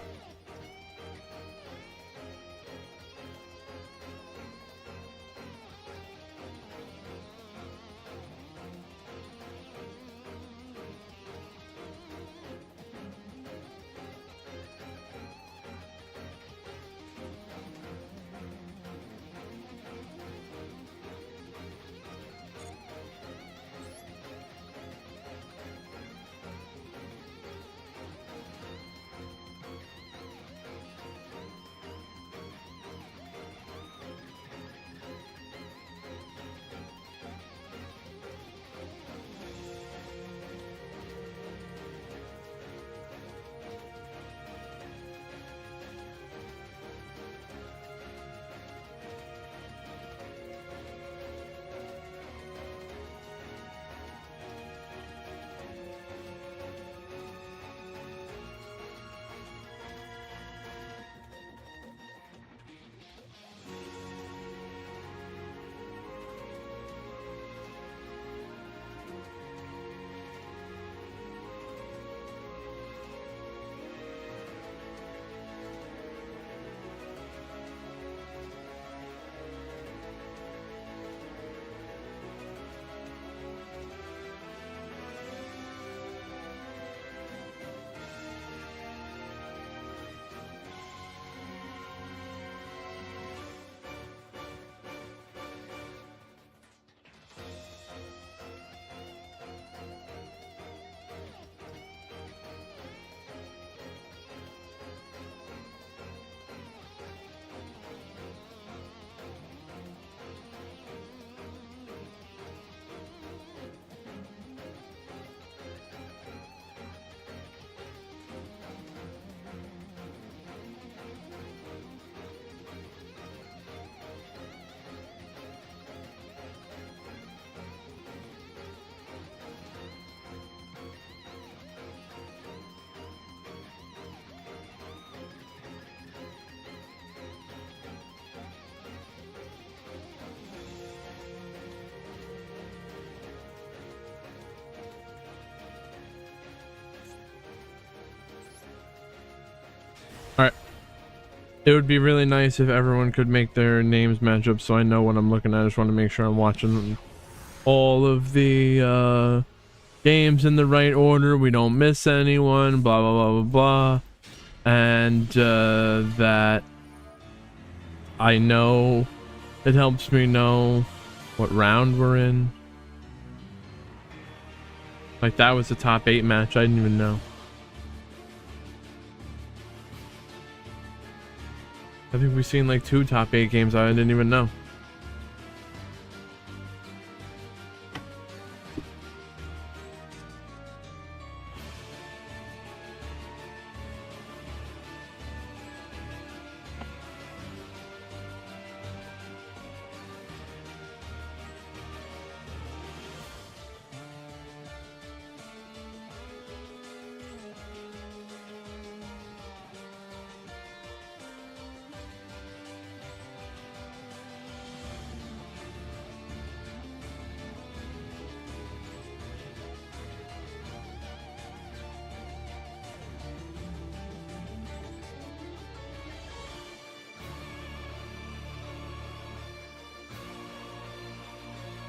It would be really nice if everyone could make their names match up so I know what I'm looking at. I just want to make sure I'm watching all of the games in the right order. We don't miss anyone, blah, blah, blah, blah, blah. And that I know, it helps me know what round we're in. Like that was the top 8 match. I didn't even know. I think we've seen like 2 top 8 games I didn't even know.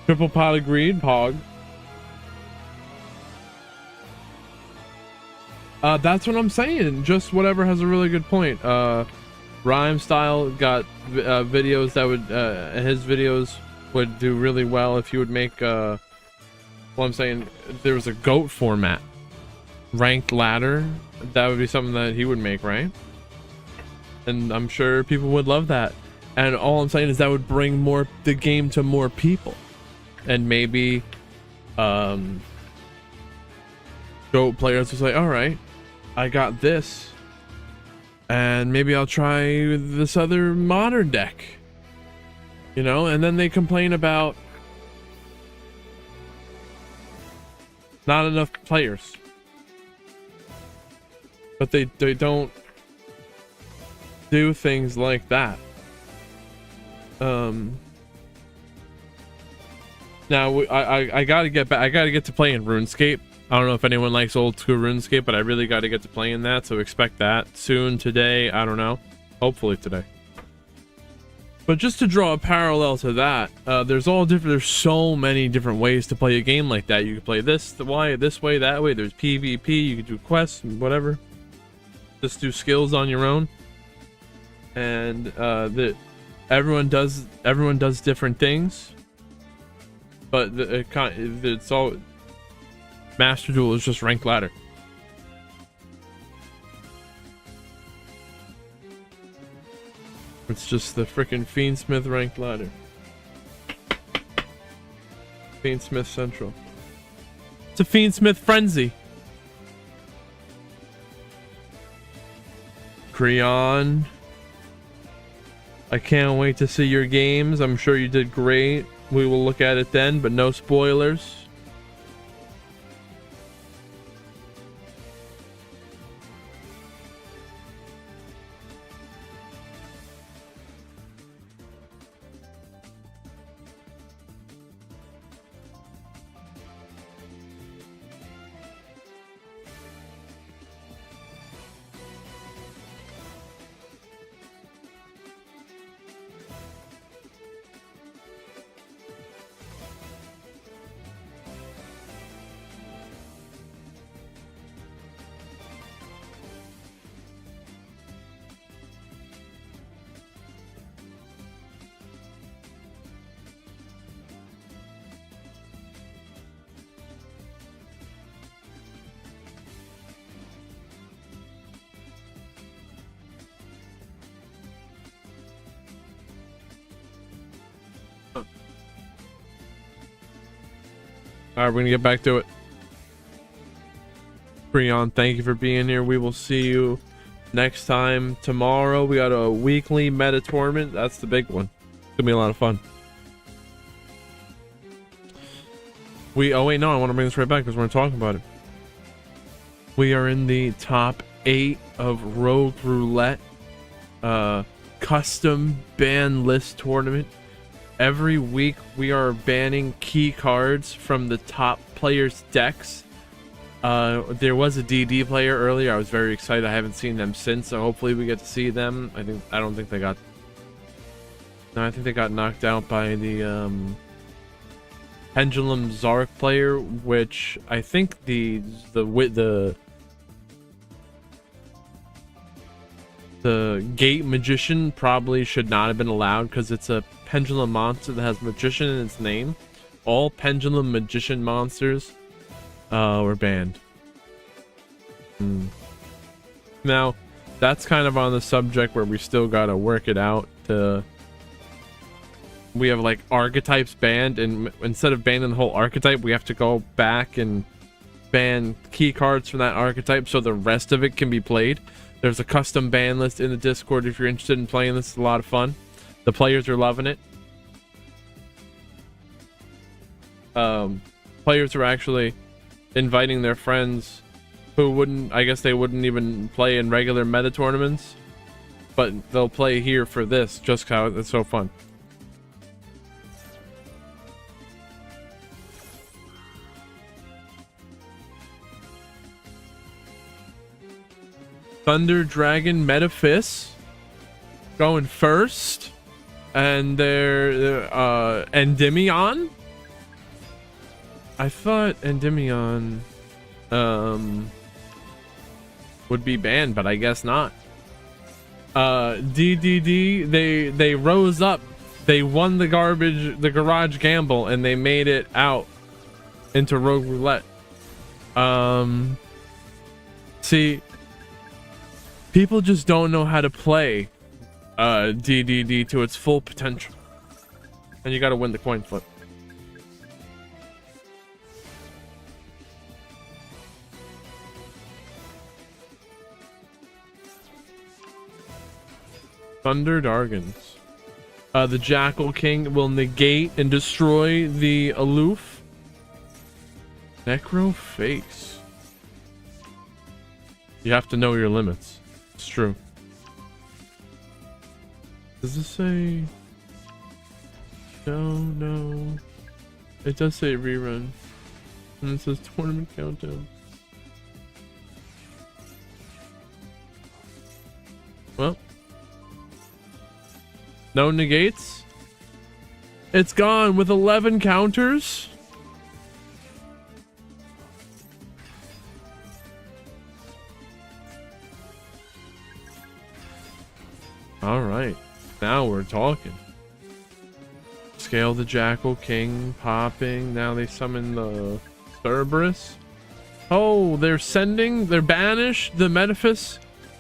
Triple pot agreed, Pog. That's what I'm saying. Just whatever has a really good point. Rhyme Style got videos that would his videos would do really well if you would make well, I'm saying there was a GOAT format, ranked ladder. That would be something that he would make, right? And I'm sure people would love that. And all I'm saying is that would bring the game to more people. And maybe GOAT players will say, all right, I got this, and maybe I'll try this other modern deck, you know. And then they complain about not enough players, but they don't do things like that. Now I gotta get back. I gotta get to playing RuneScape. I don't know if anyone likes old school RuneScape, but I really got to get to playing that. So expect that soon today. I don't know. Hopefully today. But just to draw a parallel to that, there's so many different ways to play a game like that. You can play this way, that way. There's PvP. You can do quests and whatever. Just do skills on your own. And everyone does different things. But it's all Master Duel is just ranked ladder. It's just the frickin' Fiendsmith ranked ladder. Fiendsmith Central. It's a Fiendsmith frenzy. Creon. I can't wait to see your games. I'm sure you did great. We will look at it then, but no spoilers. All right, we're gonna get back to it. Creon, thank you for being here. We will see you next time. Tomorrow we got a weekly meta tournament. That's the big one. It's gonna be a lot of fun. Oh wait, no, I want to bring this right back because we're talking about it. We are in the top 8 of Rogue Roulette custom ban list tournament. Every week we are banning key cards from the top players' decks There was a DD player earlier. I was very excited. I haven't seen them since, so hopefully we get to see them. I don't think they got. No, I think they got knocked out by the Pendulum Zark player, which I think the Gate Magician probably should not have been allowed because it's a Pendulum monster that has Magician in its name. All Pendulum Magician monsters were banned. Now, that's kind of on the subject where we still gotta work it out. We have like archetypes banned, and instead of banning the whole archetype, we have to go back and ban key cards from that archetype so the rest of it can be played. There's a custom ban list in the Discord if you're interested in playing this. It's a lot of fun. The players are loving it. Players are actually inviting their friends who wouldn't, I guess they wouldn't even play in regular meta tournaments, but they'll play here for this, just how it's so fun. Thunder Dragon Metaphys going first, and they're Endymion. I thought Endymion would be banned, but I guess not. DDD, they rose up. They won the garage gamble, and they made it out into Rogue Roulette. See, people just don't know how to play DDD to its full potential, and you got to win the coin flip. Thunder Dargons. The Jackal King will negate and destroy the aloof. Necro Face. You have to know your limits. It's true. Does this say? No. It does say rerun. And it says tournament countdown. Well. No negates. It's gone with 11 counters. All right, now we're talking. Scale the Jackal King popping. Now they summon the Cerberus. Oh, they're banished the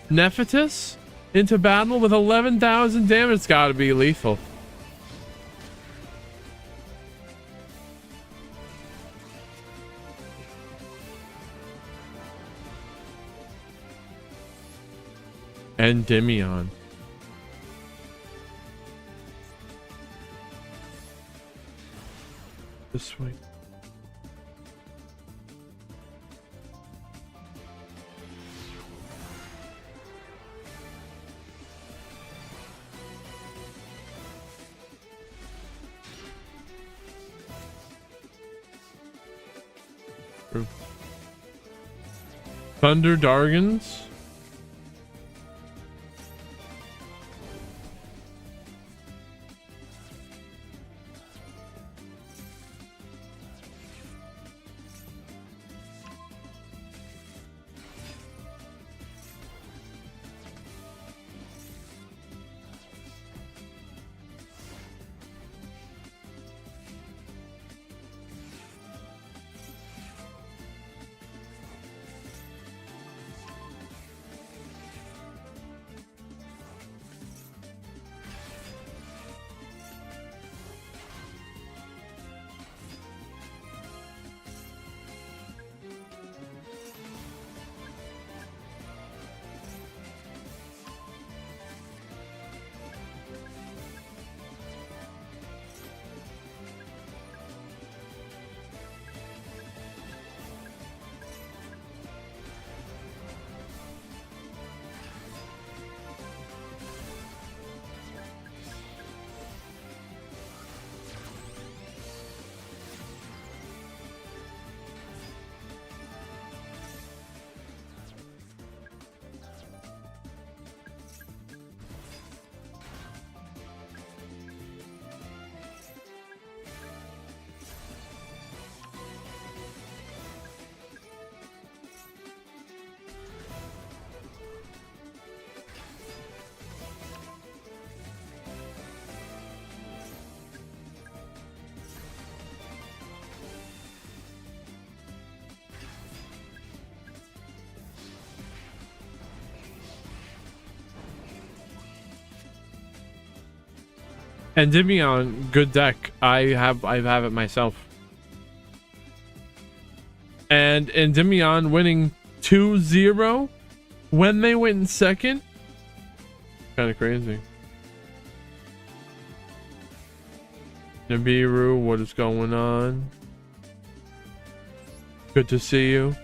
Nephitis into battle with 11,000 damage. It's got to be lethal. Endymion. This way. True. Thunder Dargons. Endymion, good deck. I have it myself. And Endymion winning 2-0 when they went in second. Kind of crazy. Nibiru, what is going on? Good to see you.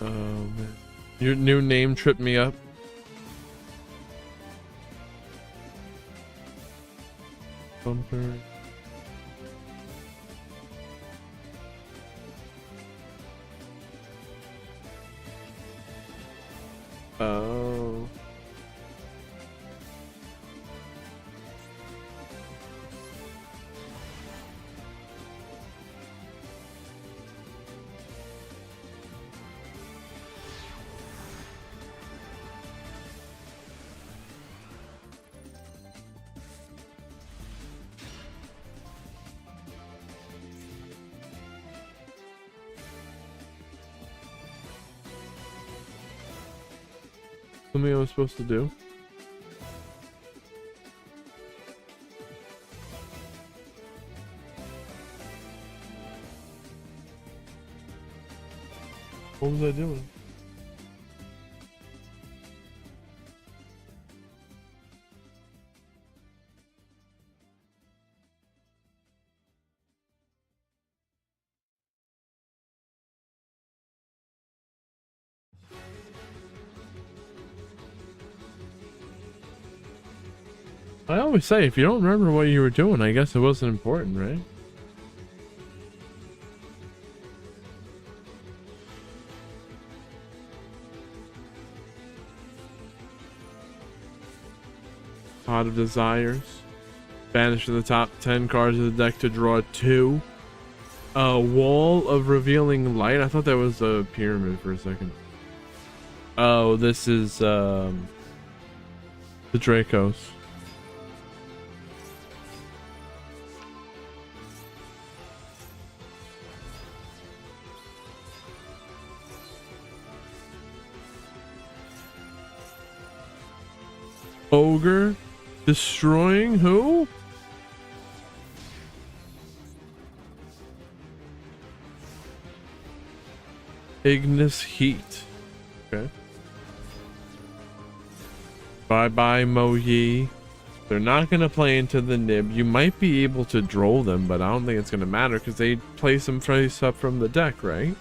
Oh man, your new name tripped me up. Bumper. Oh. Something I was supposed to do. What was I doing? I always say, if you don't remember what you were doing, I guess it wasn't important, right? Pot of Desires. Banish to the top 10 cards of the deck to draw 2. Wall of Revealing Light. I thought that was a pyramid for a second. Oh, this is the Dracos. Ogre destroying who? Ignis Heat. Okay. Bye bye Mo Yi. They're not gonna play into the nib. You might be able to droll them, but I don't think it's gonna matter because they play some face up from the deck, right?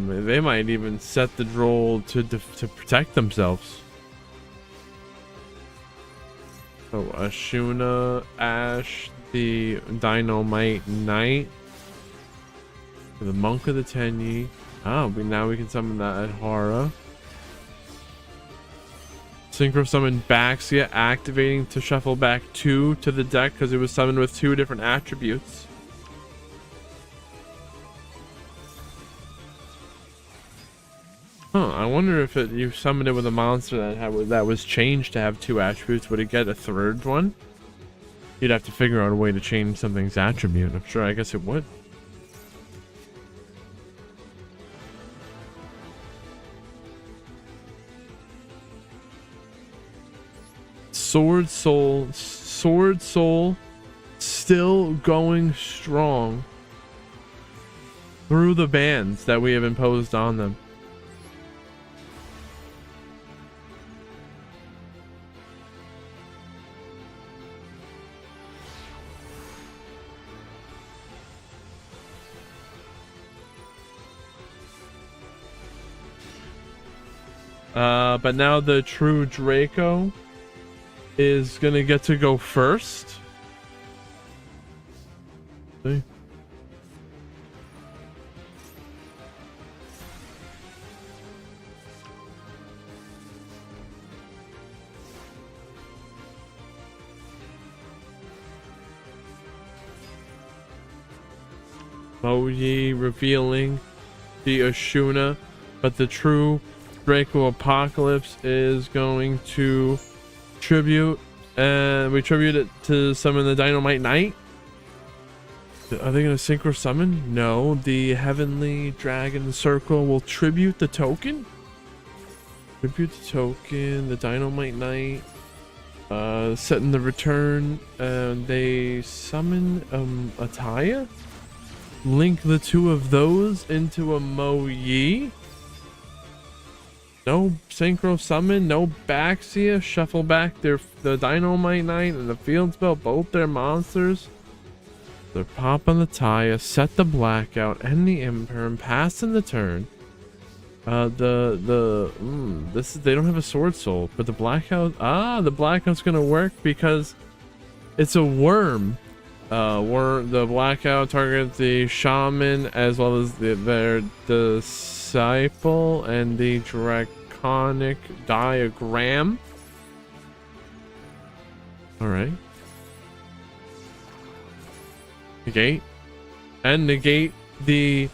They might even set the droll to protect themselves. Oh, Ashuna, Ash, the Dynamite Knight, the Monk of the Tenyi. Oh, but now we can summon that Adhara. Synchro summon Baxia, activating to shuffle back 2 to the deck because it was summoned with 2 different attributes. Huh, I wonder if you summoned it with a monster that was changed to have 2 attributes, would it get a 3rd one? You'd have to figure out a way to change something's attribute. I'm sure, I guess it would. Sword Soul still going strong through the bans that we have imposed on them. But now the true Draco is gonna get to go first. See? Moji revealing the Ashuna, but the true Draco Apocalypse is going to tribute, and we tribute it to summon the Dynamite Knight. Are they going to synchro summon? No, the Heavenly Dragon Circle will tribute the token. Tribute the token, the Dynamite Knight, setting the return, and they summon Ataya. Link the two of those into a Mo Yi. No synchro summon, no Baxia. Shuffle back the Dynamite Knight and the Field Spell, both their monsters. They're popping the Taya, set the Blackout, and the Imperm, passing the turn. This is, they don't have a Sword Soul, but the Blackout, the Blackout's gonna work because it's a worm. The Blackout targets the Shaman as well as their Disciple and the Draconic Diagram. All right. Negate and negate the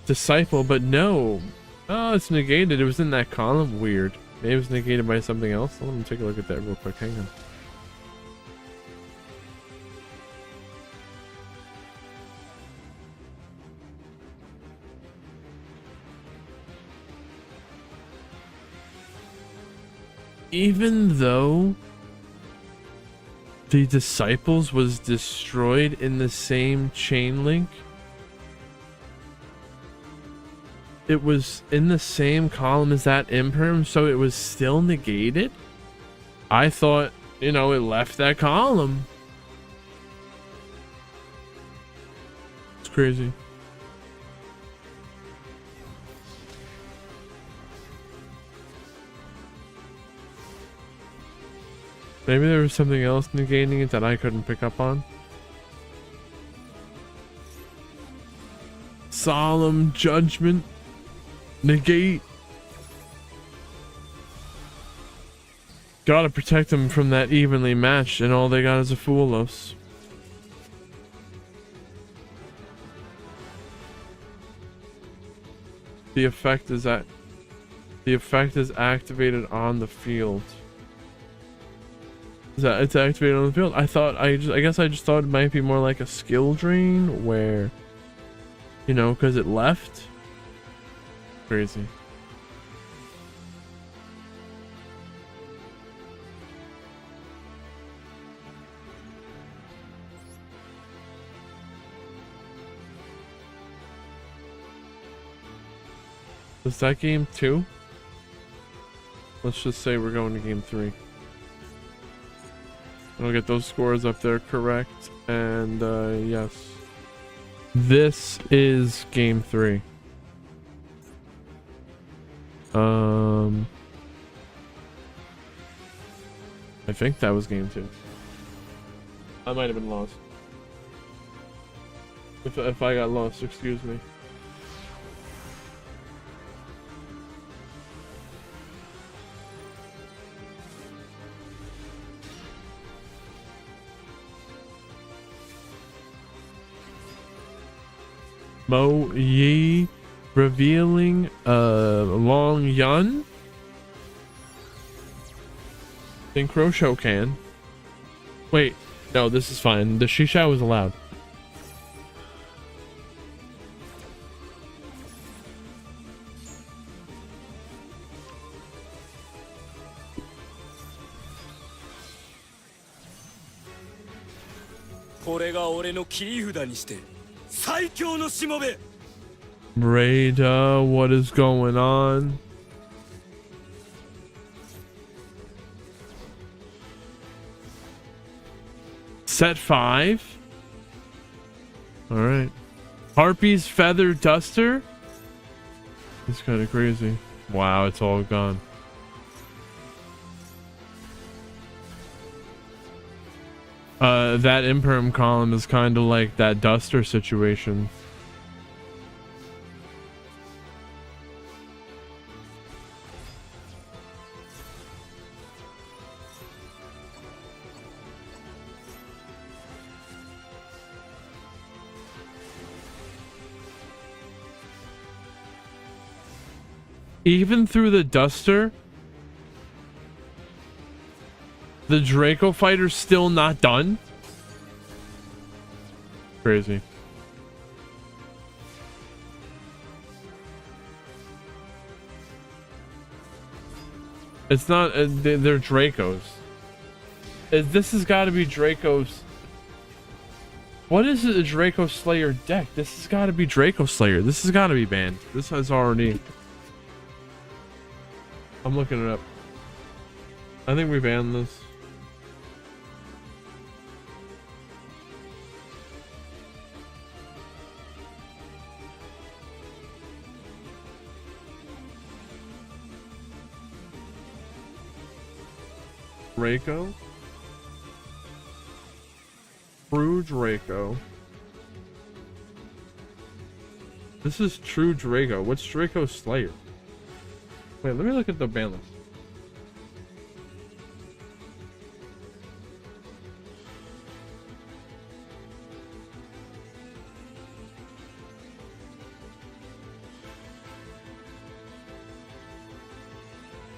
Disciple, but no. Oh, it's negated. It was in that column. Weird. Maybe it was negated by something else. Let me take a look at that real quick. Hang on. Even though the Disciples was destroyed in the same chain link, it was in the same column as that Imperm, so it was still negated. I thought, you know, it left that column. It's crazy. Maybe there was something else negating it that I couldn't pick up on. Solemn Judgment. Negate. Gotta protect them from that evenly matched, and all they got is a Foolos. The effect is activated on the field. It's activated on the field. I guess I just thought it might be more like a skill drain where, you know, because it left. Crazy. Is that game 2? Let's just say we're going to game 3. I'll get those scores up there correct. And yes. This is game 3. I think that was game 2. I might have been lost. If I got lost, excuse me. Mo Yi revealing Long Yun. Synchro Shokan. Wait, no, this is fine. The Shisha was allowed. Rada, what is going on? Set 5. All right. Harpy's Feather Duster. It's kind of crazy. Wow, it's all gone. That Imperm column is kind of like that Duster situation. Even through the Duster, the Draco fighter's still not done. Crazy. It's not. They're Dracos. This has got to be Draco's. What is it, a Draco Slayer deck? This has got to be Draco Slayer. This has got to be banned. This has already. I'm looking it up. I think we banned this. Draco. True Draco. This is True Draco. What's Draco Slayer? Wait, let me look at the ban list.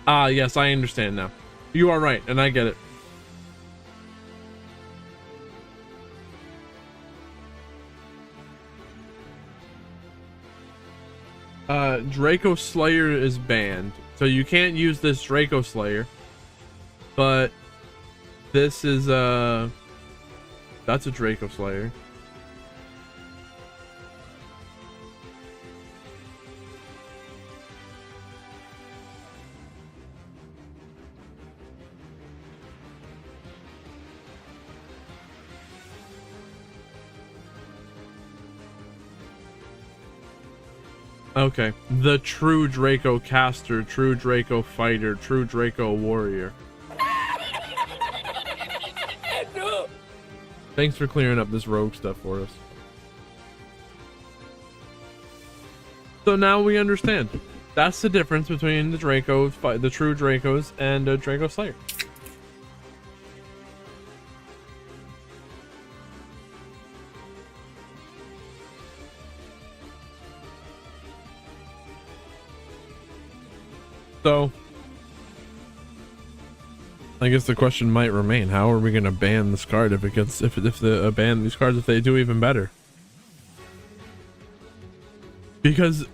Ah, yes, I understand now. You are right, and I get it. Draco Slayer is banned, so you can't use this Draco Slayer. But this is that's a Draco Slayer. Okay, the True Draco Caster, True Draco Fighter, True Draco Warrior. No. Thanks for clearing up this rogue stuff for us. So now we understand. That's the difference between the Dracos, the True Dracos, and Draco Slayer. So, I guess the question might remain: how are we going to ban this card if it gets if the ban these cards if they do even better? Because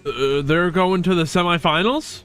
they're going to the semifinals.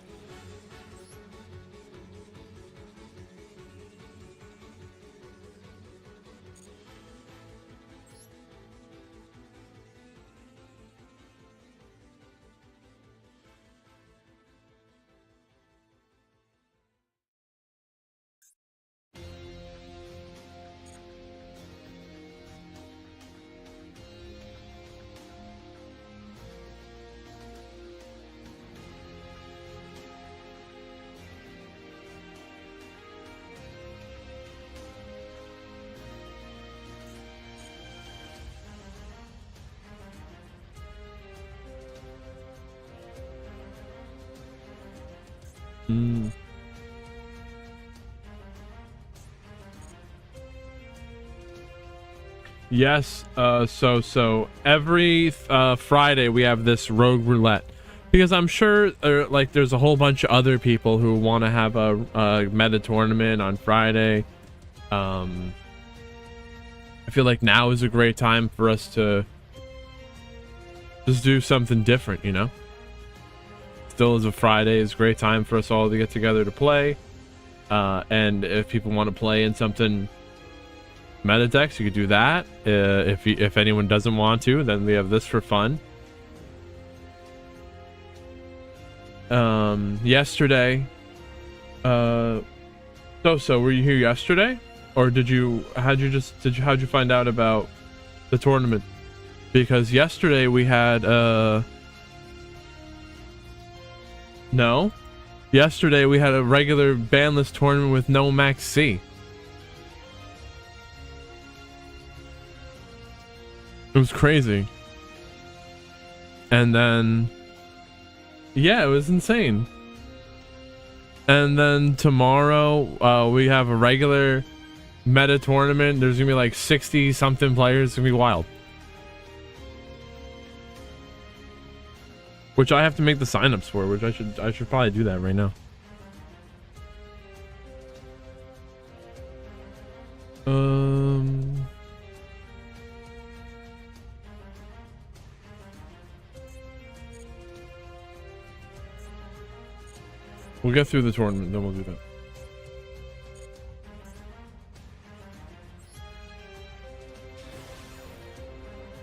Yes, so every Friday we have this rogue roulette, because I'm sure like there's a whole bunch of other people who want to have a meta tournament on Friday. I feel like now is a great time for us to just do something different, you know. Still is a Friday, is a great time for us all to get together to play, and if people want to play in something meta decks, you could do that. If anyone doesn't want to, then we have this for fun. Yesterday, so were you here yesterday, or how'd you find out about the tournament? Because yesterday we had no, yesterday we had a regular banless tournament with no max C. It was crazy. And then, yeah, it was insane. And then tomorrow, we have a regular meta tournament. There's gonna be like 60 something players. It's gonna be wild. Which I have to make the signups for, which I should probably do that right now. We'll get through the tournament, then we'll do that.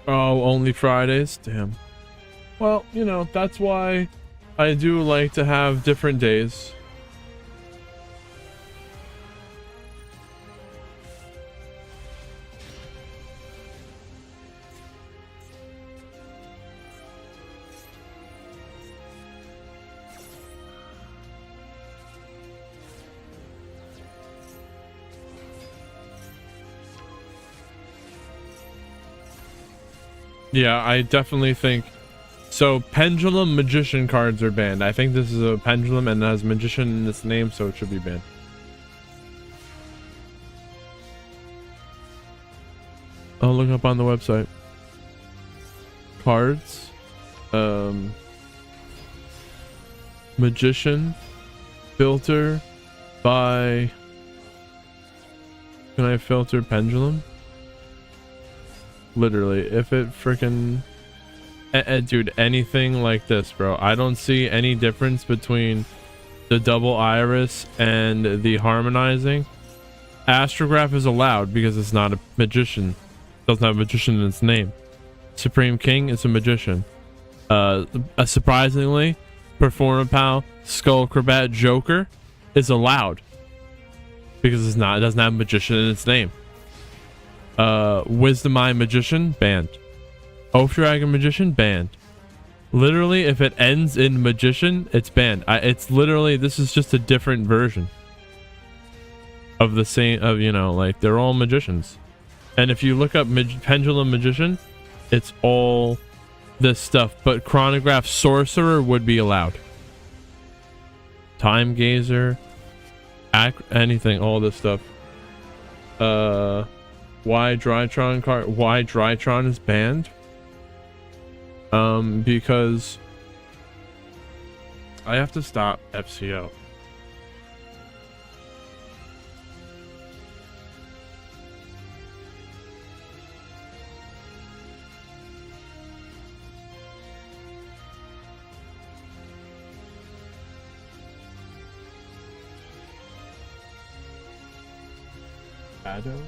Oh, only Fridays? Damn. Well, you know, that's why I do like to have different days. Yeah, I definitely think so. Pendulum magician cards are banned. I think this is a pendulum and it has magician in its name, so it should be banned. I'll look up on the website. Cards. Magician. Filter by. Can I filter pendulum? Literally, if it freaking dude, anything like this, bro, I don't see any difference between the double iris and the harmonizing. Astrograph is allowed because it's not a magician, doesn't have a magician in its name. Supreme King is a magician. Surprisingly, Performapal Skullcrabat Joker is allowed because it doesn't have a magician in its name. Wisdom Eye Magician banned. Oath Dragon Magician banned. Literally, if it ends in magician, it's banned. It's literally, this is just a different version of the same, of, you know, like they're all magicians. And if you look up Pendulum Magician, it's all this stuff, but Chronograph Sorcerer would be allowed. Time Gazer, anything, all this stuff. Why Drytron card? Why Drytron is banned? Because I have to stop FCO. Shadow?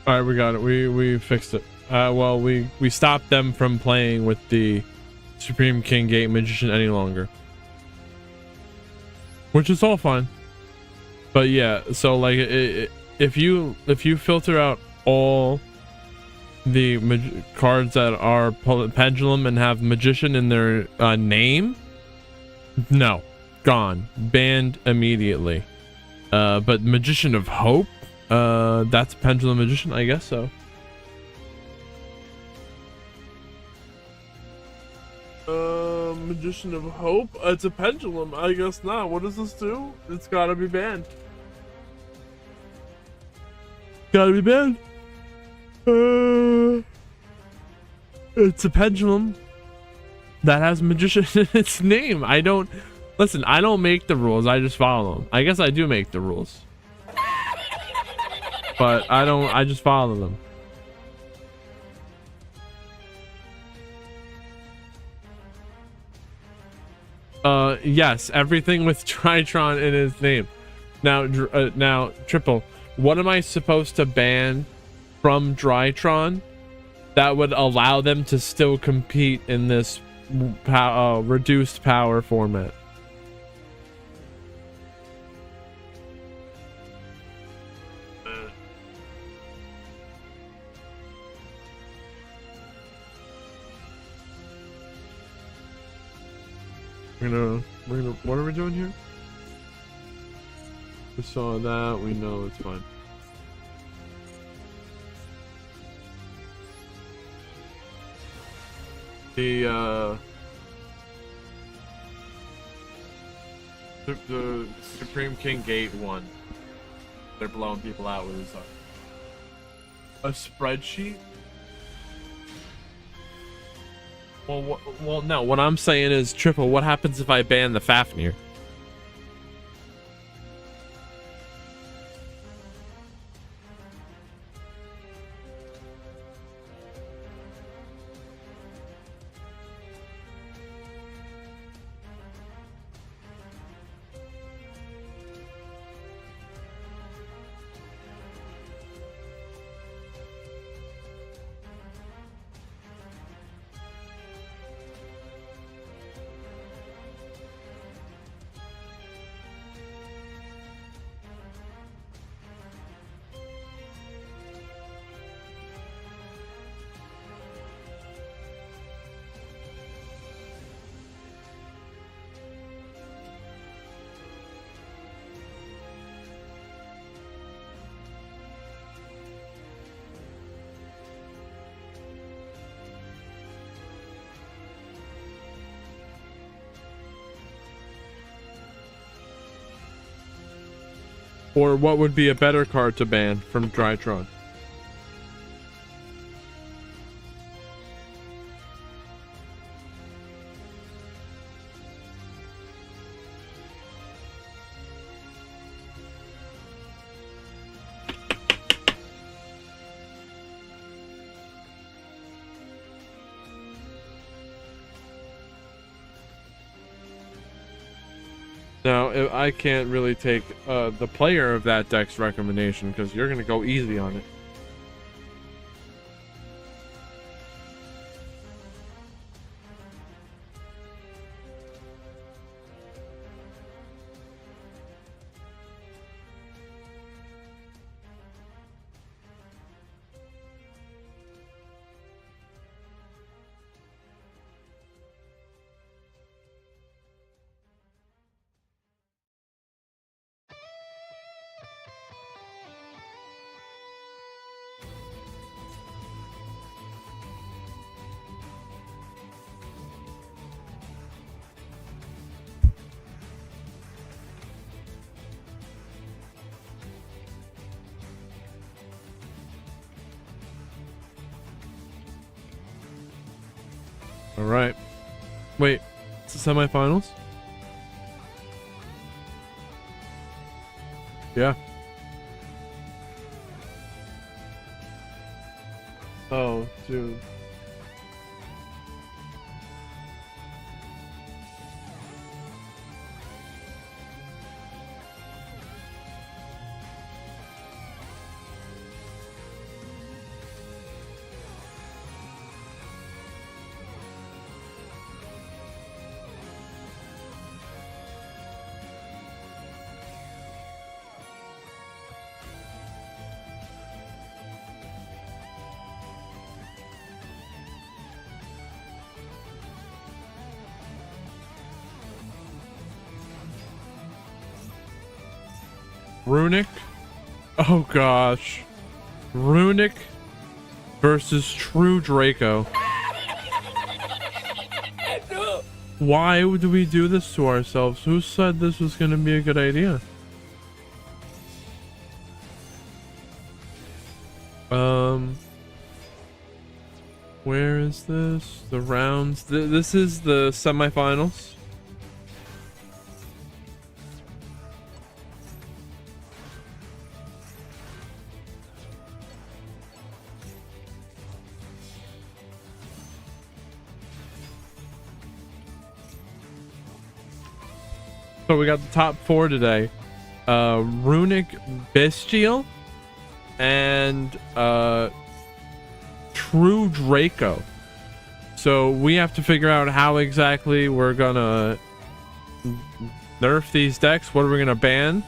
All right, we got it. We fixed it. Well, we stopped them from playing with the Supreme King Gate Magician any longer, which is all fine. But yeah, so like if you filter out all the cards that are pendulum and have magician in their name, no, gone, banned immediately. But Magician of Hope, that's pendulum magician, I guess so. Magician of Hope, it's a pendulum, I guess not. What does this do? It's gotta be banned. Gotta be banned. It's a pendulum that has magician in its name. I don't make the rules, I just follow them. I guess I do make the rules, but I just follow them. Yes, everything with Tritron in his name. Now Triple, what am I supposed to ban from Drytron that would allow them to still compete in this reduced power format? What are we doing here? We saw that, we know it's fine. The Supreme King Gate 1. They're blowing people out with a spreadsheet. Well, no. What I'm saying is, Triple, what happens if I ban the Fafnir? Or what would be a better card to ban from Drytron? Now, I can't really take the player of that deck's recommendation because you're going to go easy on it. All right. Wait, it's the semifinals? Yeah. Oh, dude. Runic. Oh gosh. Runic versus True Draco. Why would we do this to ourselves? Who said this was going to be a good idea? Where is this? The rounds. This is the semifinals. So we got the top 4 today. Runic Bestial and True Draco. So we have to figure out how exactly we're gonna nerf these decks. What are we gonna ban?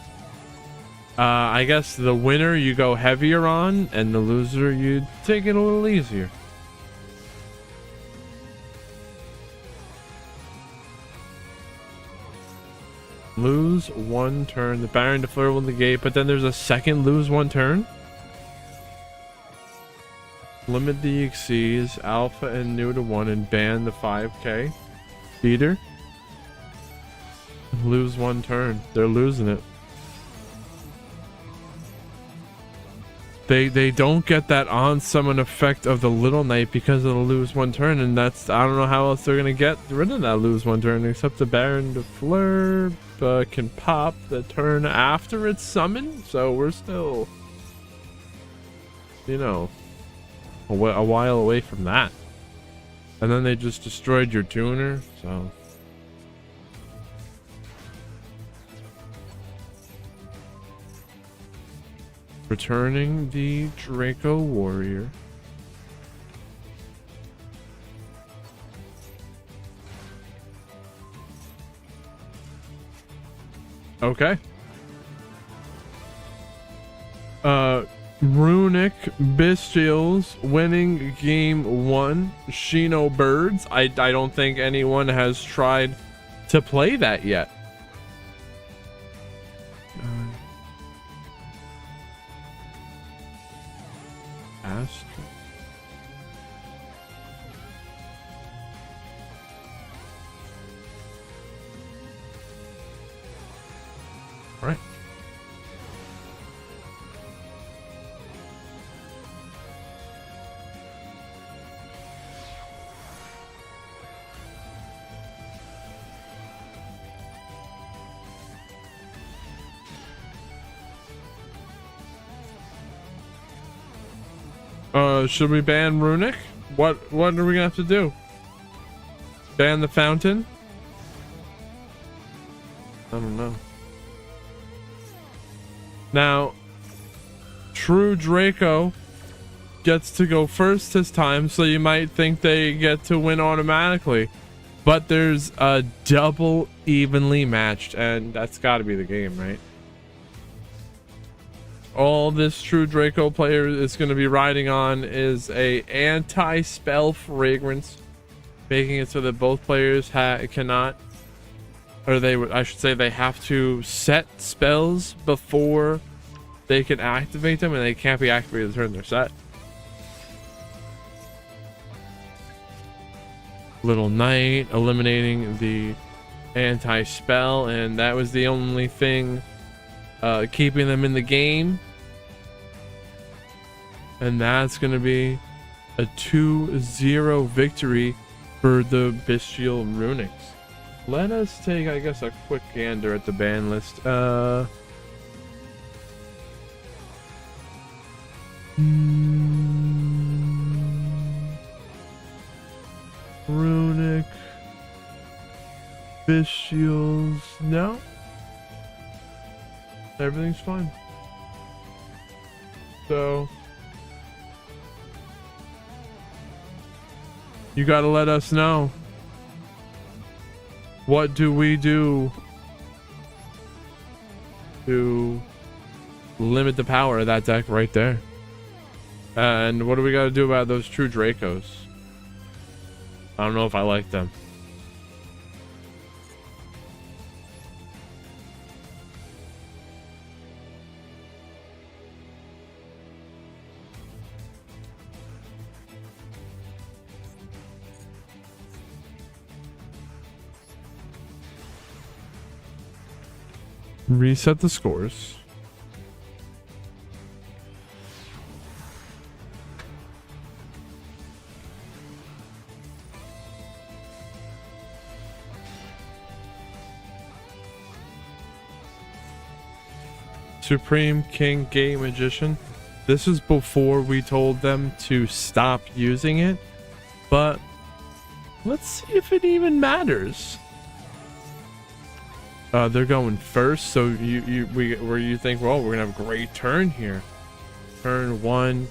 I guess the winner you go heavier on, and the loser you take it a little easier. Lose 1 turn. The Baron Defleur will negate, but then there's a second lose 1 turn. Limit the exceeds, alpha and new to 1, and ban the 5k. Beater. Lose 1 turn. They're losing it. They don't get that on summon effect of the Little Knight because of the lose 1 turn, and that's, I don't know how else they're gonna get rid of that lose 1 turn except the Baron Defleur can pop the turn after it's summoned, so we're still, you know, a while away from that. And then they just destroyed your tuner, so returning the Draco Warrior. Okay. Runic Bestials winning game 1. Shino Birds. I don't think anyone has tried to play that yet. Ask. All right. Should we ban Runic? What are we gonna have to do? Ban the fountain? I don't know. Now, True Draco gets to go first this time, so you might think they get to win automatically. But there's a double evenly matched, and that's gotta be the game, right? All this True Draco player is going to be riding on is a anti-spell fragrance, making it so that both players cannot, or I should say they have to set spells before they can activate them, and they can't be activated the turn they're set. Little Knight eliminating the anti-spell, and that was the only thing keeping them in the game, and that's going to be a 2-0 victory for the Bestial Runics. Let us take, I guess, a quick gander at the ban list. Runic Bestials, no, everything's fine. So you gotta let us know, what do we do to limit the power of that deck right there? And what do we gotta do about those True Dracos? I don't know if I like them. Reset the scores. Supreme King Gate Magician. This is before we told them to stop using it, but let's see if it even matters. They're going first, so you think, well, we're gonna have a great turn here. Turn one,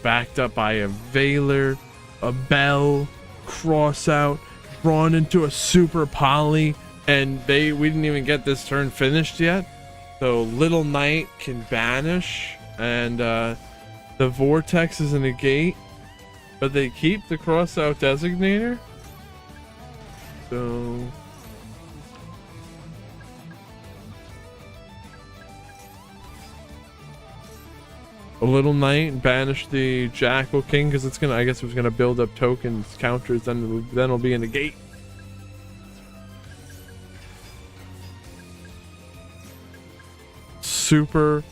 backed up by a Veiler, a Bell, cross out, drawn into a super poly, and we didn't even get this turn finished yet. So Little Knight can banish, and the Vortex is in a gate, but they keep the cross out designator. So a Little Knight banish the Jackal King because it's gonna, I guess it was gonna build up tokens, counters, then it'll be in the gate. Super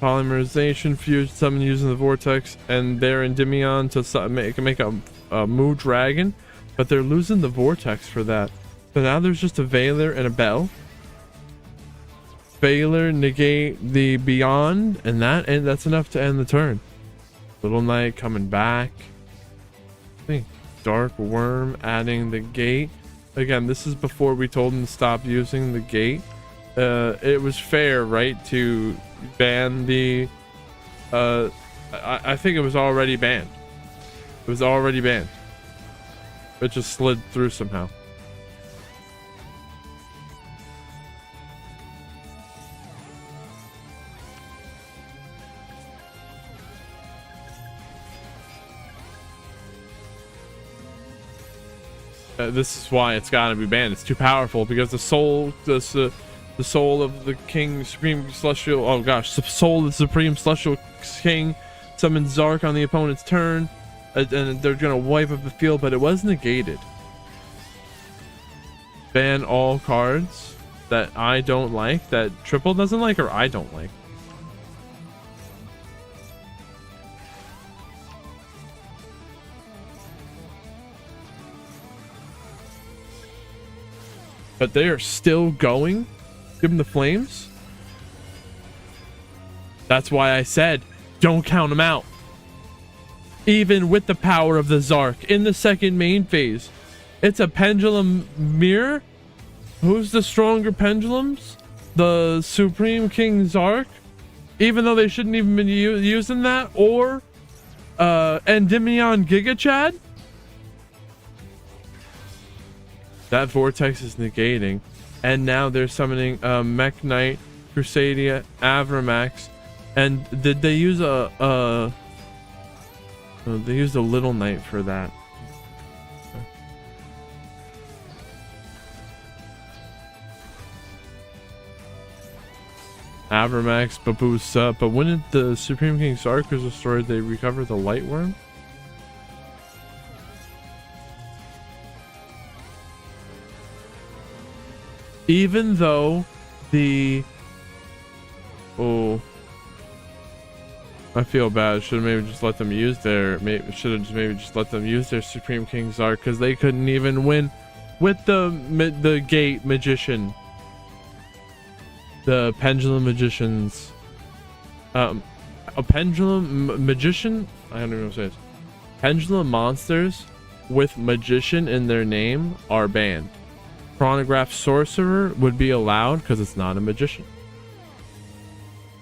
polymerization fuse summon using the Vortex, and they're Endymion to make a Moo Dragon, but they're losing the Vortex for that. So now there's just a Veiler and a Bell. Veiler negate the Beyond, and that's enough to end the turn. Little Knight coming back. I think Dark Worm adding the gate. Again, this is before we told him to stop using the gate. It was fair, right, to ban the I think it was already banned. It was already banned. It just slid through somehow. This is why it's got to be banned. It's too powerful because the soul of the King Supreme Celestial, oh gosh, the soul of the Supreme Celestial King summons Zark on the opponent's turn, and they're gonna wipe up the field, but it was negated. Ban all cards that I don't like, that Triple doesn't like, or I don't like. But they are still going. Give them the flames. That's why I said don't count them out. Even with the power of the Zark in the second main phase, it's a pendulum mirror. Who's the stronger pendulums? The Supreme King Zark, even though they shouldn't even been using that, or Endymion Giga Chad. That Vortex is negating, and now they're summoning Mech Knight, Crusadia, Avramax, and did they use they used a Little Knight for that. Avramax, Babusa, but when did the Supreme King Zark was destroyed, they recover the Light Worm? Even though the I feel bad. Should have maybe just let them use their Supreme King Zark, because they couldn't even win with the Gate Magician, the Pendulum Magicians, a Pendulum Magician. I don't even know what to say. Pendulum monsters with Magician in their name are banned. Chronograph Sorcerer would be allowed because it's not a magician.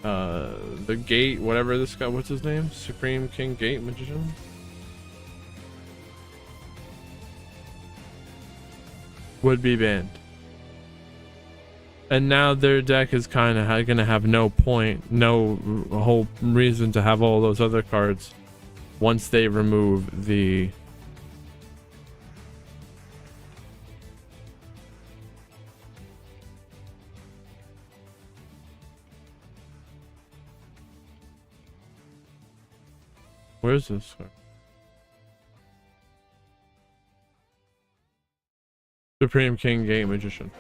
The Gate, whatever this guy, what's his name? Supreme King Gate Magician? Would be banned. And now their deck is kind of going to have no point, no whole reason to have all those other cards once they remove the... Where's this card? Supreme King Gate Magician.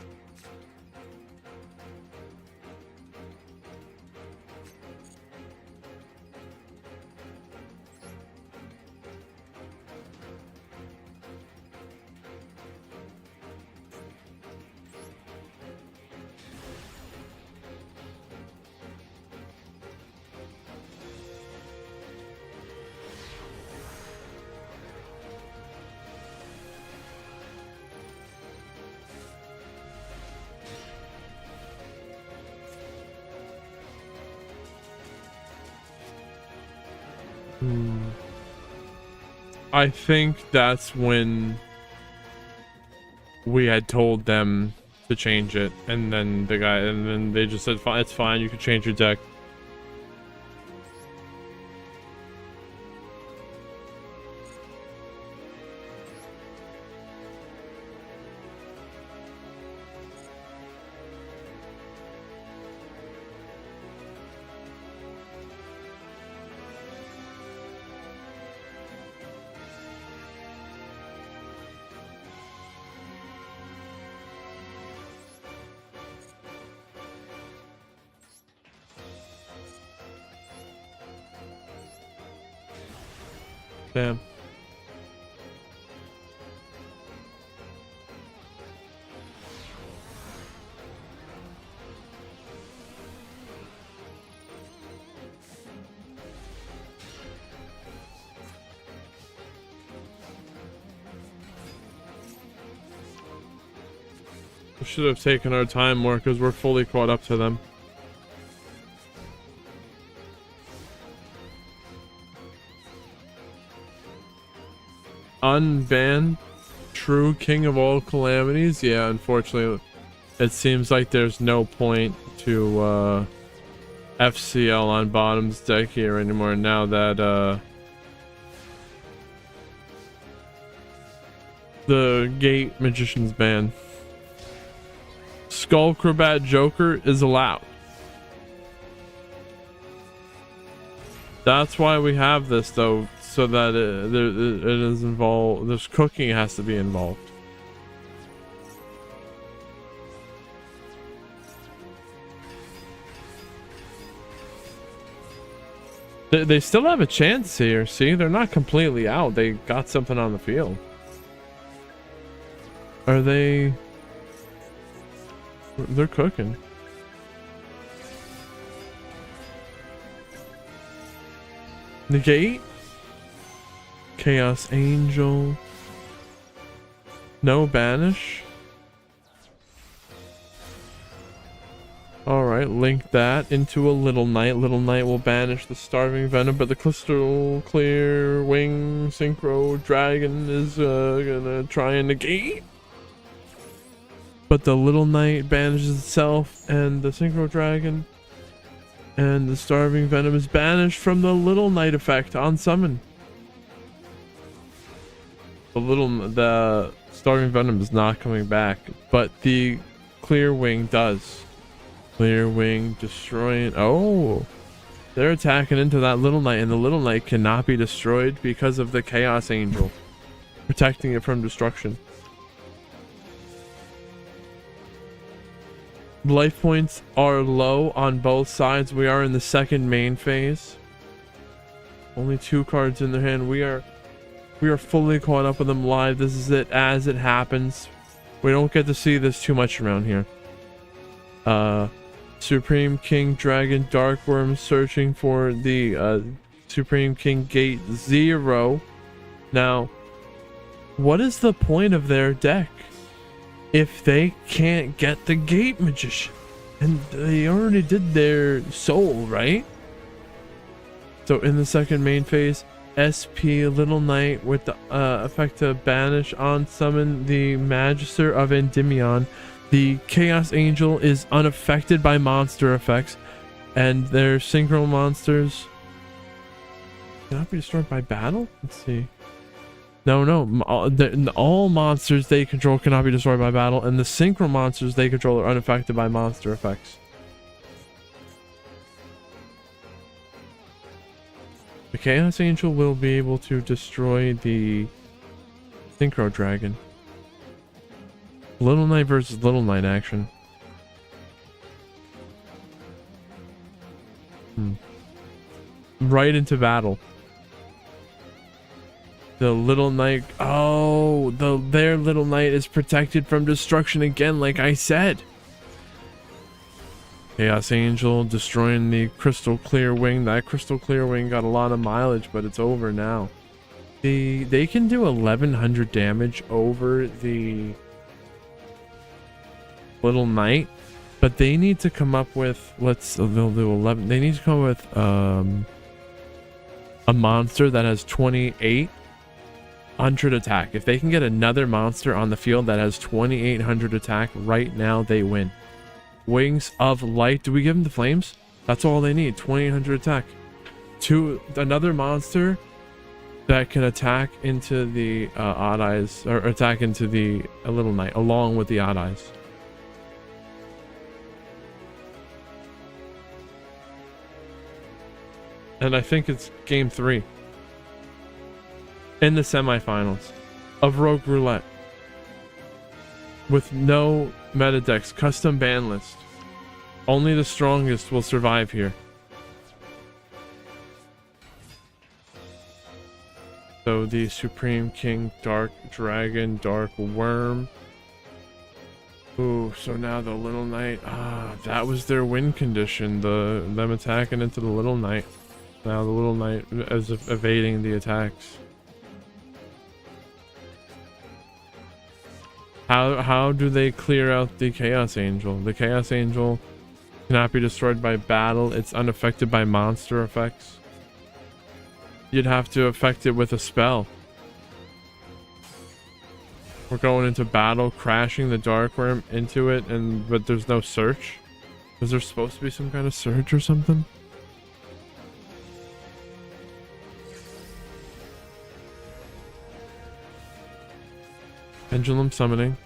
I think that's when we had told them to change it, and then they just said, "Fine, it's fine. You can change your deck." Damn. We should have taken our time more because we're fully caught up to them. Unban true king of all calamities. Yeah, unfortunately it seems like there's no point to FCL on bottom's deck here anymore now that the Gate Magician's ban. Skullcrobat Joker is allowed. That's why we have this though, so that it is involved. There's cooking has to be involved. They still have a chance here. See, they're not completely out. They got something on the field. Are they? They're cooking. Negate. Chaos Angel. No banish. Alright, link that into a Little Knight. Little Knight will banish the Starving Venom, but the Crystal Clear Wing Synchro Dragon is gonna try and negate. But the Little Knight banishes itself, and the Synchro Dragon and the Starving Venom is banished from the Little Knight effect on summon. The Starving Venom is not coming back, but the Clear Wing does. Clear Wing destroying. Oh, they're attacking into that Little Knight, and the Little Knight cannot be destroyed because of the Chaos Angel protecting it from destruction. Life points are low on both sides. We are in the second main phase. Only 2 cards in their hand. We are fully caught up with them live. This is it as it happens. We don't get to see this too much around here. Supreme King Dragon Dark Worm searching for the Supreme King Gate 0. Now, what is the point of their deck if they can't get the Gate Magician? And they already did their soul, right? So in the second main phase, SP Little Knight with the effect to banish on summon the Magister of Endymion. The Chaos Angel is unaffected by monster effects, and their synchro monsters cannot be destroyed by battle. Let's see. No. All monsters they control cannot be destroyed by battle, and the synchro monsters they control are unaffected by monster effects. The Chaos Angel will be able to destroy the Synchro Dragon. Little Knight versus Little Knight action. Right into battle. The Little Knight. Oh, their Little Knight is protected from destruction again, like I said. Chaos Angel destroying the Crystal Clear Wing. That Crystal Clear Wing got a lot of mileage, but it's over now. They can do 1100 damage over the Little Knight, but they need to come up with they'll do 11. They need to come up with a monster that has 2,800 attack. If they can get another monster on the field that has 2,800 attack right now, they win. Wings of Light. Do we give them the flames? That's all they need. 2,800 attack. Another monster that can attack into the odd eyes, or attack into the little knight along with the odd eyes. And I think it's game 3 in the semifinals of Rogue Roulette with no meta decks, custom ban list. Only the strongest will survive here. So the Supreme King, Dark Dragon, Dark Worm. Ooh, so now the Little Knight. That was their win condition. Them attacking into the Little Knight. Now the Little Knight is evading the attacks. How do they clear out the Chaos Angel? The Chaos Angel cannot be destroyed by battle. It's unaffected by monster effects. You'd have to affect it with a spell. We're going into battle, crashing the Dark Worm into it, but there's no search. Was there supposed to be some kind of search or something? Pendulum summoning.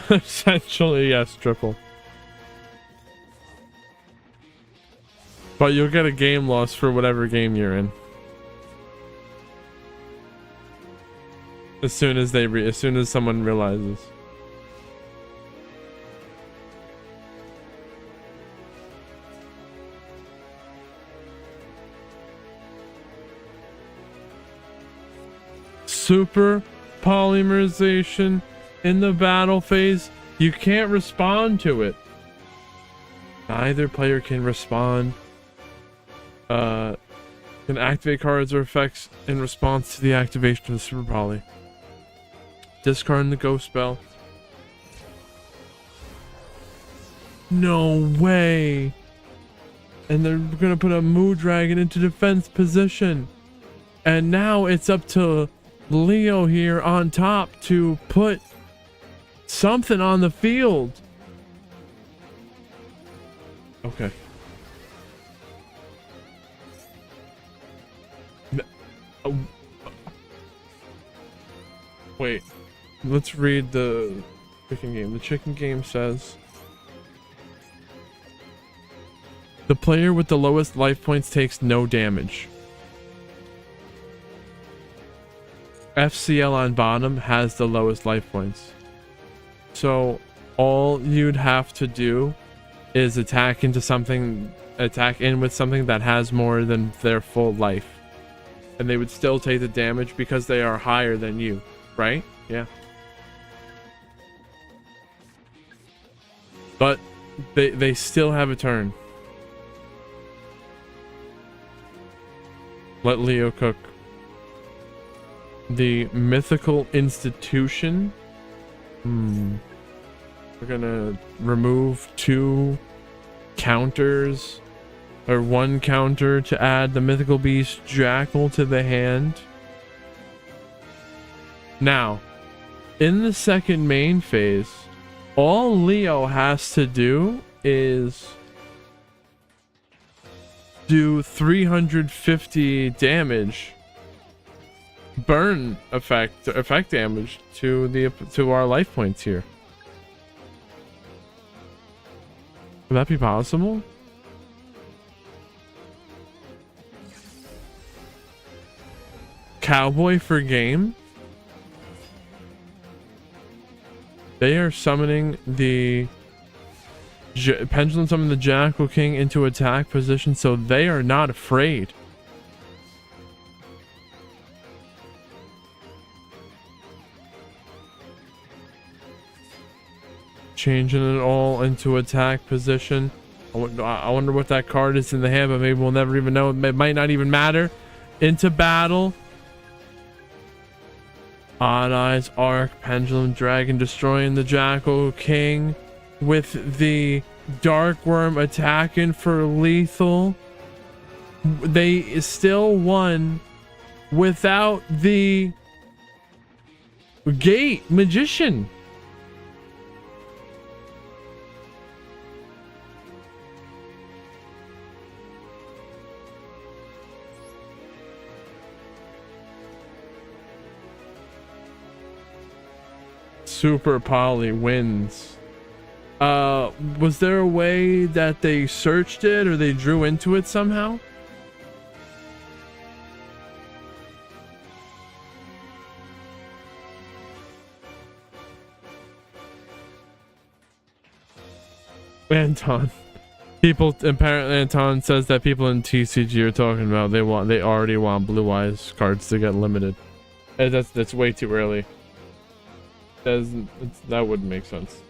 Essentially, yes, triple. But you'll get a game loss for whatever game you're in. As soon as someone realizes. Super polymerization in the battle phase. You can't respond to it. Neither player can respond. Can activate cards or effects in response to the activation of the super poly. Discarding the ghost spell. No way. And they're gonna put a Moo Dragon into defense position. And now it's up to Leo here on top to put something on the field. Okay. Wait. Let's read the chicken game. The chicken game says the player with the lowest life points takes no damage. FCL on bottom has the lowest life points. So all you'd have to do is attack in with something that has more than their full life. And they would still take the damage because they are higher than you, right? Yeah. But they still have a turn. Let Leo cook. The mythical institution. We're gonna remove 2 counters, or 1 counter to add the mythical beast Jackal to the hand. Now, in the second main phase, all Leo has to do is do 350 damage. Burn effect damage to our life points here. Would that be possible? Cowboy for game. They are summoning the pendulum, summon the Jackal King into attack position, so they are not afraid. Changing it all into attack position. I wonder what that card is in the hand, but maybe we'll never even know. It might not even matter. Into battle. Odd Eyes Arc, Pendulum Dragon destroying the Jackal King with the Dark Worm attacking for lethal. They still won without the Gate Magician. Super Poly wins. Was there a way that they searched it or they drew into it somehow? Anton. People apparently Anton says that people in TCG are talking about they already want Blue Eyes cards to get limited. That's way too early. That wouldn't make sense.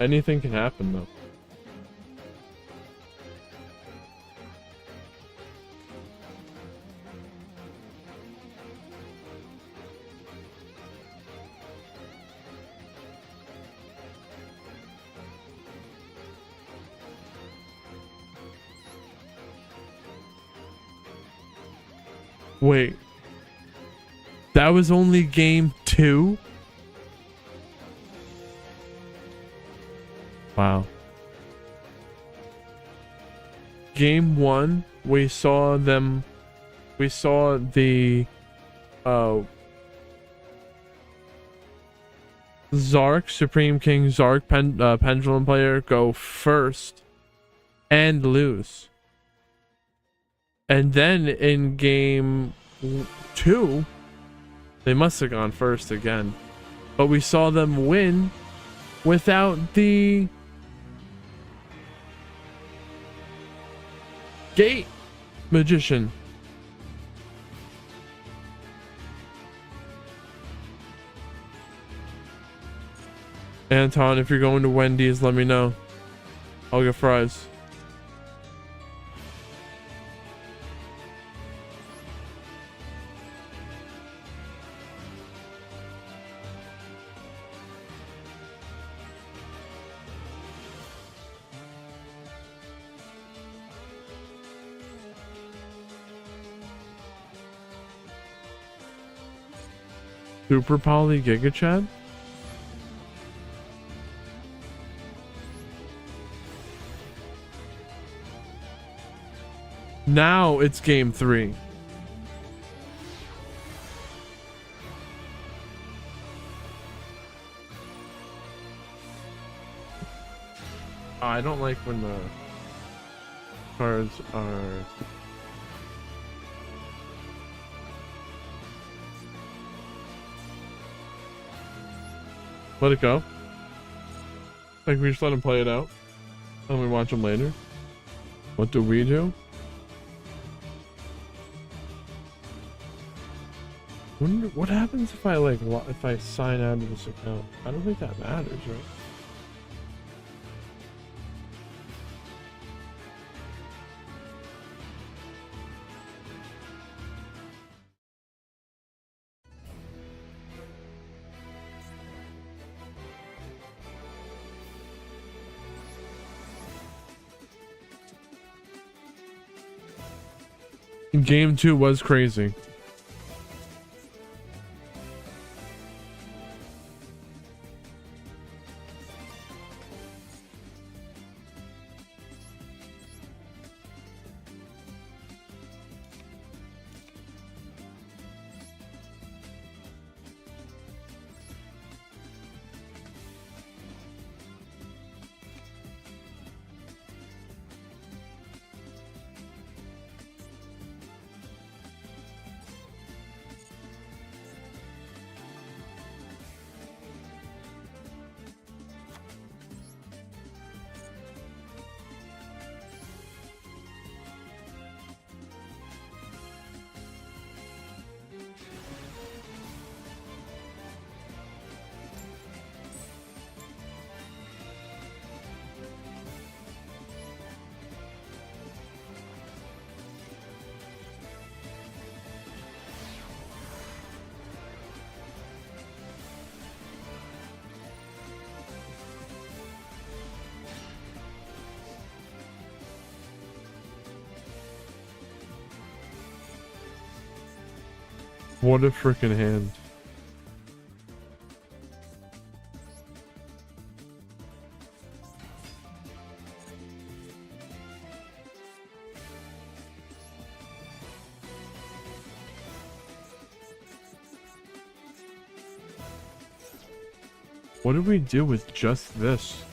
Anything can happen though. Wait. That was only game 2? Wow. Game 1, we saw the Zark, Supreme King Zark Pendulum player go first and lose. And then in game 2, they must have gone first again. But we saw them win without the Gate Magician. Anton, if you're going to Wendy's, let me know. I'll get fries. Super Poly Giga Chad? Now it's game 3. I don't like when the cards are... Let it go. Like we just let him play it out and we watch him later. What do we do? Wonder what happens if I sign out of this account? I don't think that matters, right? Game 2 was crazy. What a freaking hand. What did we do with just this?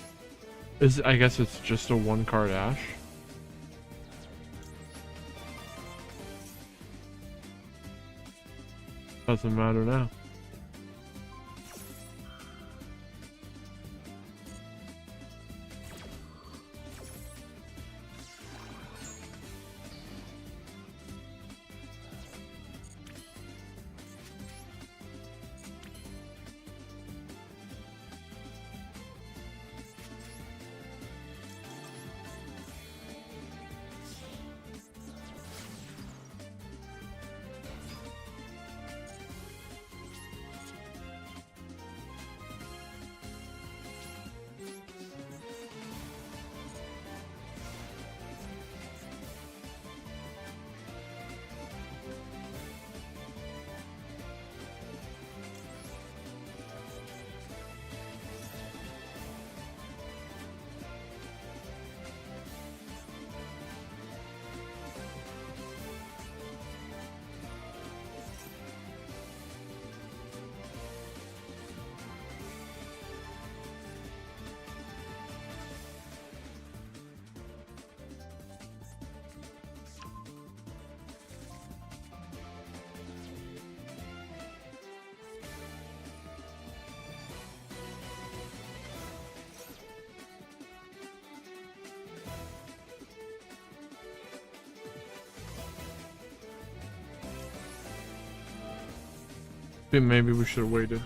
I guess it's just a 1-card Ash. Doesn't matter now. Maybe we should have waited.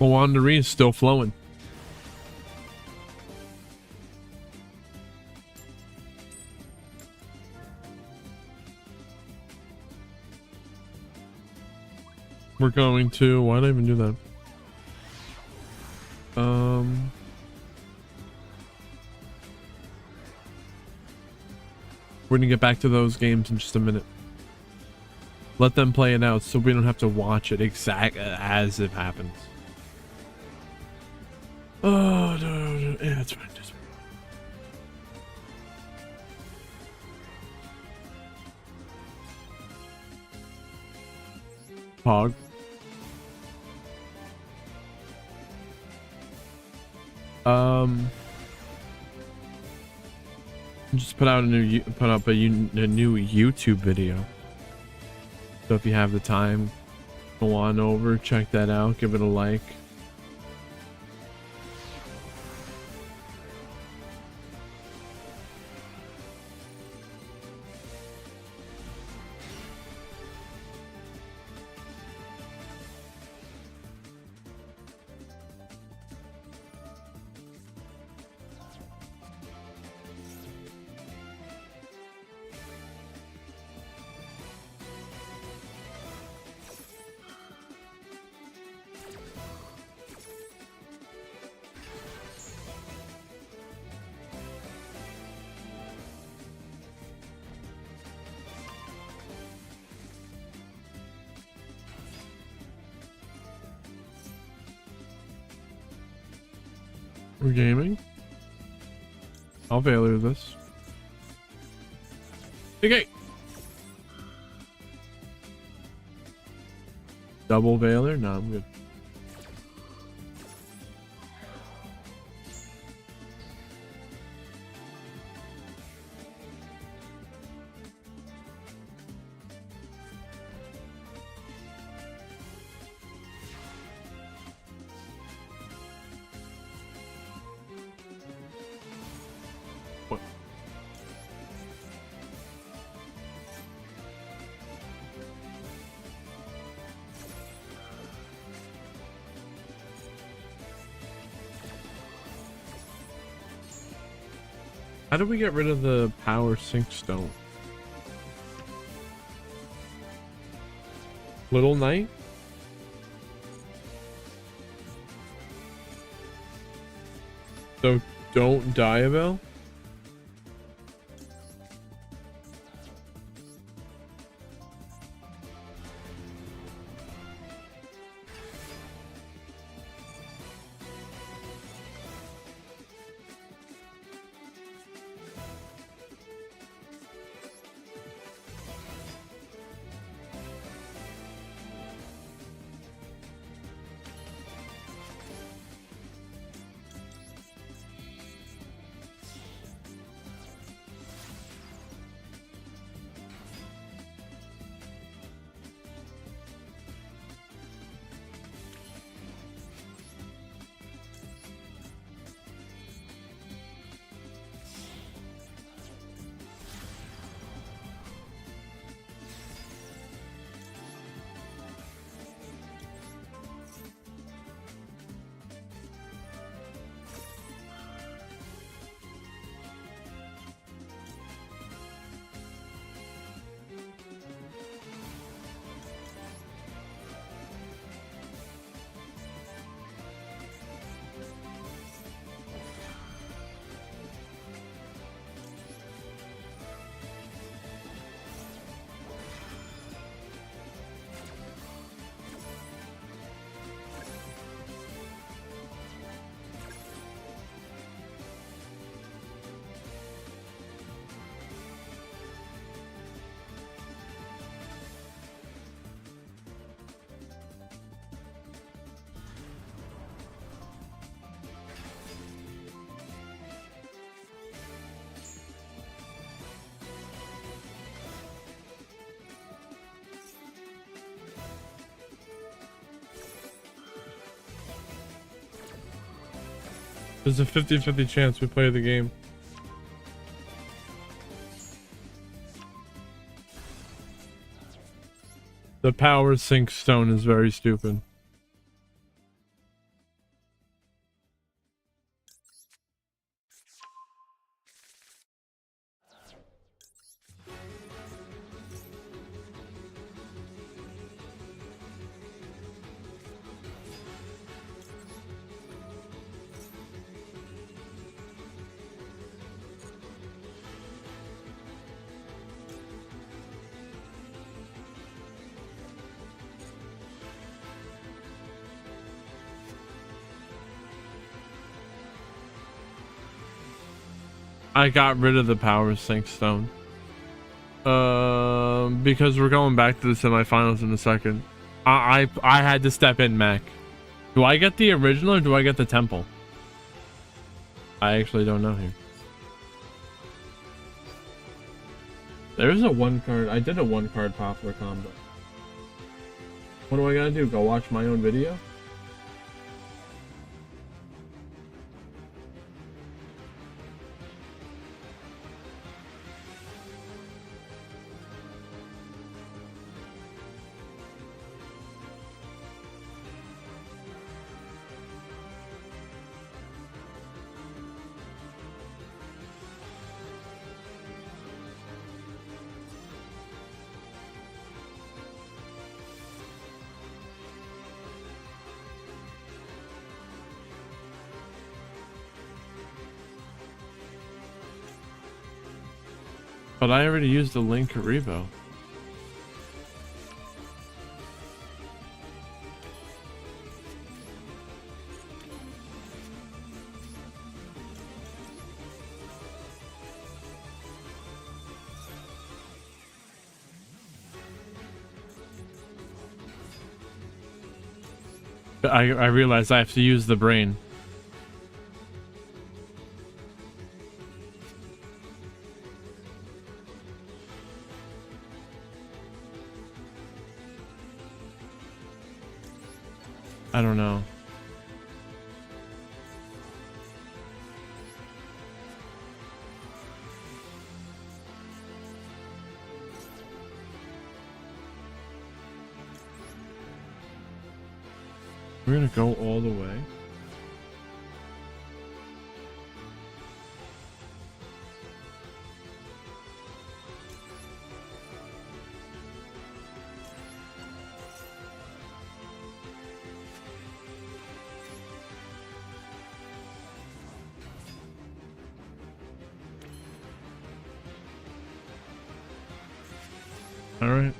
Wandery is still flowing. We're going to... Why did I even do that? We're gonna get back to those games in just a minute. Let them play it out so we don't have to watch it as it happens. Oh, no. Yeah, that's fine. Just... Pog. Just put out a new YouTube video. So if you have the time, go on over, check that out, give it a like. We're gaming. I'll value this. Okay. Double Veiler? No, I'm good. What? How do we get rid of the power sync stone? Little Knight? So don't Diabell? There's a 50-50 chance we play the game. The power sync stone is very stupid. I got rid of the power sync stone. Because we're going back to the semifinals in a second. I had to step in, Mac. Do I get the original or do I get the temple? I actually don't know here. There's a one card. I did a one card popular combo. What do I gotta do? Go watch my own video? But I already used the link at Revo. I realize I have to use the brain. I don't know. We're gonna go all the way. All right.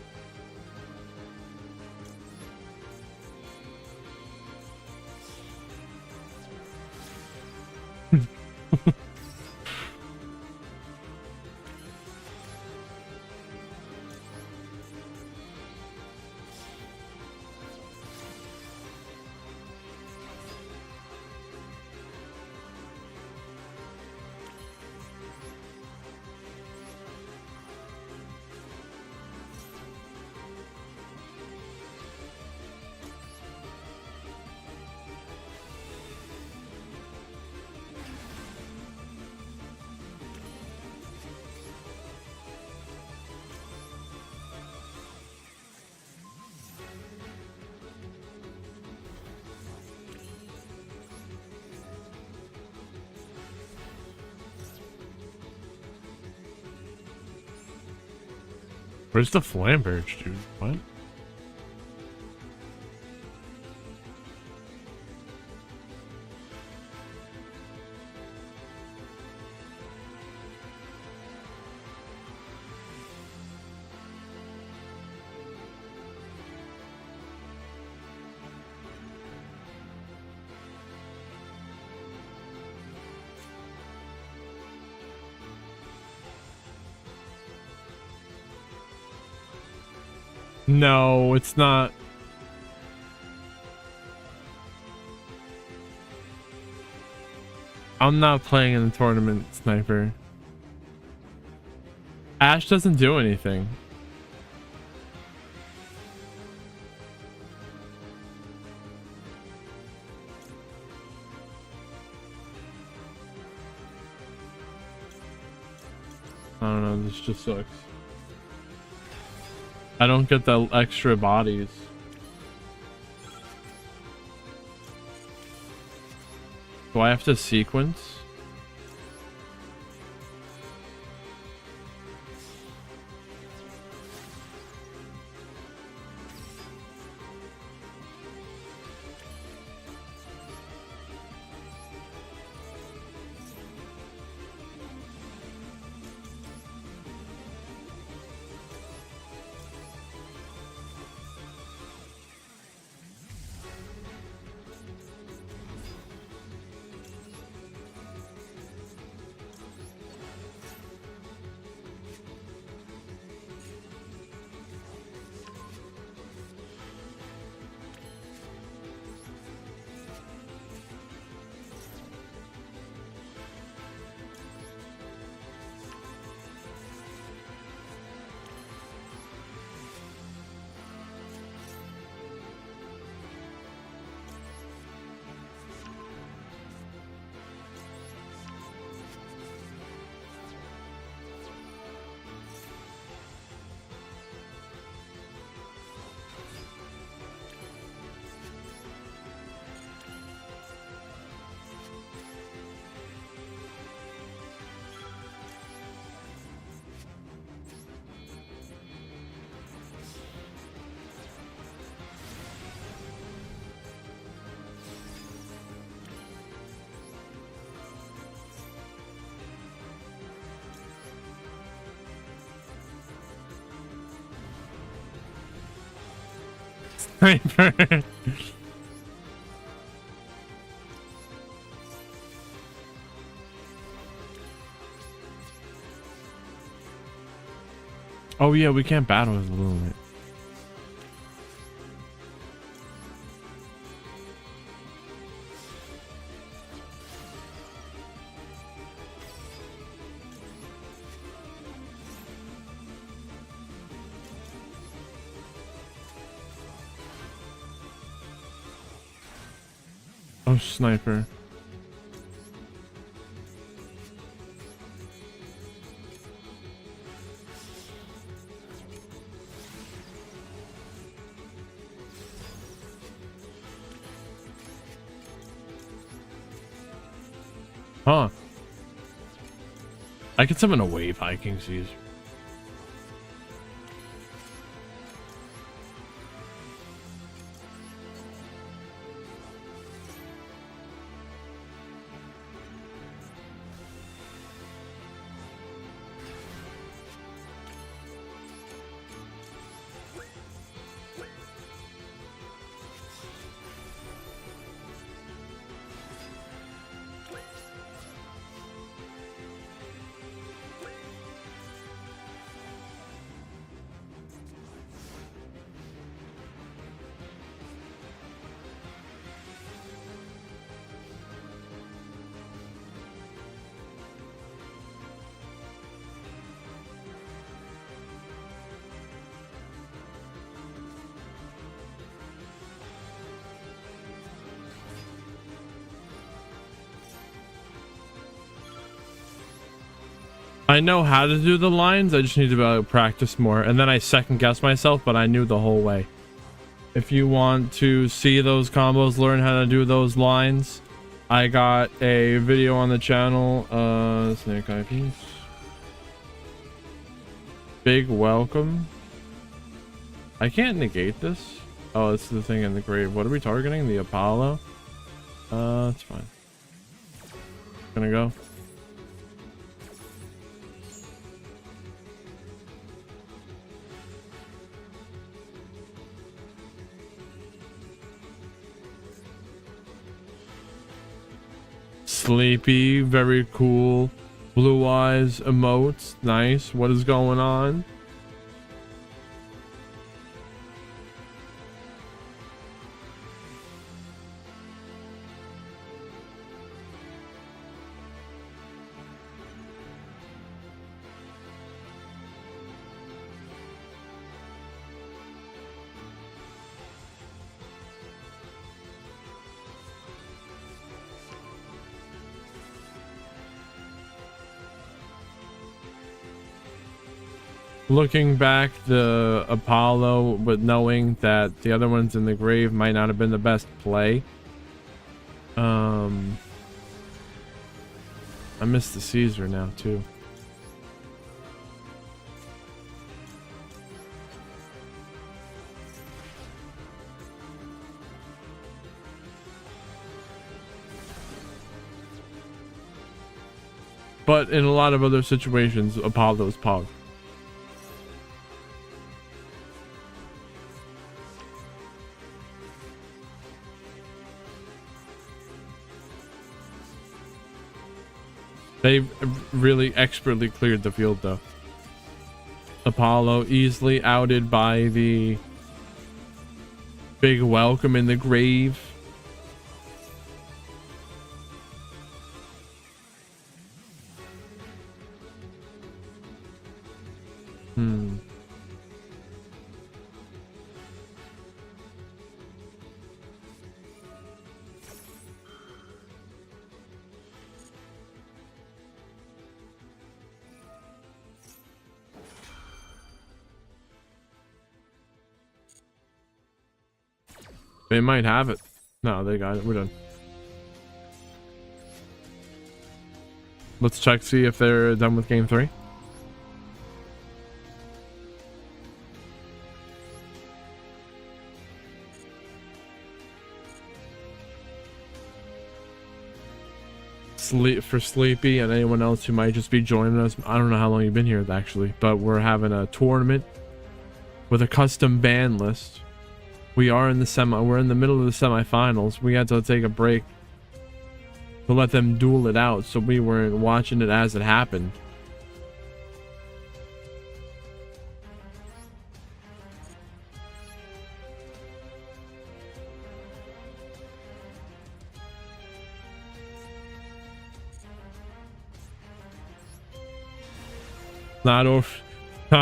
Where's the Flamberge, dude? What? No, it's not. I'm not playing in the tournament, Sniper. Ash doesn't do anything. I don't know, this just sucks. I don't get the extra bodies. Do I have to sequence? Sniper. Oh yeah, we can't battle as a little bit. Oh, sniper. Huh. I could summon a wave hiking seas. I know how to do the lines, I just need to practice more. And then I second guess myself, but I knew the whole way. If you want to see those combos, learn how to do those lines, I got a video on the channel. Snake Eye Piece. Big welcome. I can't negate this. Oh, it's the thing in the grave. What are we targeting? The Apollo? It's fine. Gonna go. Sleepy, very cool. Blue eyes, emotes, nice. What is going on? Looking back, the Apollo, but knowing that the other ones in the grave might not have been the best play. I miss the Caesar now too. But in a lot of other situations, Apollo's Pog. They really expertly cleared the field though. Apollo easily outed by the big welcome in the grave. They might have it. No, they got it. We're done. Let's check, see if they're done with game 3. For Sleepy and anyone else who might just be joining us. I don't know how long you've been here actually, but we're having a tournament with a custom ban list. We are in the we're in the middle of the semifinals. We had to take a break to let them duel it out, so we weren't watching it as it happened. Not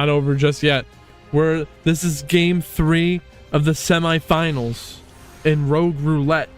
over just yet. This is game 3 of the semifinals in Rogue Roulette.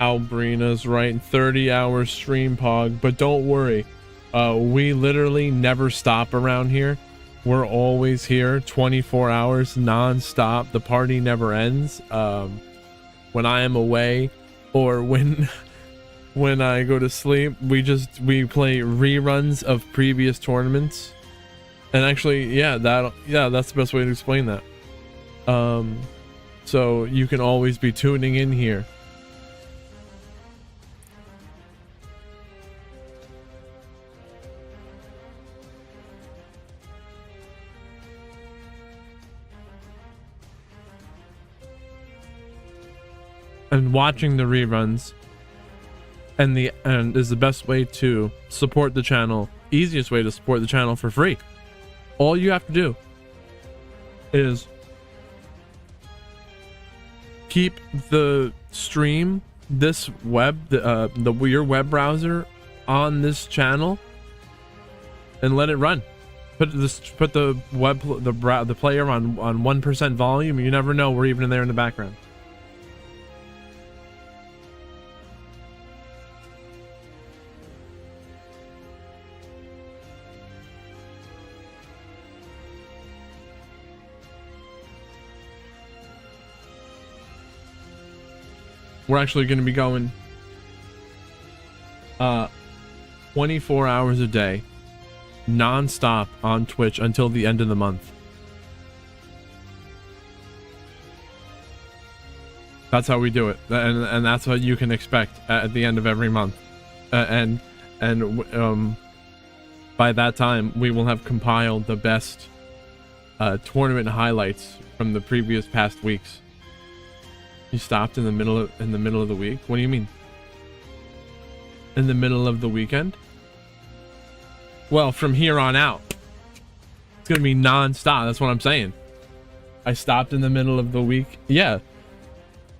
Albrina's right, 30-hour stream pog, but don't worry, we literally never stop around here. We're always here 24 hours non-stop. The party never ends. When I am away or when I go to sleep, we play reruns of previous tournaments. And actually, yeah, that's the best way to explain that. So you can always be tuning in here. And watching the reruns and is the best way to support the channel, easiest way to support the channel for free. All you have to do is keep the stream, this web, your web browser on this channel and let it run. Put the player on 1% volume. You never know, we're even in there in the background. We're actually going to be going 24 hours a day, non-stop on Twitch until the end of the month. That's how we do it, and that's what you can expect at the end of every month. And by that time, we will have compiled the best tournament highlights from the previous past weeks. You stopped in the middle of the week? What do you mean? In the middle of the weekend? Well, from here on out, it's gonna be non-stop. That's what I'm saying. I stopped in the middle of the week. Yeah.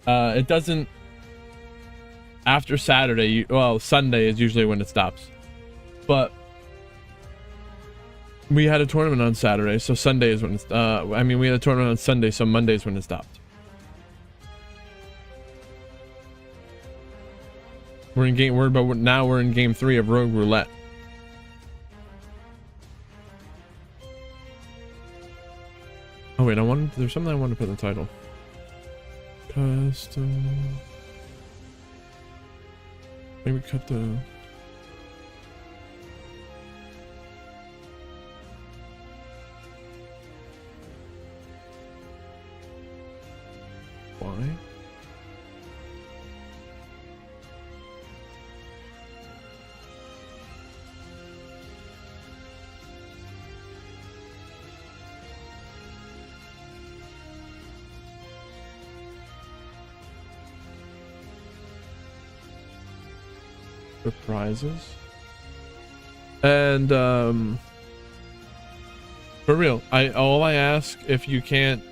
It doesn't. After Saturday, well, Sunday is usually when it stops. But we had a tournament on Saturday, so Sunday is when it's. I mean, we had a tournament on Sunday, so Monday is when it stopped. We're in game. Now we're in game 3 of Rogue Roulette. Oh wait, there's something I wanted to put in the title. Custom. Maybe cut the. Why? Prizes. And for real, all I ask, if you can't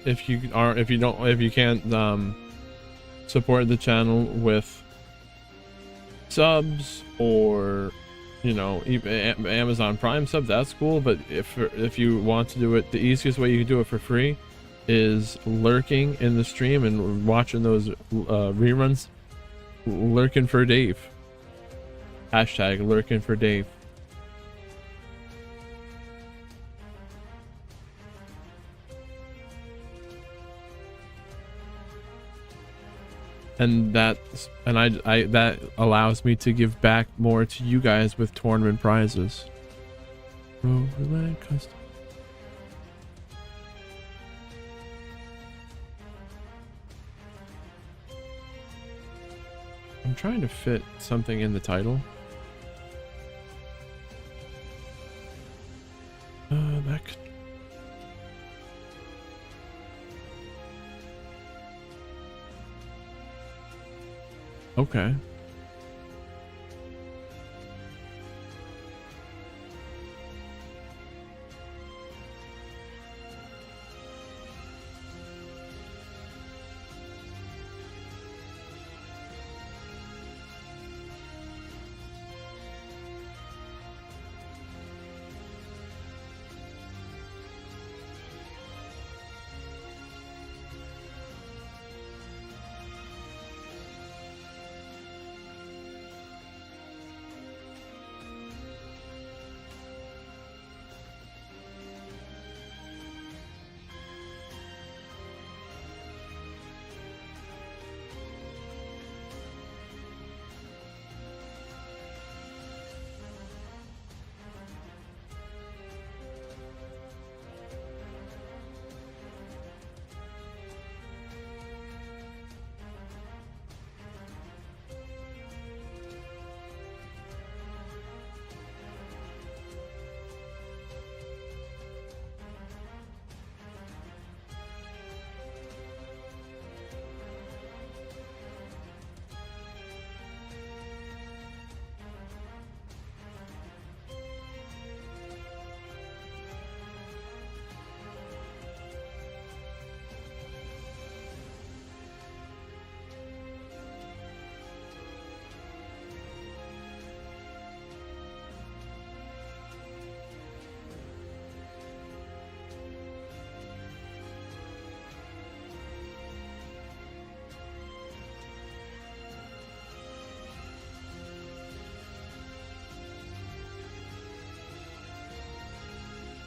support the channel with subs or even Amazon Prime sub, that's cool. But if you want to do it, the easiest way you can do it for free is lurking in the stream and watching those reruns. Lurking for Dave. Hashtag lurking for Dave. And that allows me to give back more to you guys with tournament prizes. Roulette custom. I'm trying to fit something in the title. That could... Okay.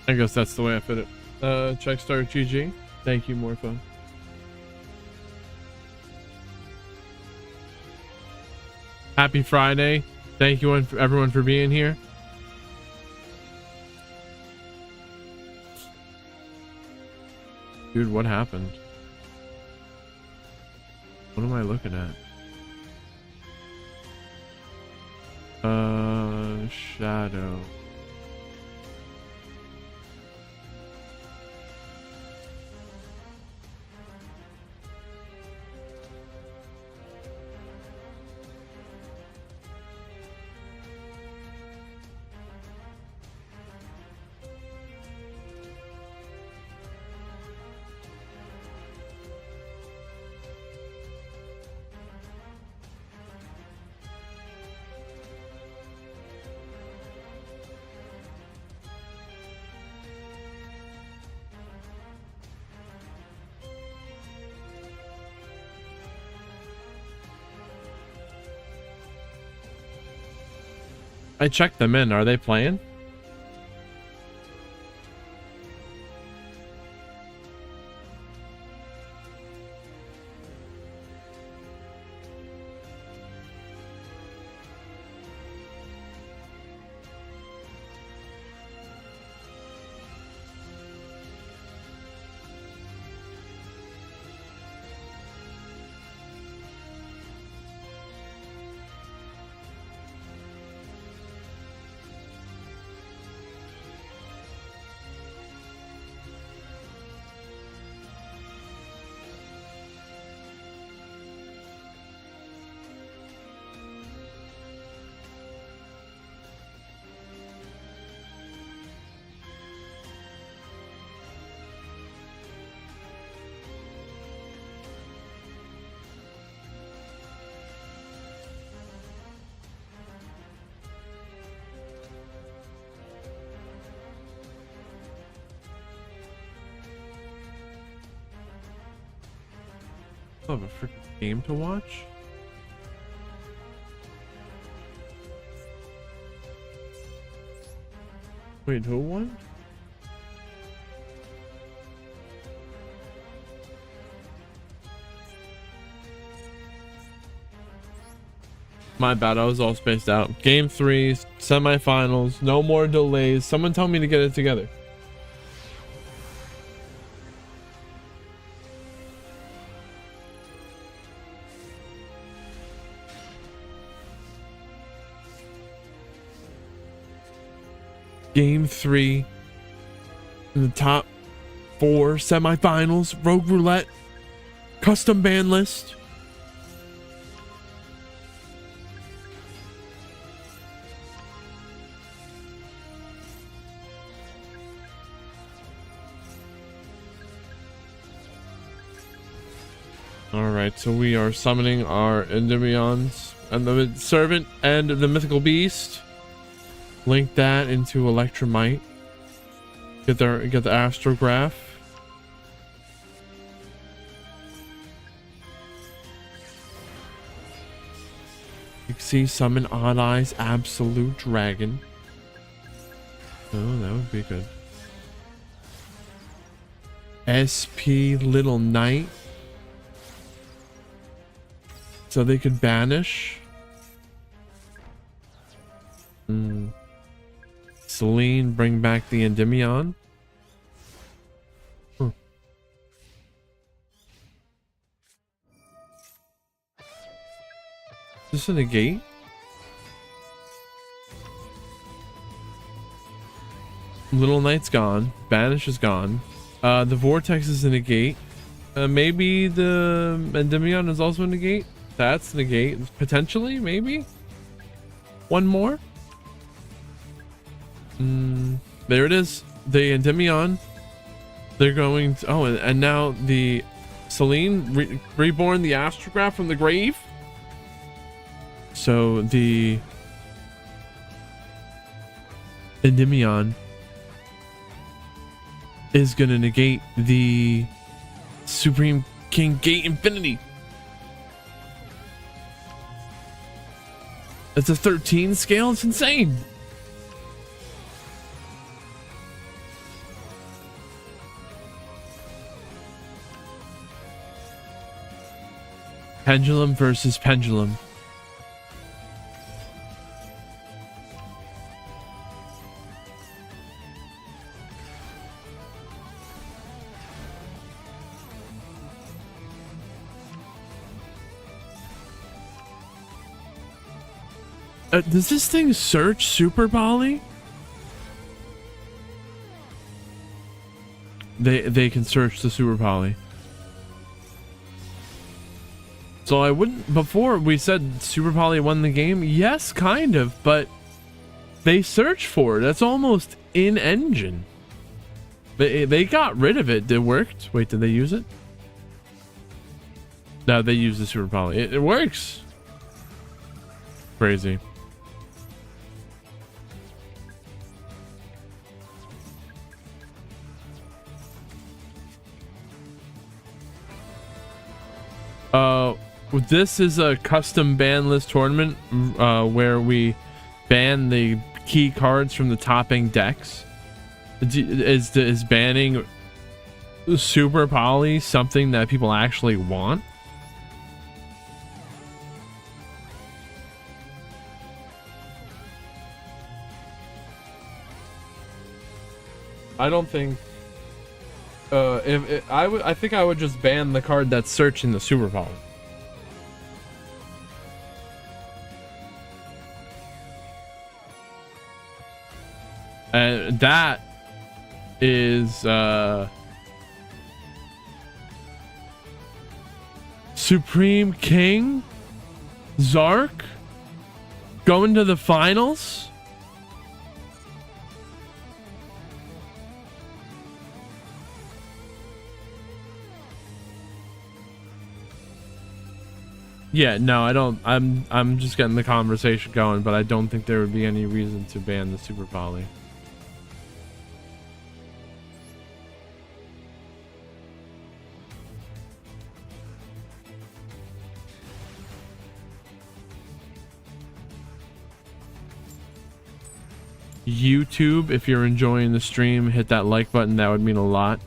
I guess that's the way I fit it. Check start GG. Thank you, Morpho. Happy Friday. Thank you everyone for being here. Dude, what happened? What am I looking at? Shadow. I checked them in. Are they playing? I have a freaking game to watch. Wait, who won? My bad, I was all spaced out. Game 3, semifinals, no more delays. Someone tell me to get it together. Game 3 in the top 4 semifinals, Rogue Roulette, custom ban list. Alright, so we are summoning our Endymions and the Servant and the Mythical Beast. Link that into Electromite. Get the Astrograph. You can see summon Odd Eyes Absolute Dragon. Oh, that would be good. SP Little Knight. So they could banish. Celine, bring back the Endymion. Huh. Is this a negate? Little Knight's gone. Banish is gone. The Vortex is a negate. Maybe the Endymion is also a negate. That's negate. Potentially, maybe. One more. There it is. The Endymion. They're going to, oh, and now the Celine reborn the Astrograph from the grave. So the Endymion is going to negate the Supreme King Gate Infinity. It's a 13 scale. It's insane. Pendulum versus pendulum. Does this thing search Super Poly? They can search the Super Poly. So I wouldn't. Before we said Super Poly won the game. Yes, kind of, but they search for it. That's almost in engine. They got rid of it. It worked. Wait, did they use it? No, they use the Super Poly. It works. Crazy. This is a custom ban list tournament where we ban the key cards from the topping decks. Is banning Super Poly something that people actually want? I don't think. I think I would just ban the card that's searching the Super Poly. And that is Supreme King Zark going to the finals. Yeah, no, I don't. I'm just getting the conversation going, but I don't think there would be any reason to ban the Super Poly. YouTube, if you're enjoying the stream, hit that like button. That would mean a lot.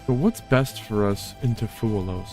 But what's best for us into Fuelos?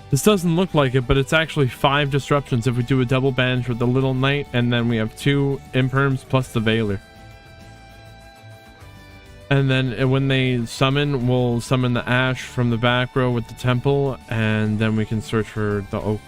This doesn't look like it, but it's actually 5 disruptions if we do a double banish with the Little Knight, and then we have 2 imperms plus the Veiler. And then when they summon, we'll summon the Ash from the back row with the Temple, and then we can search for the Oak.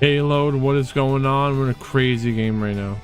Halo, what is going on? We're in a crazy game right now.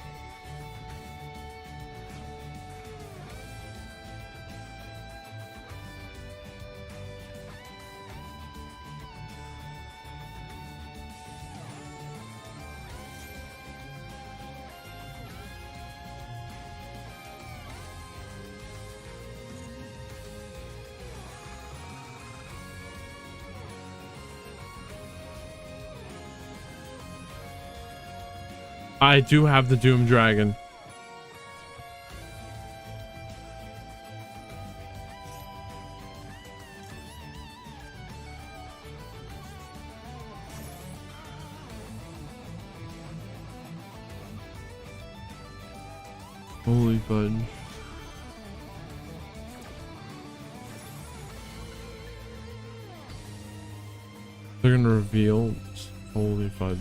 I do have the Doom Dragon. Holy fudge. They're gonna reveal. Holy fudge.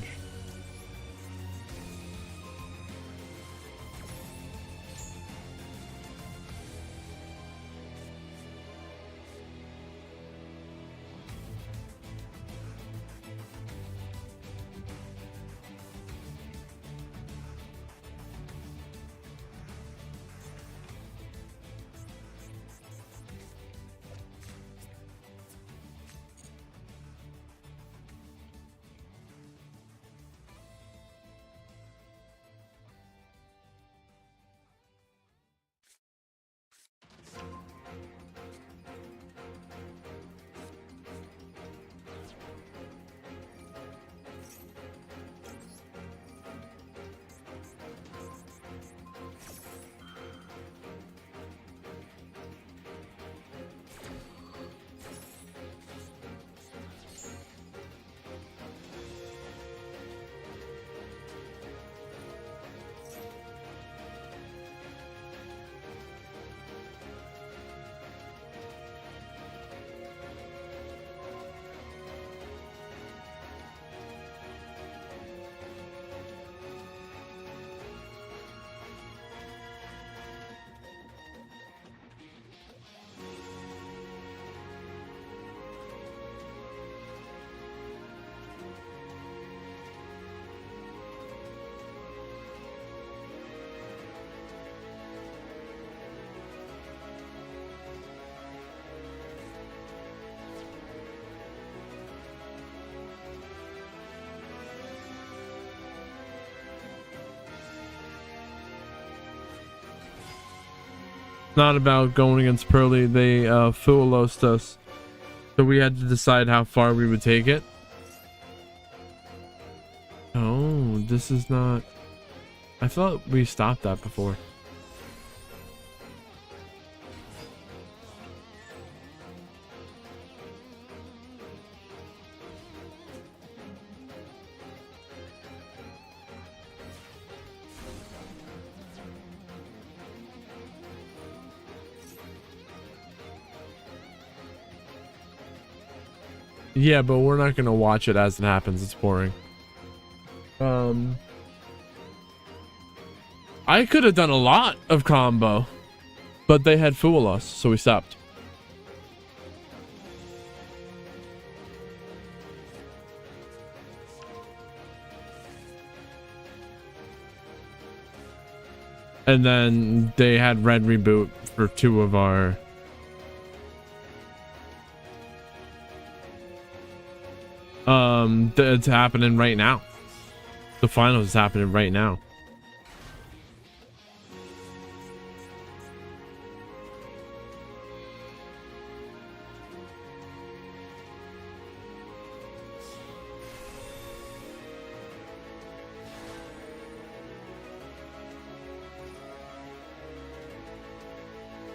Not about going against Pearly. They full-lost us. So we had to decide how far we would take it. Oh, this is not... I thought we stopped that before. Yeah, but we're not gonna watch it as it happens. It's boring. I could have done a lot of combo, but they had fool us, so we stopped. And then they had red reboot for 2 of our... it's happening right now. The finals is happening right now.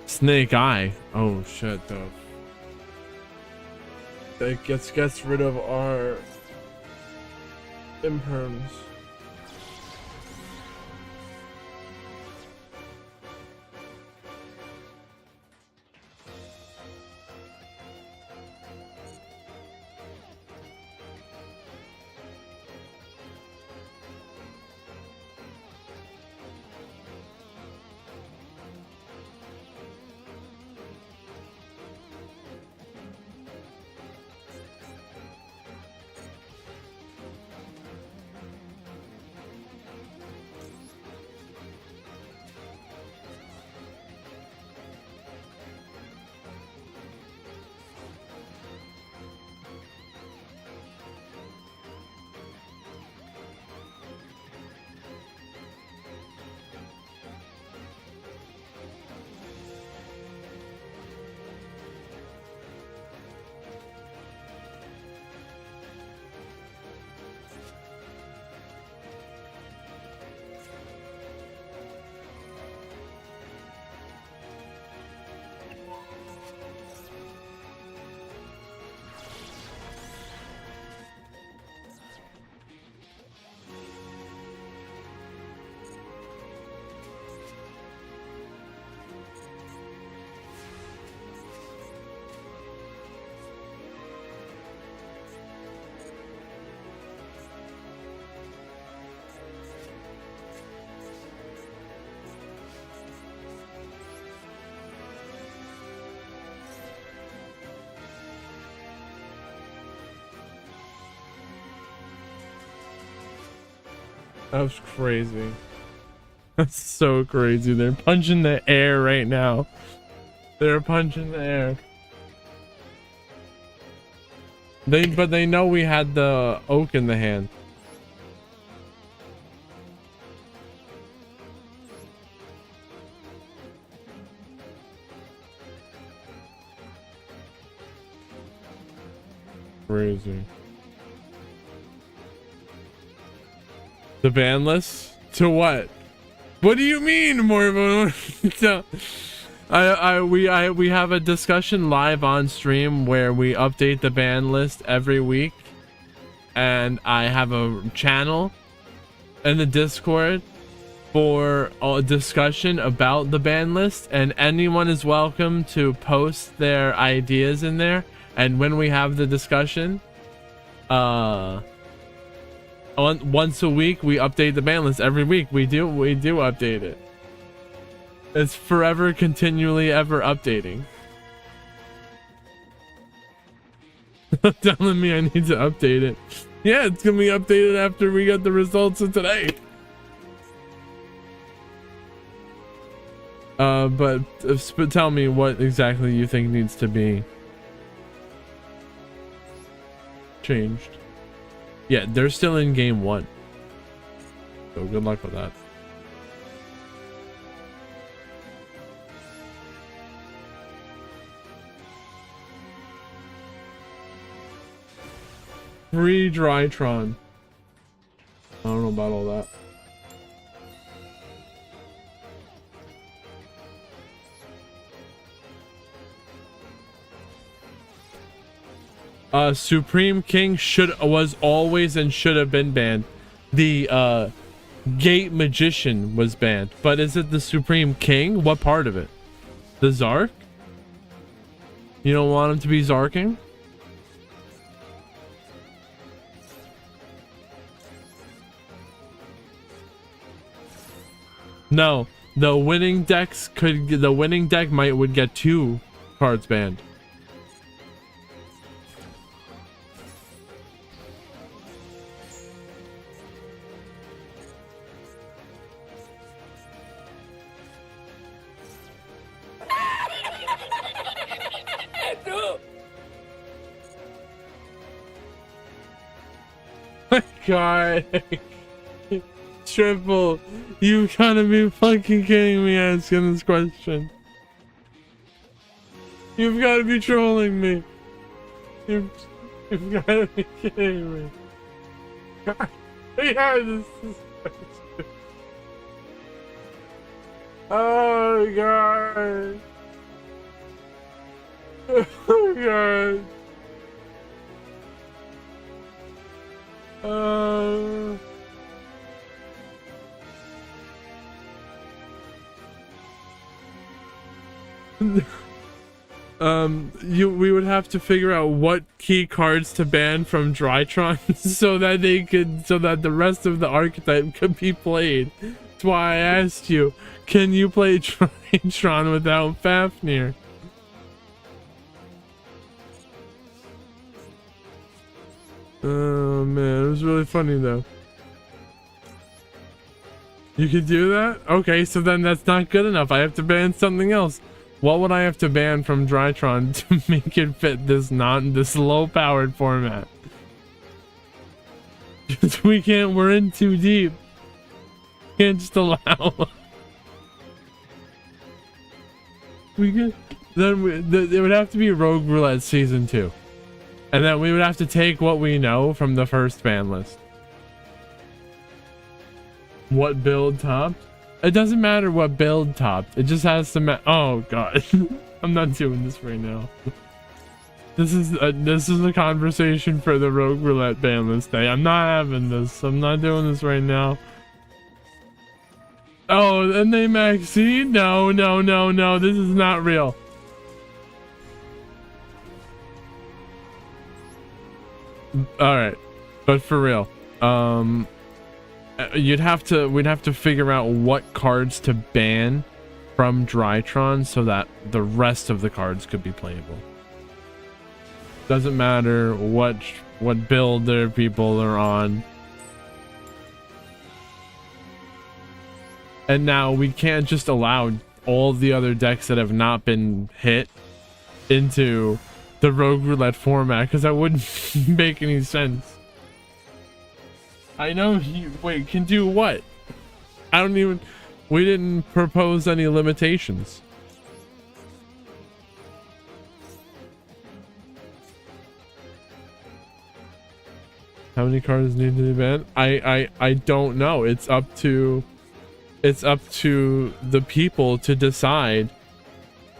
Snake Eye. Oh shit, though. That gets rid of our imperms. That was crazy. That's so crazy. They're punching the air right now. They're punching the air. But they know we had the oak in the hand. Crazy. The ban list? To what? What do you mean, Morbo? We have a discussion live on stream where we update the ban list every week, and I have a channel in the Discord for a discussion about the ban list, and anyone is welcome to post their ideas in there. And when we have the discussion, once a week we update the ban list. Every week we do update it. It's forever, continually, ever updating. Telling me I need to update it. Yeah, it's gonna be updated after we get the results of today. But tell me what exactly you think needs to be changed. Yeah, they're still in game 1. So good luck with that. Free Drytron. I don't know about all that. Supreme King was always and should have been banned. The Gate Magician was banned, but is it the Supreme King? What part of it? The Zark? You don't want him to be Zarking? No, the winning deck would get 2 cards banned. God. Triple, you gotta be fucking kidding me asking this question. You've gotta be trolling me. You've gotta be kidding me. Yeah, this is oh god. Oh god. We would have to figure out what key cards to ban from Drytron so that the rest of the archetype could be played. That's why I asked you, can you play Drytron without Fafnir? Oh man, it was really funny though. You could do that? Okay, so then that's not good enough. I have to ban something else. What would I have to ban from Drytron to make it fit this low powered format? We're in too deep. Can't just allow. It would have to be Rogue Roulette Season 2. And then we would have to take what we know from the first ban list. What build topped? It doesn't matter what build topped. It just has to oh god. I'm not doing this right now. This is a conversation for the Rogue Roulette ban list day. I'm not having this. I'm not doing this right now. Oh, and they maxi? No. This is not real. All right, but for real, we'd have to figure out what cards to ban from Drytron so that the rest of the cards could be playable. Doesn't matter what build their people are on. And now we can't just allow all the other decks that have not been hit into the Rogue Roulette format, because that wouldn't make any sense. I know you can do what? We didn't propose any limitations. How many cards need to be banned? I don't know. It's up to the people to decide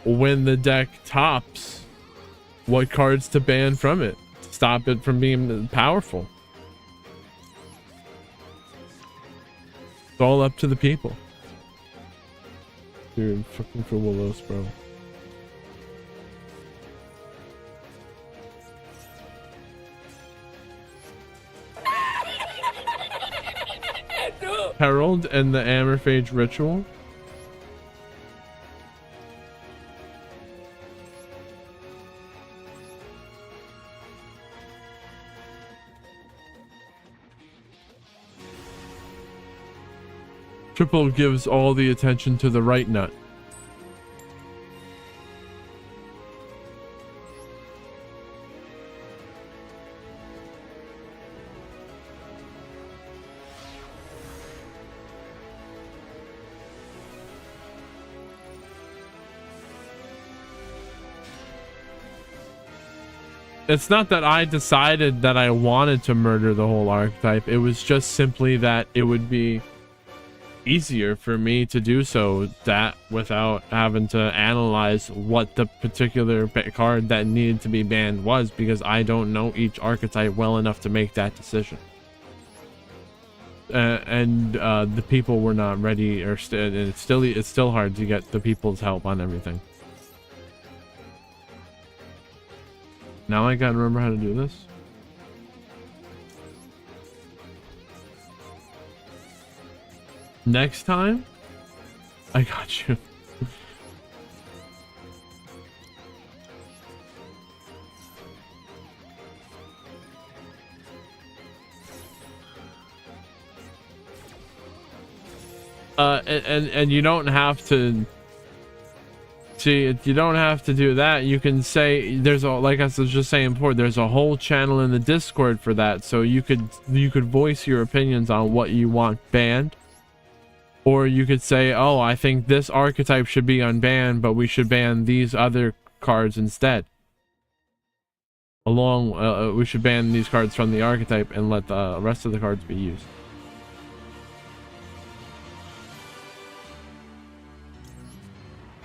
when the deck tops what cards to ban from it to stop it from being powerful. It's all up to the people. Dude, fucking for Willows, bro. Herald and the Amorphage Ritual. Triple gives all the attention to the right nut. It's not that I decided that I wanted to murder the whole archetype. It was just simply that it would be easier for me to do so that without having to analyze what the particular card that needed to be banned was, because I don't know each archetype well enough to make that decision. And the people were not ready, or it's still hard to get the people's help on everything. Now I gotta remember how to do this. Next time, I got you. And you don't have to see, you don't have to do that. You can say there's a, like I was just saying before, there's a whole channel in the Discord for that, so you could voice your opinions on what you want banned. Or you could say, oh, I think this archetype should be unbanned, but we should ban these other cards instead. We should ban these cards from the archetype and let the rest of the cards be used.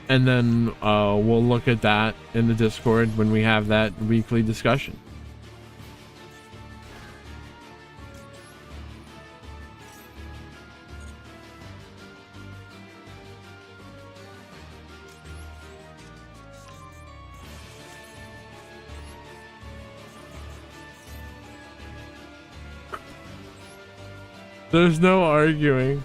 And then we'll look at that in the Discord when we have that weekly discussion. There's no arguing.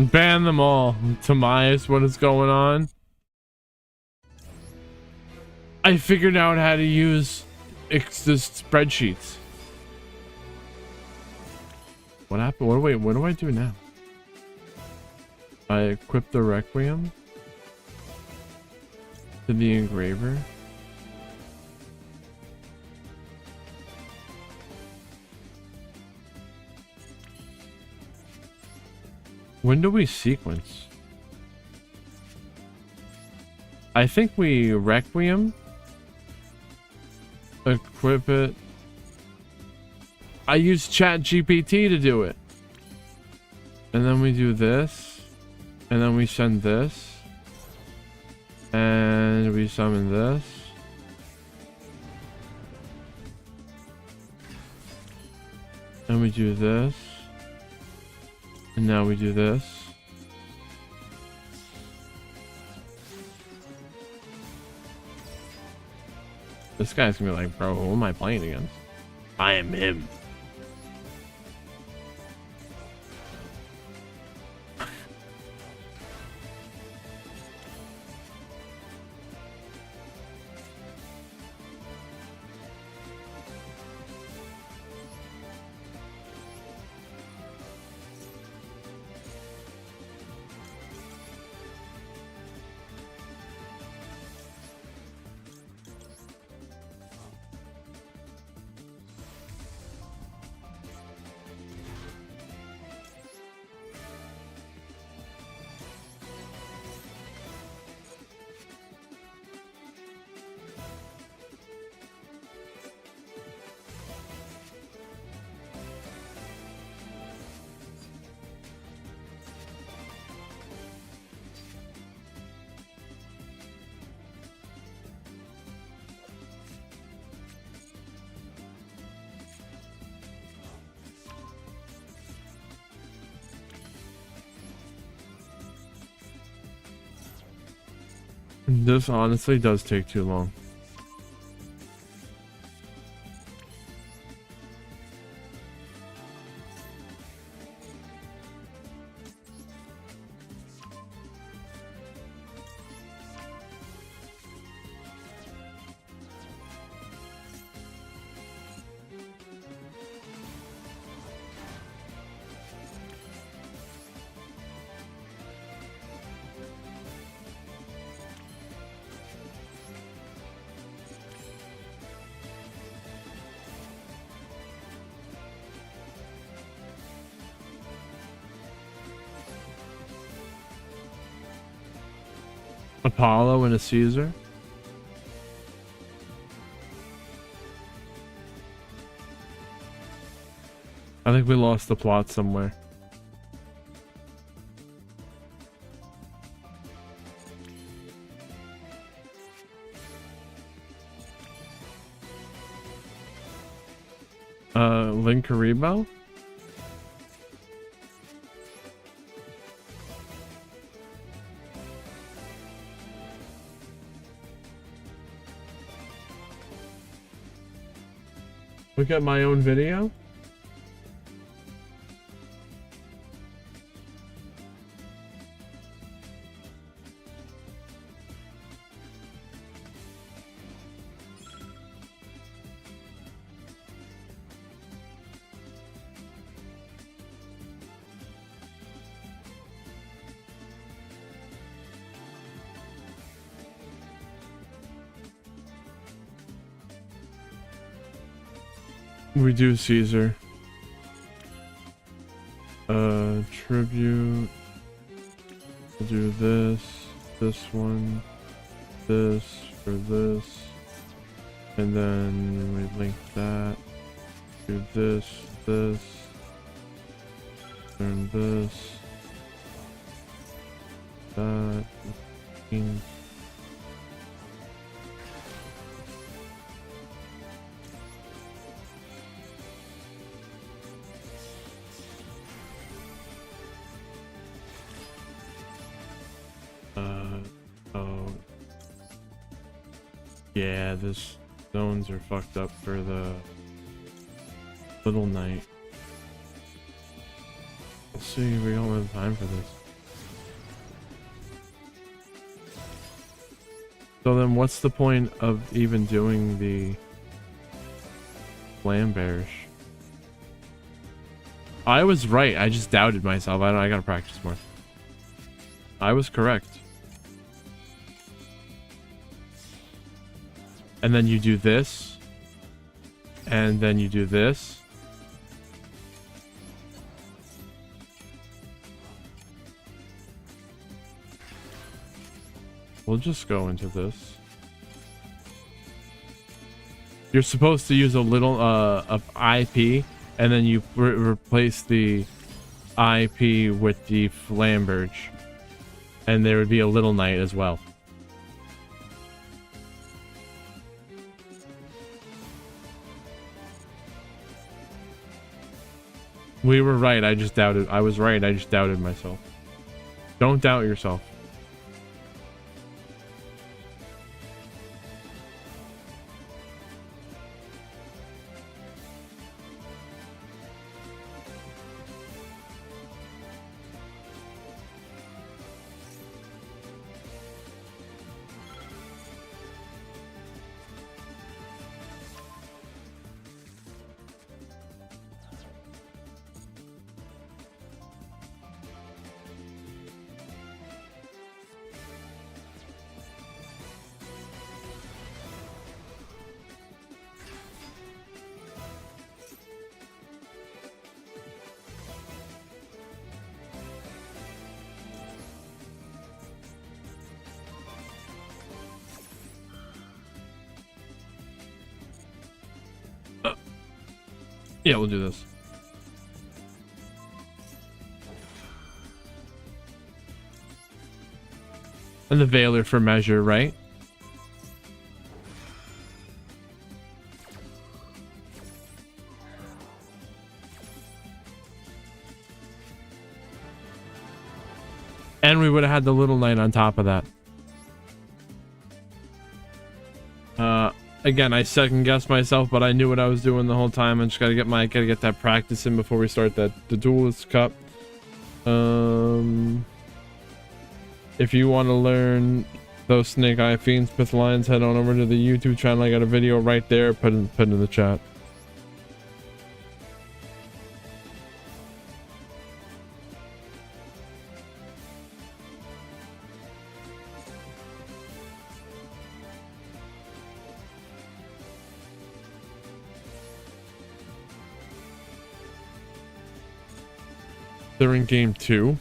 Ban them all. Tomias, what is going on? I figured out how to use the spreadsheets. What happened? What do I do now? I equip the Requiem to the engraver. When do we sequence? I think we Requiem, equip it. I use ChatGPT to do it. And then we do this. And then we send this. And we summon this. And we do this. And now we do this. This guy's gonna be like, bro, who am I playing against? I am him. This honestly does take too long. Apollo and a Caesar. I think we lost the plot somewhere. Linkaribo? Look at my own video. We do Caesar. Tribute. We'll do this one, this for this, and then we link that. Do this, turn this, that. Yeah, this zones are fucked up for the little knight. Let's see, we don't have time for this. So then what's the point of even doing the Flamberge? I was right, I just doubted myself. I gotta practice more. I was correct. And then you do this. And then you do this. We'll just go into this. You're supposed to use a little of IP, and then you replace the IP with the Flamberge. And there would be a little knight as well. We were right, I just doubted. I was right, I just doubted myself. Don't doubt yourself. Yeah, we'll do this. And the Veiler for measure, right? And we would have had the little knight on top of that. Again, I second guessed myself, but I knew what I was doing the whole time. I just gotta get that practice in before we start the Duelist Cup. If you want to learn those Snake Eye Fiends Pith Lions, head on over to the YouTube channel. I got a video right there. Put in the chat. They're in game 2.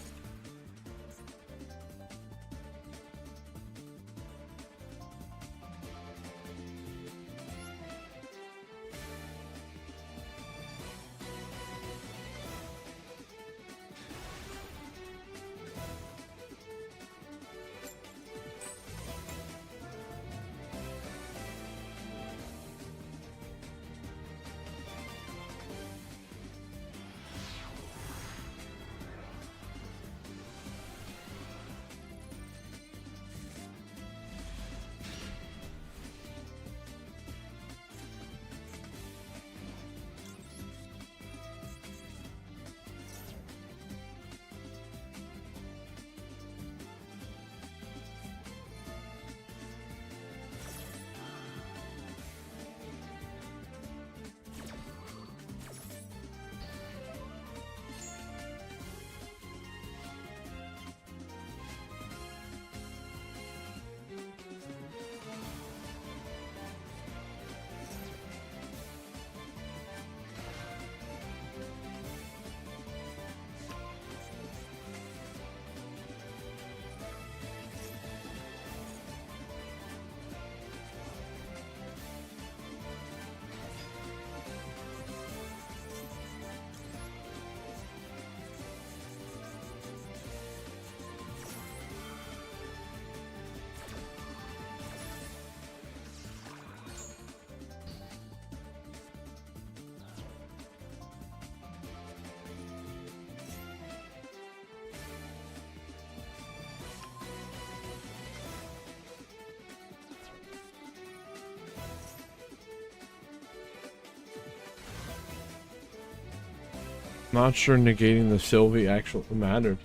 Not sure negating the Sylvie actually mattered.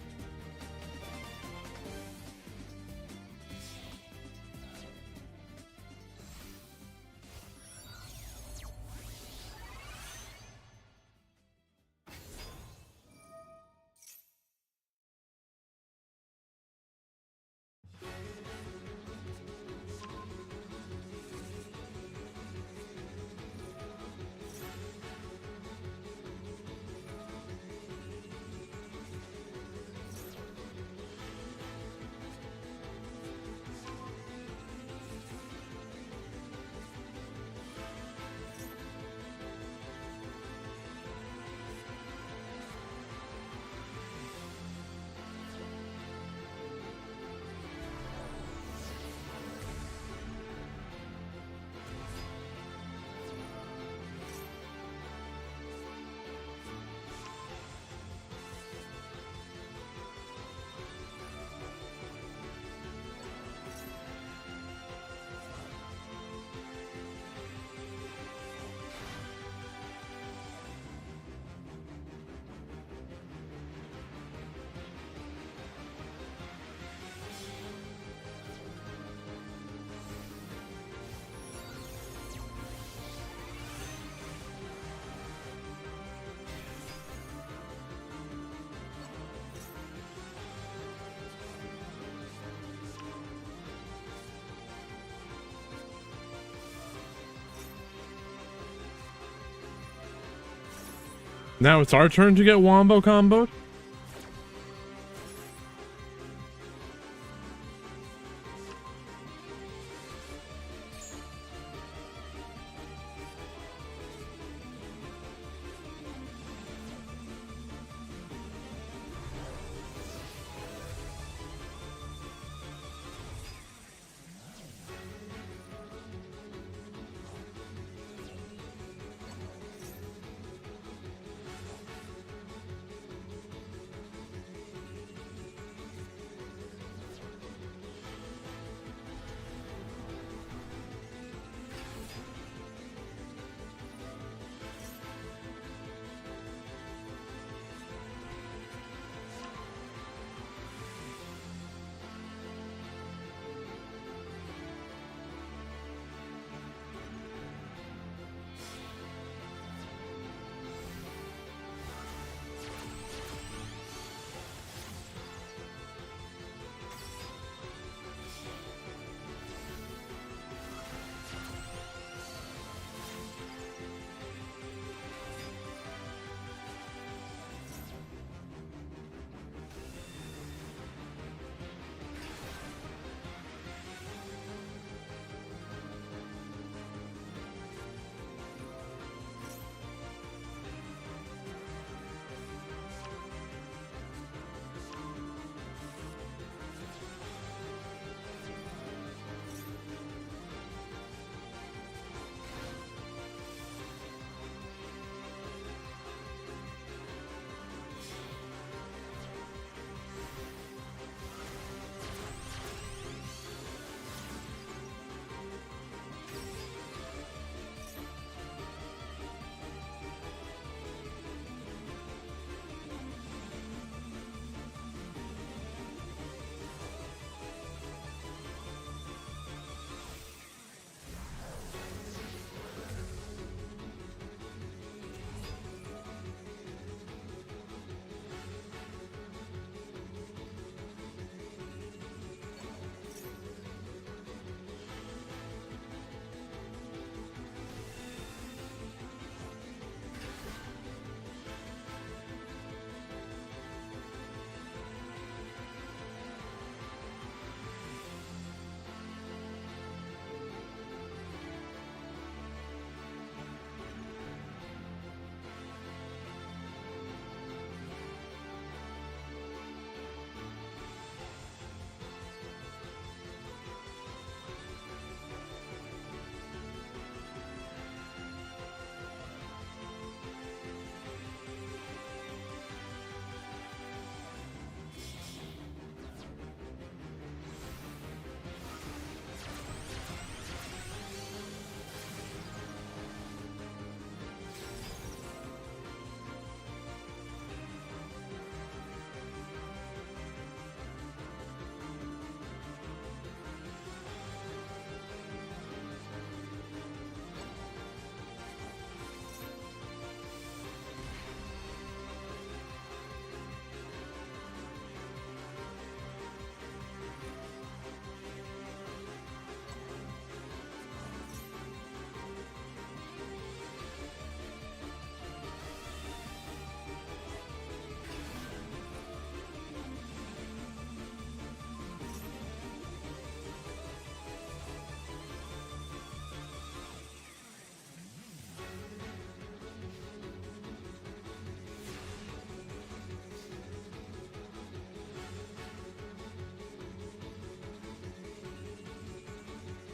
Now it's our turn to get wombo comboed?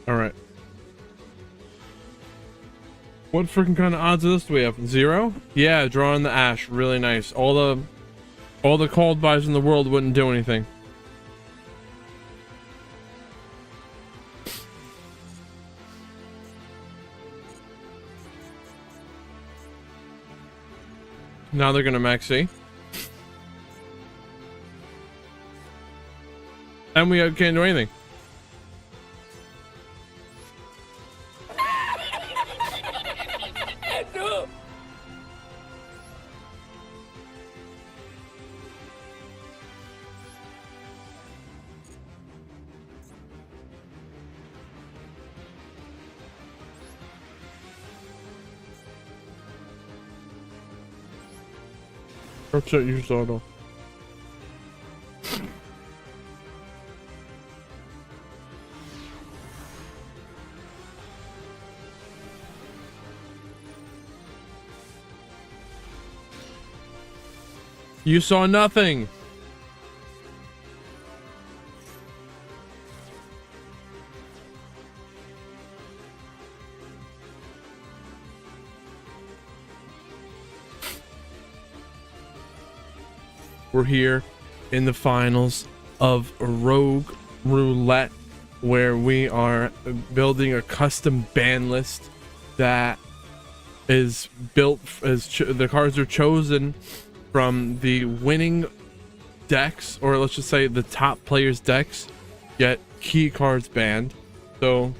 All right. What freaking kind of odds of this do we have? 0? Yeah, drawing the ash. Really nice. All the cold buys in the world wouldn't do anything. Now they're gonna max C. And we can't do anything. What's that you saw though? You saw nothing. We're here in the finals of Rogue Roulette, where we are building a custom ban list that is built as the cards are chosen from the winning decks, or let's just say the top players' decks, get key cards banned. So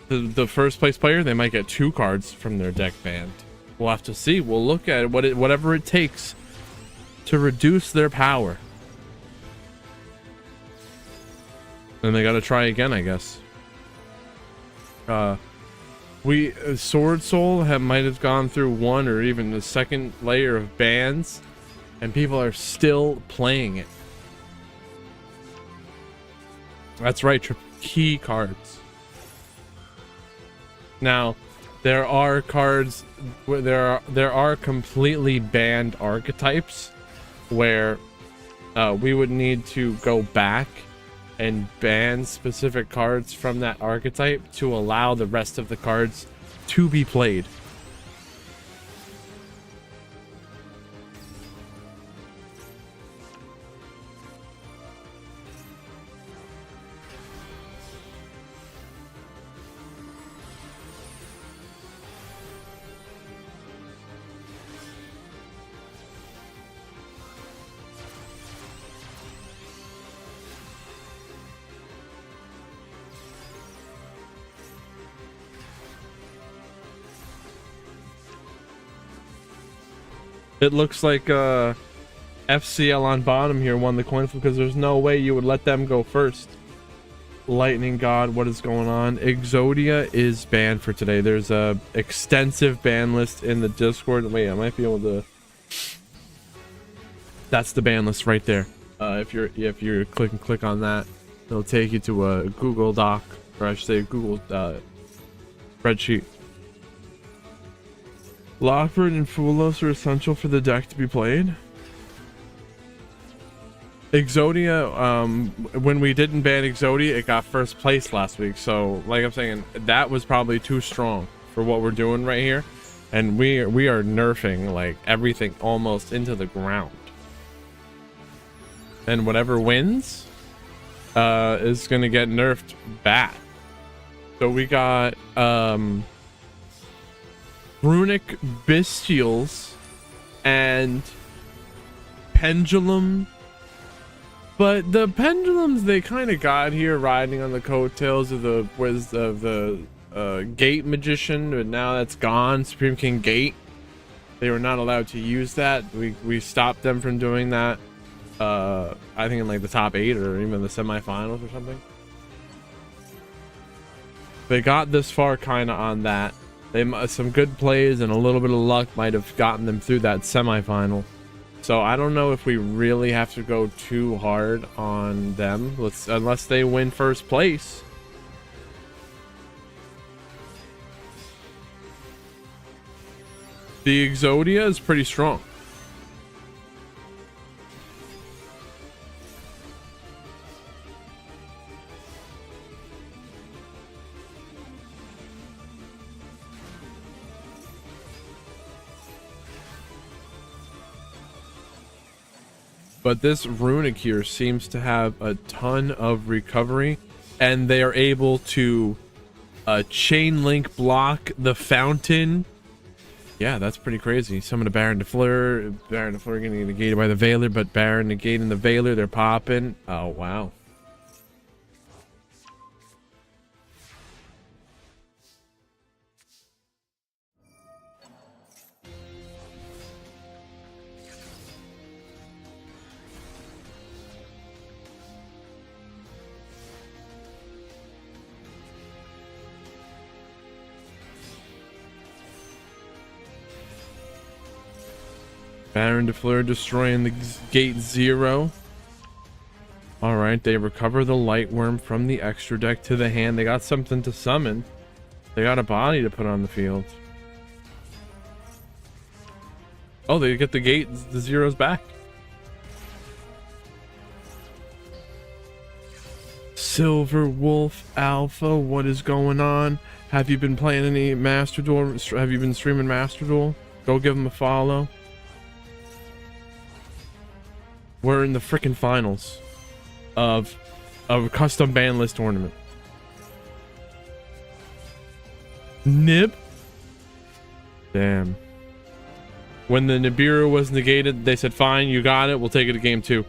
the first place player, they might get 2 cards from their deck banned. We'll have to see. We'll look at it, whatever it takes to reduce their power. And they gotta try again, I guess. Sword Soul might have gone through 1 or even the second layer of bans, and people are still playing it. That's right, key cards. Now, there are cards where there are completely banned archetypes where we would need to go back and ban specific cards from that archetype to allow the rest of the cards to be played. It looks like FCL on bottom here won the coin flip because there's no way you would let them go first. Lightning God, what is going on? Exodia is banned for today. There's a extensive ban list in the Discord. Wait, I might be able to. That's the ban list right there. If you're click on that, it'll take you to a Google Doc, or I should say Google spreadsheet. Lockford and Fulos are essential for the deck to be played. Exodia, when we didn't ban Exodia, it got first place last week. So, like I'm saying, that was probably too strong for what we're doing right here. And we are nerfing like everything almost into the ground. And whatever wins is going to get nerfed back. So we got Runic Bestials and Pendulum, but the Pendulums they kind of got here riding on the coattails of the Gate Magician, but now that's gone. Supreme King Gate, they were not allowed to use that. We stopped them from doing that. I think in like the top 8 or even the semifinals or something. They got this far kind of on that. Some good plays and a little bit of luck might have gotten them through that semifinal. So I don't know if we really have to go too hard on them, unless they win first place. The Exodia is pretty strong. But this runic here seems to have a ton of recovery, and they are able to chain link block the fountain. Yeah, that's pretty crazy. Summon a Baron de Fleur. Baron de Fleur getting negated by the Veiler, but Baron negating the Veiler. They're popping. Oh, wow. Baron de Fleur destroying the gate 0. All right, they recover the light worm from the extra deck to the hand. They got something to summon. They got a body to put on the field. Oh, they get the gate, the 0s back. Silver Wolf Alpha, what is going on? Have you been playing any Master Duel? Have you been streaming Master Duel? Go give them a follow. We're in the freaking finals of a custom ban list tournament. Nib? Damn. When the Nibiru was negated, they said, fine, you got it. We'll take it to game 2.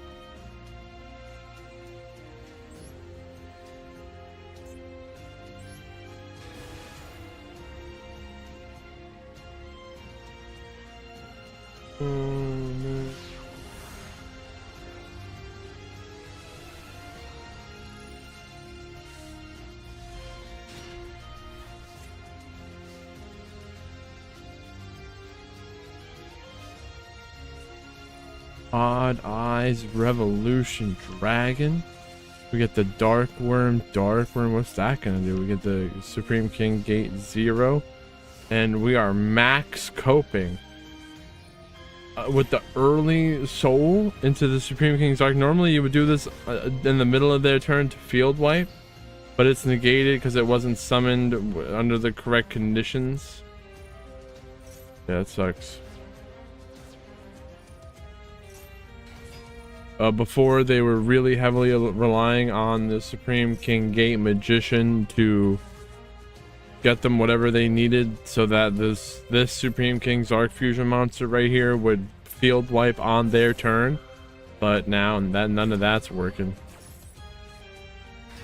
Odd Eyes Revolution Dragon. We get the Dark Worm. What's that gonna do? We get the Supreme King Gate 0, and we are max coping with the early soul into the Supreme King's Arc. Normally you would do this in the middle of their turn to field wipe, but it's negated because it wasn't summoned under the correct conditions. Yeah, it sucks. Before, they were really heavily relying on the Supreme King Gate Magician to get them whatever they needed, so that this Supreme King's Arc Fusion monster right here would field wipe on their turn. But now none of that's working.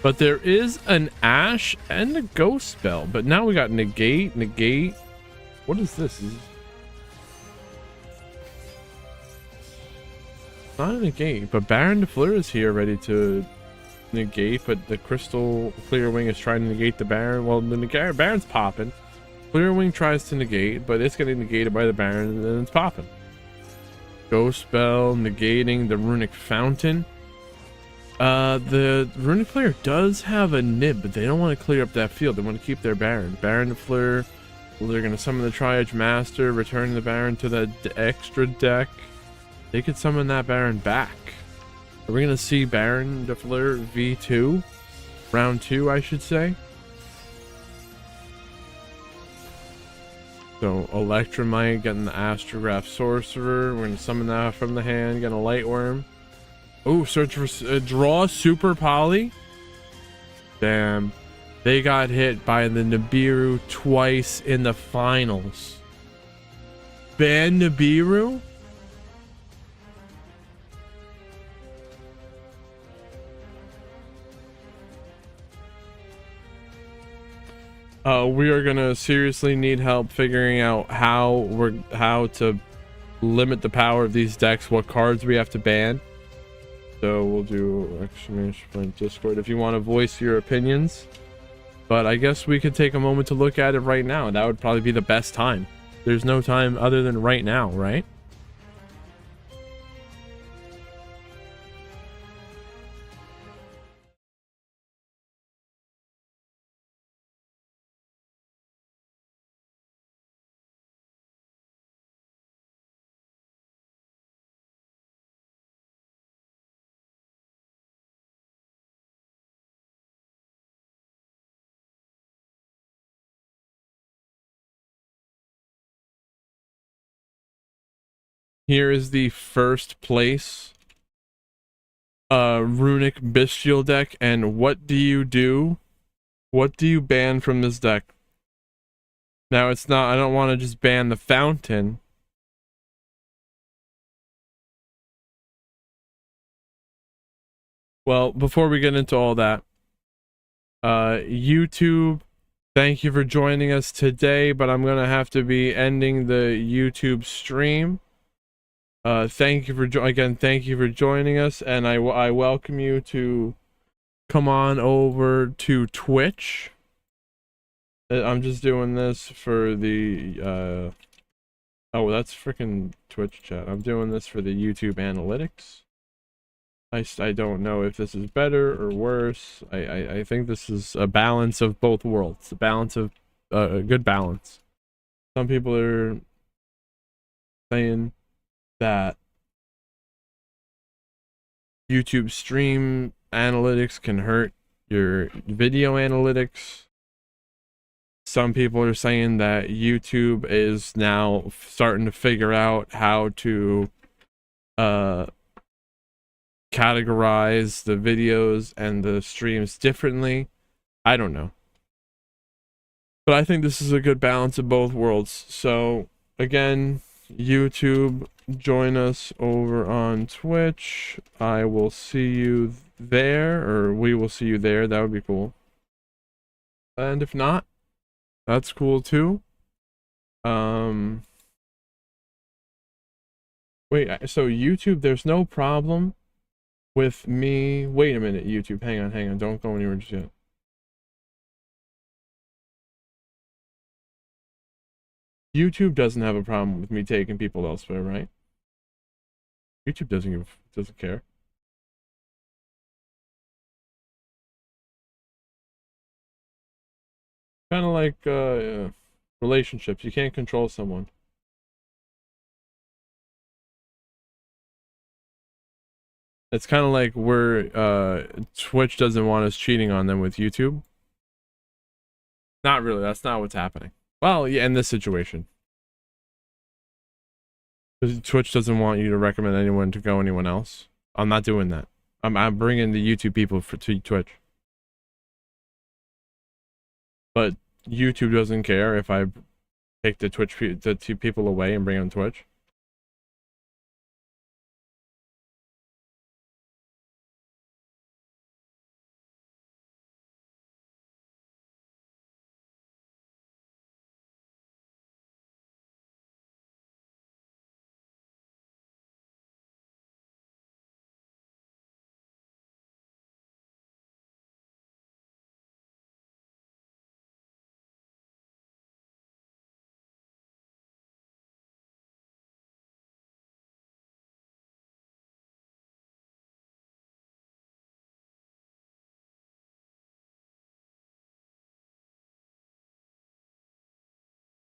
But there is an Ash and a Ghost spell. But now we got negate. What is this? Not a negate, but Baron de Fleur is here ready to negate, but the Crystal Clear Wing is trying to negate the Baron. Well, the Baron's popping. Clear Wing tries to negate, but it's getting negated by the Baron, and then it's popping. Ghost Spell negating the Runic Fountain. The Runic player does have a nib, but they don't want to clear up that field. They want to keep their Baron. Baron de Fleur, well, they're going to summon the Triage Master, return the Baron to the extra deck. They could summon that Baron back. Are we going to see Baron de Fleur V2? Round 2, I should say. So, Electromite, getting the Astrograph Sorcerer. We're going to summon that from the hand, get a Light Worm. Oh, search for... draw Super Poly? Damn. They got hit by the Nibiru twice in the finals. Ban Nibiru? We are gonna seriously need help figuring out how to limit the power of these decks, what cards we have to ban. So we'll do exclamation point Discord if you want to voice your opinions. But I guess we could take a moment to look at it right now. That would probably be the best time. There's no time other than right now, right? Here is the first place runic bestial deck, and what do you do? What do you ban from this deck? Now it's not, I don't want to just ban the fountain. Well, before we get into all that, YouTube, thank you for joining us today, but I'm gonna have to be ending the YouTube stream. Thank you for thank you for joining us, and I welcome you to come on over to Twitch. I'm just doing this for the oh, that's freaking Twitch chat. I'm doing this for the YouTube analytics. I don't know if this is better or worse. I think this is a balance of both worlds. A balance of a good balance. Some people are saying that YouTube stream analytics can hurt your video analytics. Some people are saying that YouTube is now starting to figure out how to categorize the videos and the streams differently. I don't know. But I think this is a good balance of both worlds. So, again, YouTube, join us over on Twitch. I will see you there, or we will see you there. That would be cool. And if not, that's cool too. Wait, so YouTube, there's no problem with me. Wait a minute, YouTube. Hang on. Don't go anywhere just yet. YouTube doesn't have a problem with me taking people elsewhere, right? YouTube doesn't care. Kind of like relationships. You can't control someone. It's kind of like where Twitch doesn't want us cheating on them with YouTube. Not really. That's not what's happening. Well, yeah, in this situation. Because Twitch doesn't want you to recommend anyone to go anyone else. I'm not doing that. I'm bringing the YouTube people to Twitch. But YouTube doesn't care if I take the two people away and bring them to Twitch.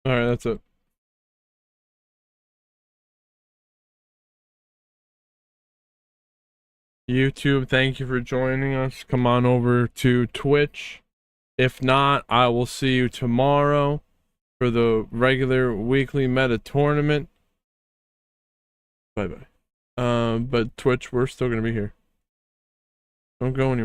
Alright, that's it. YouTube, thank you for joining us. Come on over to Twitch. If not, I will see you tomorrow for the regular weekly meta tournament. Bye-bye. But Twitch, we're still gonna be here. Don't go anywhere.